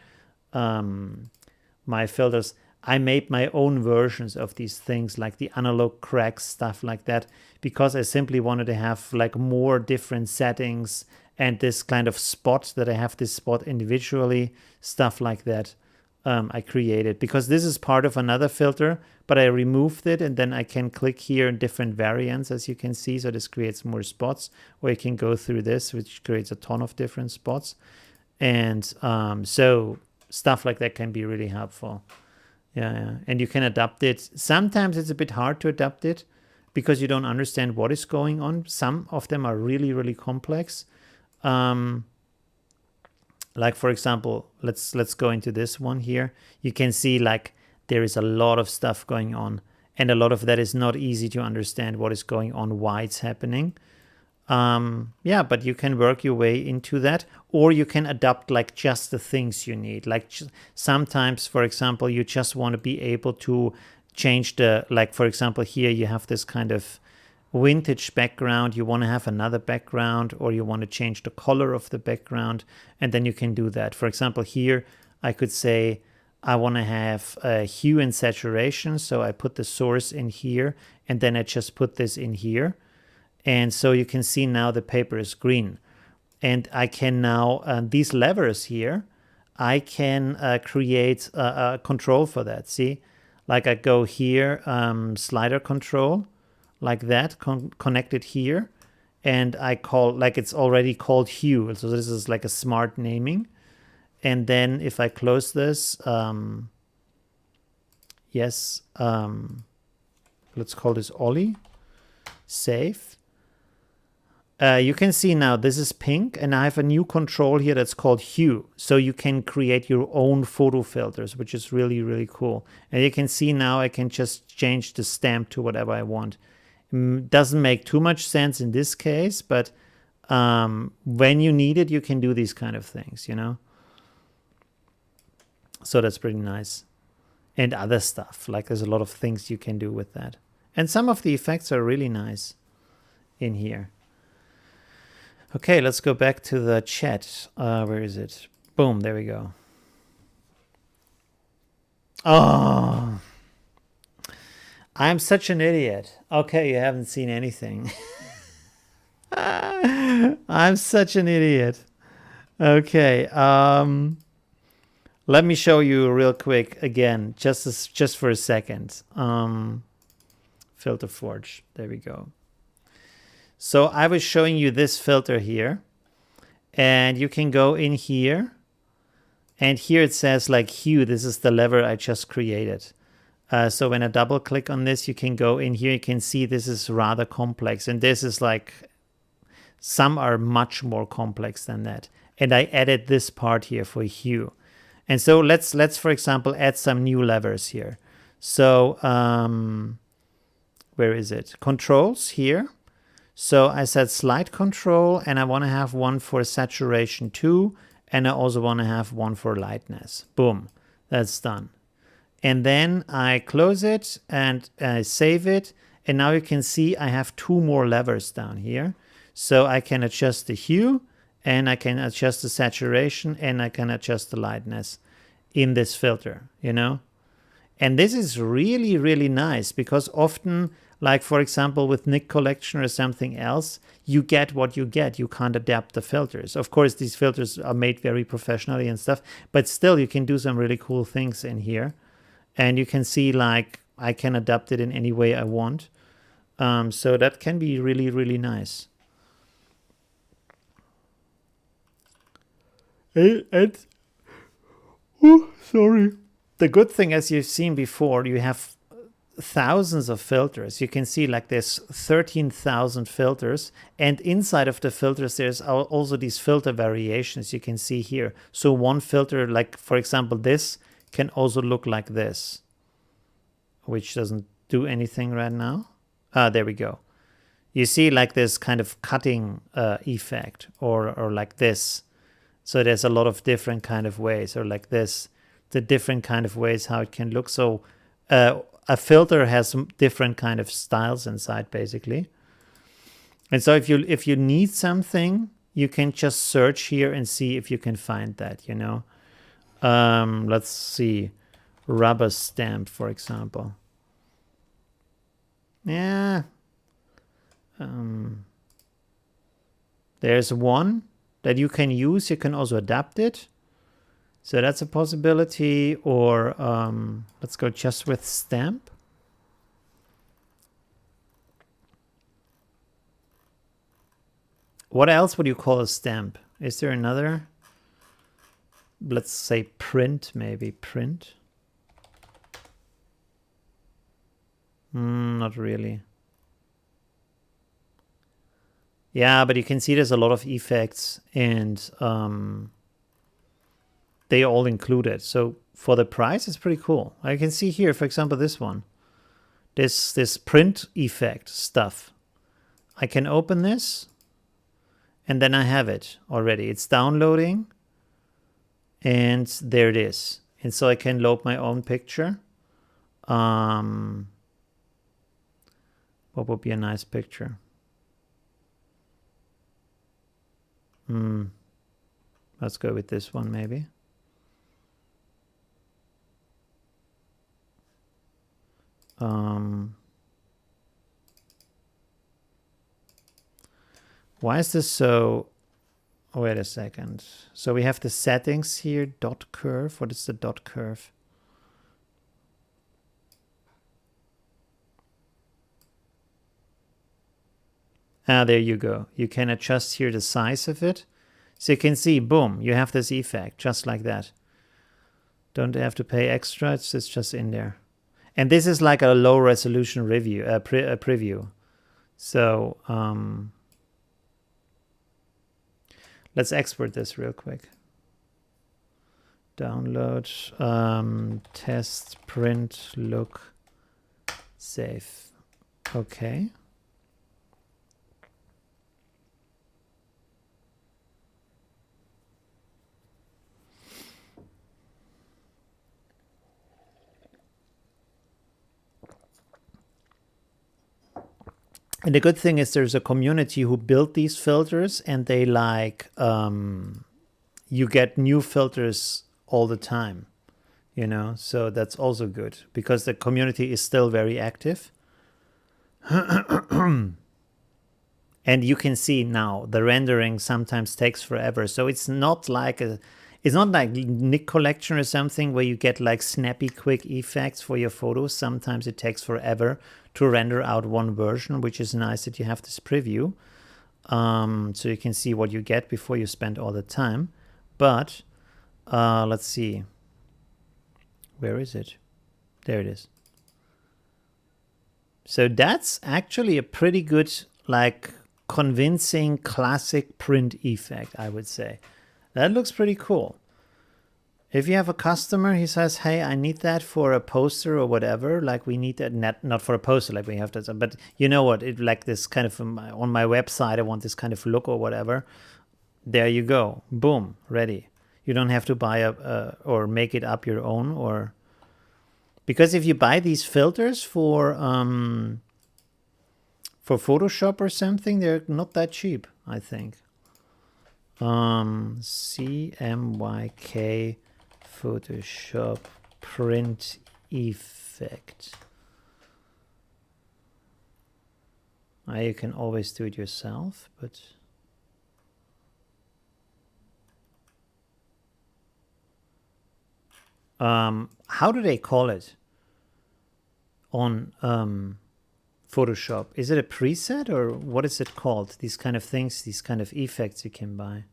Speaker 1: my filters. I made my own versions of these things, like the analog cracks, stuff like that, because I simply wanted to have like more different settings and this kind of spot that I have this spot individually, stuff like that. I created because this is part of another filter, but I removed it and then I can click here in different variants, as you can see. So this creates more spots, or you can go through this, which creates a ton of different spots. And so stuff like that can be really helpful. Yeah, and you can adapt it. Sometimes it's a bit hard to adapt it because you don't understand what is going on. Some of them are really, really complex. Like for example, let's go into this one here. You can see like there is a lot of stuff going on, and a lot of that is not easy to understand what is going on, why it's happening. Yeah, but you can work your way into that, or you can adapt like just the things you need. Like sometimes, for example, you just want to be able to change the, like for example, here you have this kind of vintage background, you want to have another background, or you want to change the color of the background, and then you can do that. For example, here I could say I want to have a hue and saturation, so I put the source in here, and then I just put this in here. And so you can see now the paper is green. And I can now, these levers here, I can create a control for that. See, like I go here, slider control, like that, connected here. And I call, like it's already called hue. So this is like a smart naming. And then if I close this, yes, let's call this Ollie, save. You can see now this is pink, and I have a new control here that's called hue. So you can create your own photo filters, which is really, really cool. And you can see now I can just change the stamp to whatever I want. Doesn't make too much sense in this case, but when you need it, you can do these kind of things, you know? So that's pretty nice. And other stuff, like there's a lot of things you can do with that. And some of the effects are really nice in here. Okay, let's go back to the chat. Where is it? Boom, there we go. Oh, I'm such an idiot. Okay, you haven't seen anything. I'm such an idiot. Okay, let me show you real quick again, just for a second. Filter Forge, there we go. So I was showing you this filter here, and you can go in here, and here it says like hue. This is the lever I just created. So when I double click on this, you can go in here. You can see this is rather complex, and this is like, some are much more complex than that. And I added this part here for hue. And so let's for example add some new levers here. So where is it? Controls here. So I said slide control, and I want to have one for saturation too, and I also want to have one for lightness. Boom, that's done. And then I close it and I save it, and now you can see I have two more levers down here. So I can adjust the hue, and I can adjust the saturation, and I can adjust the lightness in this filter, you know? And this is really, really nice, because often, like for example with NIK Collection or something else, you get what you get. You can't adapt the filters. Of course, these filters are made very professionally and stuff, but still you can do some really cool things in here. And you can see like I can adapt it in any way I want. So that can be really, really nice. Sorry. The good thing, as you've seen before, you have thousands of filters. You can see like there's 13,000 filters, and inside of the filters there's also these filter variations you can see here. So one filter, like for example this, can also look like this, which doesn't do anything right now. There we go. You see like this kind of cutting effect, or like this. So there's a lot of different kind of ways, or like this, the different kind of ways how it can look. So a filter has some different kind of styles inside, basically. And so if you need something, you can just search here and see if you can find that, you know. Let's see, rubber stamp, for example. Yeah. There's one that you can use. You can also adapt it. So that's a possibility. Or let's go just with stamp. What else would you call a stamp? Is there another? Let's say print, maybe print. Not really. Yeah, but you can see there's a lot of effects, and they all included. So for the price, it's pretty cool. I can see here, for example, this one. This print effect stuff. I can open this, and then I have it already. It's downloading, and there it is. And so I can load my own picture. What would be a nice picture? Let's go with this one, maybe. Why is this so... Oh, wait a second. So we have the settings here, dot curve. What is the dot curve? There you go. You can adjust here the size of it. So you can see, boom, you have this effect, just like that. Don't have to pay extra, it's just in there. And this is like a low resolution review, preview. So let's export this real quick. Download, test, print, look, save. Okay. And the good thing is there's a community who built these filters, and they like, you get new filters all the time, you know, so that's also good because the community is still very active. And you can see now the rendering sometimes takes forever. So it's not like it's not like NIK Collection or something where you get like snappy quick effects for your photos. Sometimes it takes forever to render out one version, which is nice that you have this preview. So you can see what you get before you spend all the time. But let's see. Where is it? There it is. So that's actually a pretty good, like, convincing classic print effect, I would say. That looks pretty cool. If you have a customer, he says, hey, I need that for a poster or whatever, like we need that, not for a poster, like we have that, but you know what, it like this kind of, on my website, I want this kind of look or whatever. There you go. Boom, ready. You don't have to buy or make it up your own, or... Because if you buy these filters for Photoshop or something, they're not that cheap, I think. CMYK Photoshop print effect. You can always do it yourself, but how do they call it on Photoshop? Is it a preset, or what is it called? These kind of things, these kind of effects you can buy.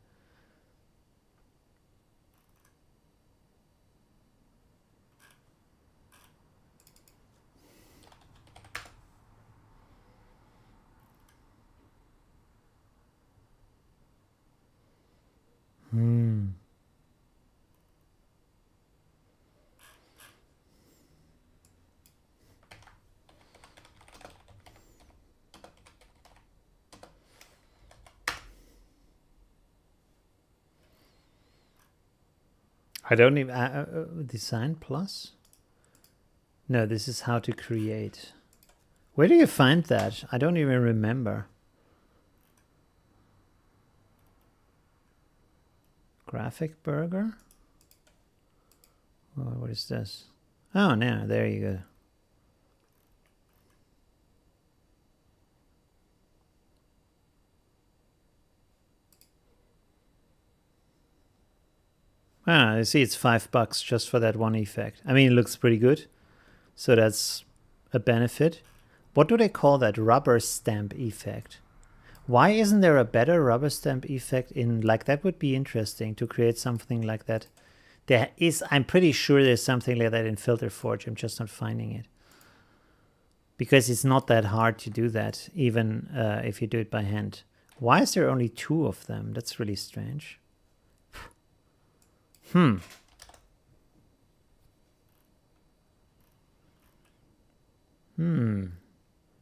Speaker 1: I don't even... Design Plus? No, this is how to create. Where do you find that? I don't even remember. Graphic Burger? Oh, what is this? Oh, no, there you go. Ah, I see it's $5 just for that one effect. I mean, it looks pretty good. So that's a benefit. What do they call that? Rubber stamp effect. Why isn't there a better rubber stamp effect in, like, that would be interesting to create something like that. There is, I'm pretty sure there's something like that in Filter Forge. I'm just not finding it. Because it's not that hard to do that, even if you do it by hand. Why is there only 2 of them? That's really strange.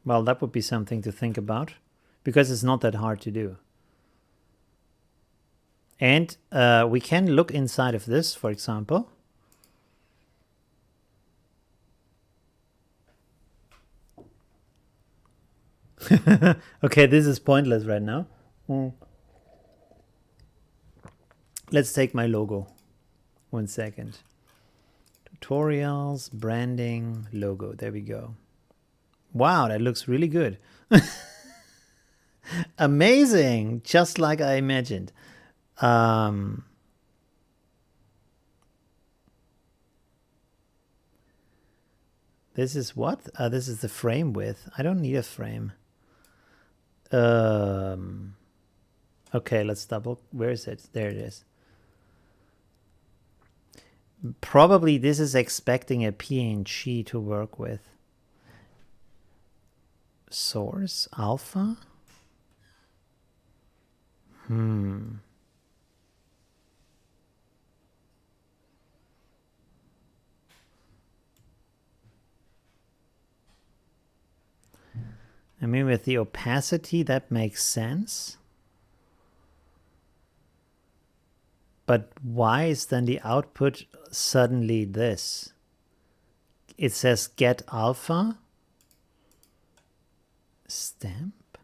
Speaker 1: Well, that would be something to think about, because it's not that hard to do. And we can look inside of this, for example. Okay, this is pointless right now. Let's take my logo. 1 second. Tutorials, branding, logo. There we go. Wow, that looks really good. Amazing, just like I imagined. This is what? This is the frame width. I don't need a frame. Okay, let's double. Where is it? There it is. Probably this is expecting a PNG to work with. Source alpha? I mean, with the opacity, that makes sense. But why is then the output suddenly this? It says get alpha stamp,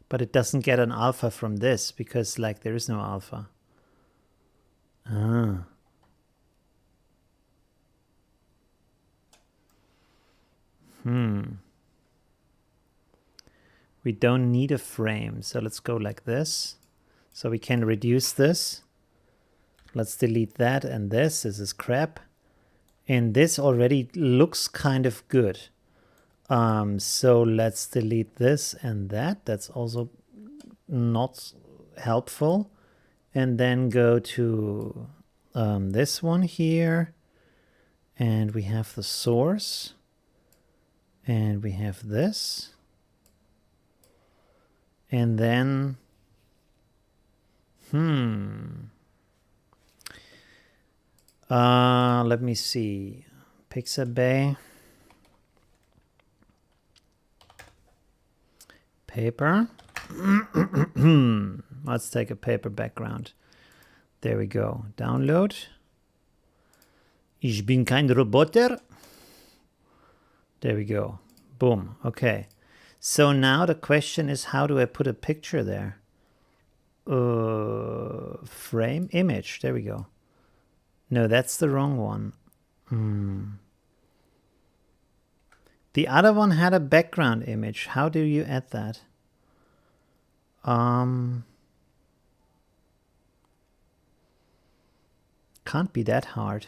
Speaker 1: but it doesn't get an alpha from this because, like, there is no alpha. We don't need a frame, so let's go like this. So we can reduce this. Let's delete that and this. This is crap. And this already looks kind of good. So let's delete this and that. That's also not helpful. And then go to this one here. And we have the source. And we have this. And then... let me see. Pixabay. Paper. Let's take a paper background. There we go. Download. Ich bin kein Roboter. There we go. Boom. Okay. So now the question is, how do I put a picture there? Frame image. There we go. No, that's the wrong one. The other one had a background image. How do you add that? Can't be that hard.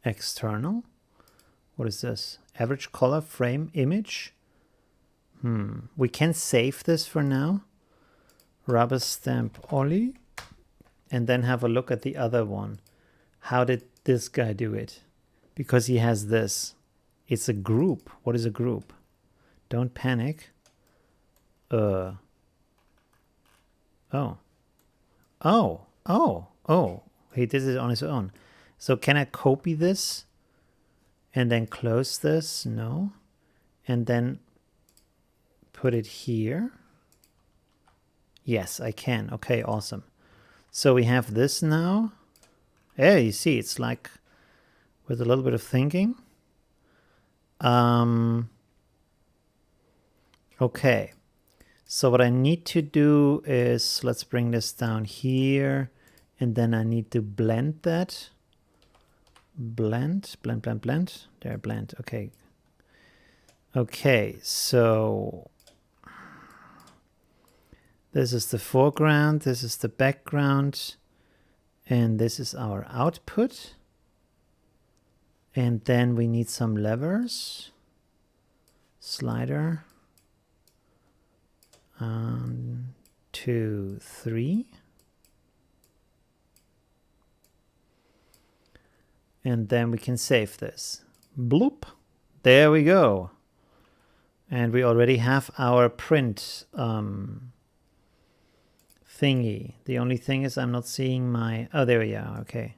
Speaker 1: External. What is this? Average color frame image. We can save this for now. Rubber stamp Ollie. And then have a look at the other one. How did this guy do it? Because he has this. It's a group. What is a group? Don't panic. Oh. He did it on his own. So can I copy this and then close this? No. And then put it here. Yes, I can. Okay, awesome. So we have this now. Yeah, you see, it's like with a little bit of thinking. Okay. So what I need to do is, let's bring this down here, and then I need to blend that. Blend. There, blend. Okay. Okay, so this is the foreground, this is the background, and this is our output. And then we need some levers. Slider. 2, 3. And then we can save this. Bloop. There we go. And we already have our print thingy. The only thing is I'm not seeing my... Oh, there we are. Okay.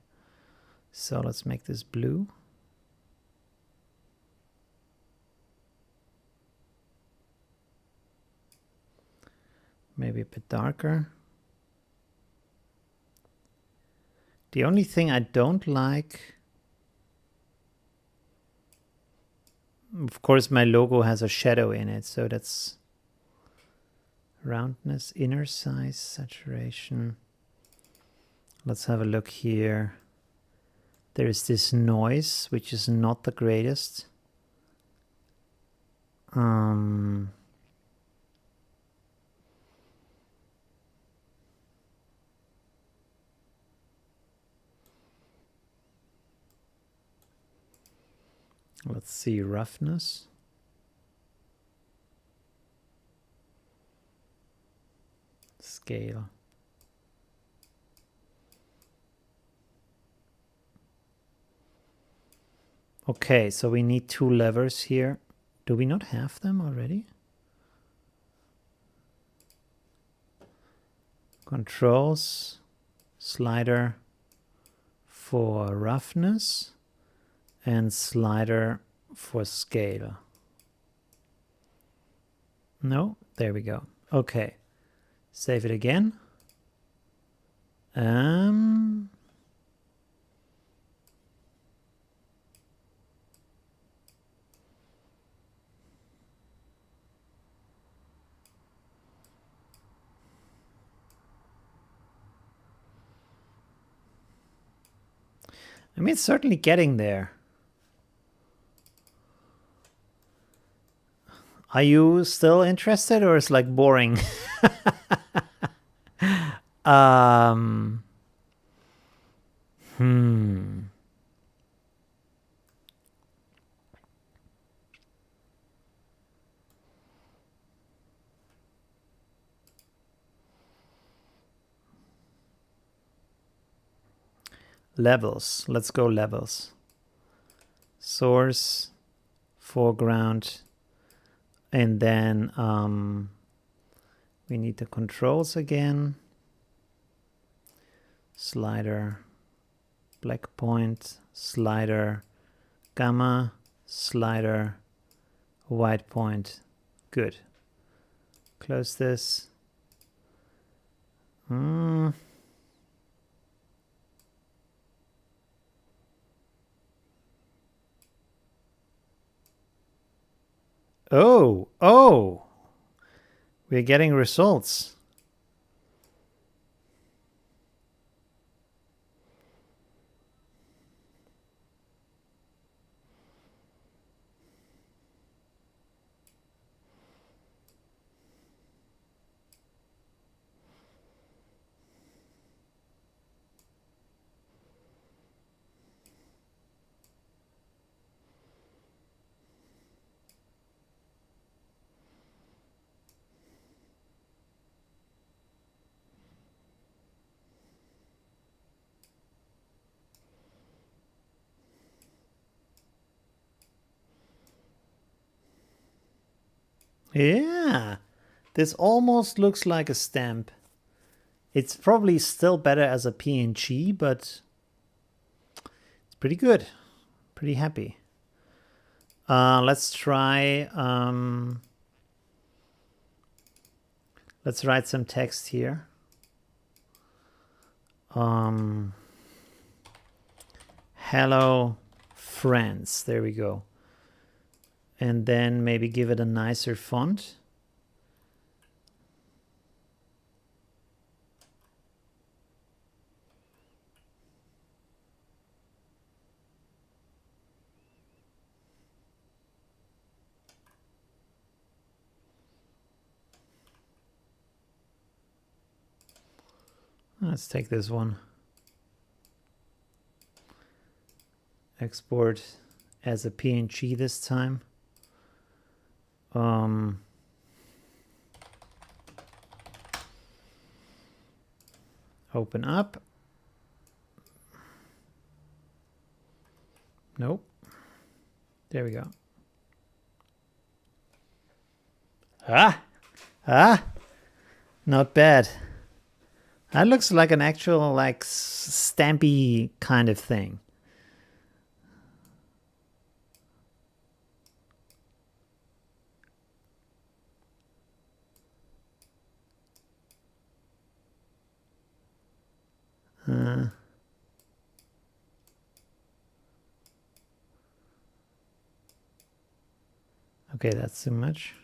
Speaker 1: So let's make this blue. Maybe a bit darker. The only thing I don't like... Of course, my logo has a shadow in it, so that's roundness, inner size, saturation. Let's have a look here. There is this noise, which is not the greatest. Let's see, roughness. Scale. Okay, so we need 2 levers here. Do we not have them already? Controls, slider for roughness, and slider for scale. No, there we go. Okay, save it again. I mean, it's certainly getting there. Are you still interested, or is it like boring? Levels. Let's go levels. Source, foreground, and then we need the controls again. Slider, black point, slider, gamma, slider, white point. Good. Close this. Oh, we're getting results. Yeah, this almost looks like a stamp. It's probably still better as a PNG, but pretty good. Pretty happy. Let's try. Let's write some text here. Hello, friends. There we go. And then maybe give it a nicer font. Let's take this one. Export as a PNG this time. Open up. Nope. There we go. Not bad. That looks like an actual like stampy kind of thing. Okay, that's too much.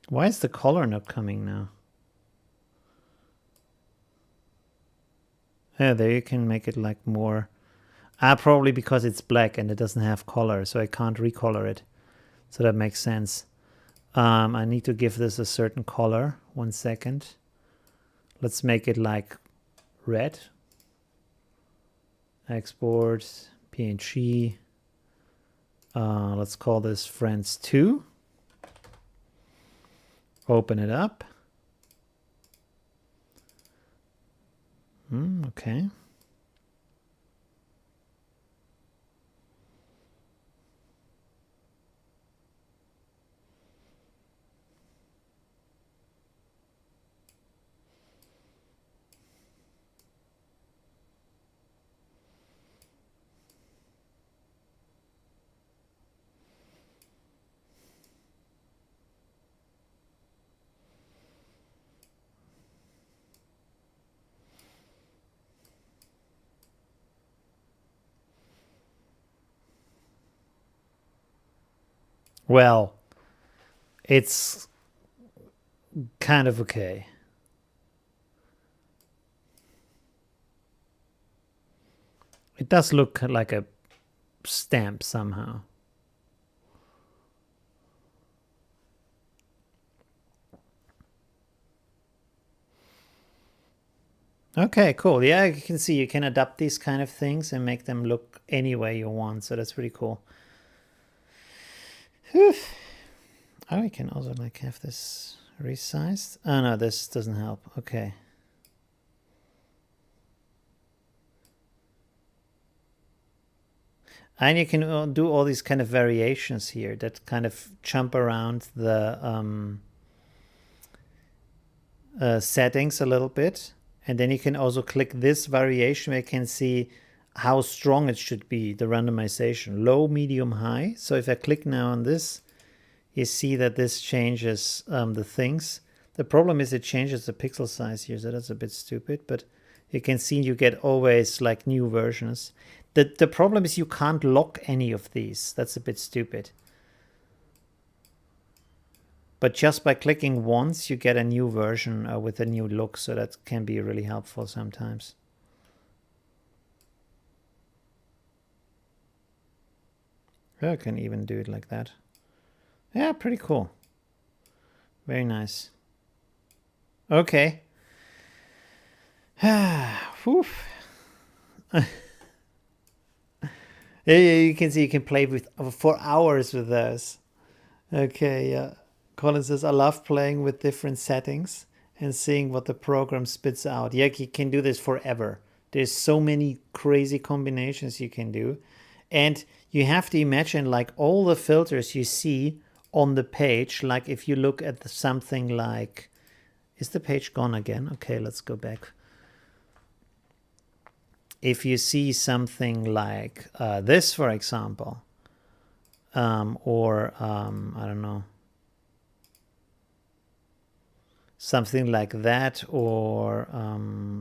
Speaker 1: Why is the color not coming now? Yeah, there you can make it like more. Probably because it's black and it doesn't have color, so I can't recolor it. So that makes sense. I need to give this a certain color. 1 second. Let's make it like red. Export PNG. Let's call this friends 2. Open it up. Okay. Well, it's kind of okay. It does look like a stamp somehow. Okay, cool. Yeah, you can see you can adapt these kind of things and make them look any way you want. So that's pretty cool. Whew. Oh, you can also like have this resized. Oh no, this doesn't help. Okay. And you can do all these kind of variations here that kind of jump around the settings a little bit. And then you can also click this variation where you can see how strong it should be, the randomization, low, medium, high. So if I click now on this, you see that this changes the things. The problem is it changes the pixel size here, so that's a bit stupid, but you can see you get always like new versions. The problem is you can't lock any of these. That's a bit stupid. But just by clicking once, you get a new version with a new look, so that can be really helpful sometimes. I can even do it like that. Yeah, pretty cool. Very nice. Okay. Whew. Yeah, you can see you can play with for hours with those. Okay, yeah. Colin says, I love playing with different settings and seeing what the program spits out. Yeah, you can do this forever. There's so many crazy combinations you can do. And you have to imagine like all the filters you see on the page, like if you look at something like Is the page gone again? Okay, let's go back. If you see something like this, for example, or I don't know, something like that, or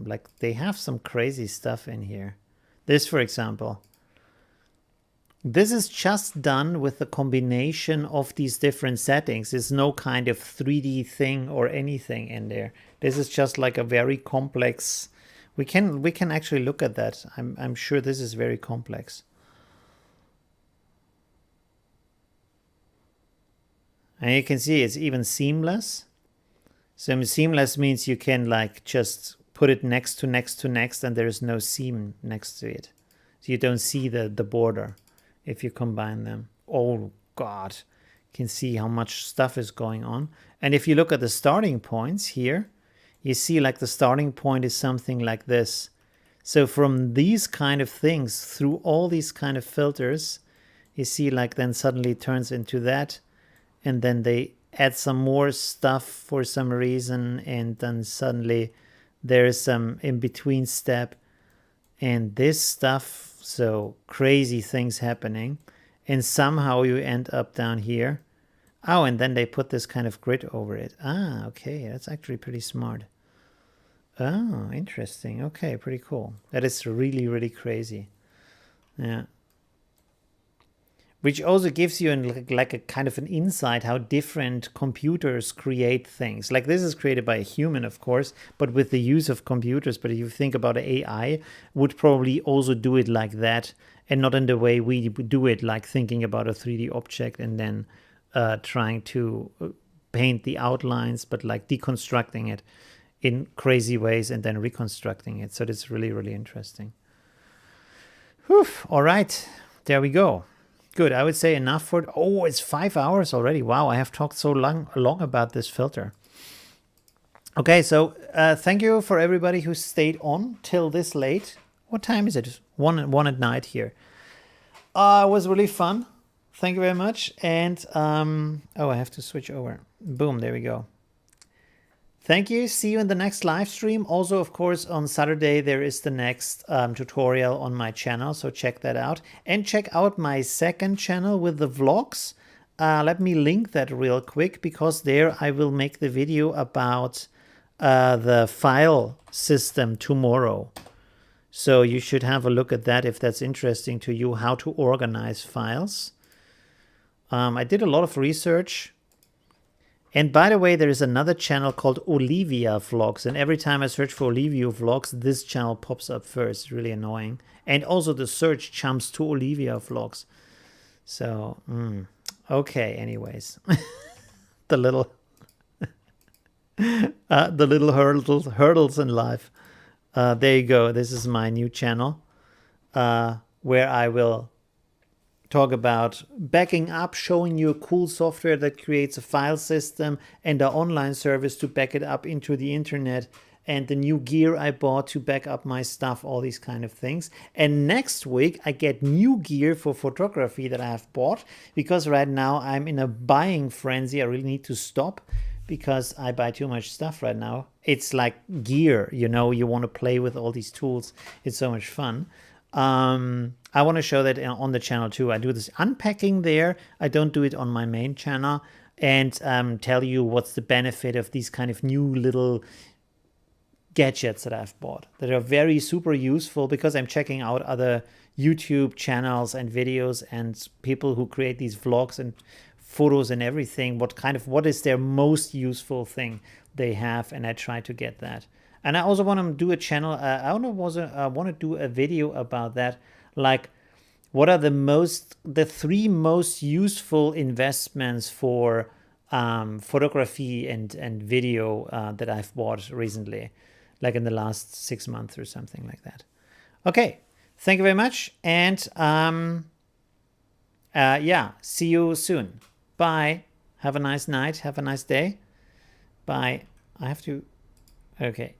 Speaker 1: like they have some crazy stuff in here. This, for example, this is just done with the combination of these different settings. There's no kind of 3D thing or anything in there. This is just like a very complex. We can actually look at that. I'm sure this is very complex. And you can see it's even seamless. So seamless means you can like just put it next to next, and there's no seam next to it. So you don't see the border if you combine them. Oh God, you can see how much stuff is going on. And if you look at the starting points here, you see like the starting point is something like this. So from these kind of things, through all these kind of filters, you see like then suddenly it turns into that. And then they add some more stuff for some reason, and then suddenly there's some in-between step and this stuff. So crazy things happening, and somehow you end up down here. Oh, and then they put this kind of grid over it. Ah, okay, that's actually pretty smart. Oh, interesting. Okay, pretty cool. That is really, really crazy. Yeah. Which also gives you like a kind of an insight how different computers create things. Like this is created by a human, of course, but with the use of computers. But if you think about AI, would probably also do it like that, and not in the way we do it, like thinking about a 3D object and then trying to paint the outlines, but like deconstructing it in crazy ways and then reconstructing it. So that's really, really interesting. Whew. All right, there we go. Good, I would say enough for it. Oh, it's 5 hours already. Wow, I have talked so long about this filter. Okay, so thank you for everybody who stayed on till this late. What time is it? One at night here. It was really fun. Thank you very much. And oh, I have to switch over. Boom, there we go. Thank you. See you in the next live stream. Also, of course, on Saturday, there is the next tutorial on my channel. So check that out. And check out my second channel with the vlogs. Let me link that real quick, because there I will make the video about the file system tomorrow. So you should have a look at that if that's interesting to you, how to organize files. I did a lot of research. And by the way, there is another channel called Olivia Vlogs. And every time I search for Olivio Vlogs, this channel pops up first. Really annoying. And also the search jumps to Olivia Vlogs. So, okay, anyways. the little hurdles in life. There you go. This is my new channel where I will talk about backing up, showing you a cool software that creates a file system and an online service to back it up into the internet, and the new gear I bought to back up my stuff, all these kind of things. And next week I get new gear for photography that I have bought, because right now I'm in a buying frenzy. I really need to stop because I buy too much stuff right now. It's like gear, you know, you want to play with all these tools. It's so much fun. I want to show that on the channel too. I do this unpacking there. I don't do it on my main channel, and tell you what's the benefit of these kind of new little gadgets that I've bought that are very super useful, because I'm checking out other YouTube channels and videos and people who create these vlogs and photos and everything. What is their most useful thing they have, and I try to get that. And I also want to do a channel. I want to do a video about that. Like, what are the 3 most useful investments for photography and video that I've bought recently, like in the last 6 months or something like that. Okay, thank you very much, and yeah, see you soon. Bye. Have a nice night. Have a nice day. Bye. I have to. Okay.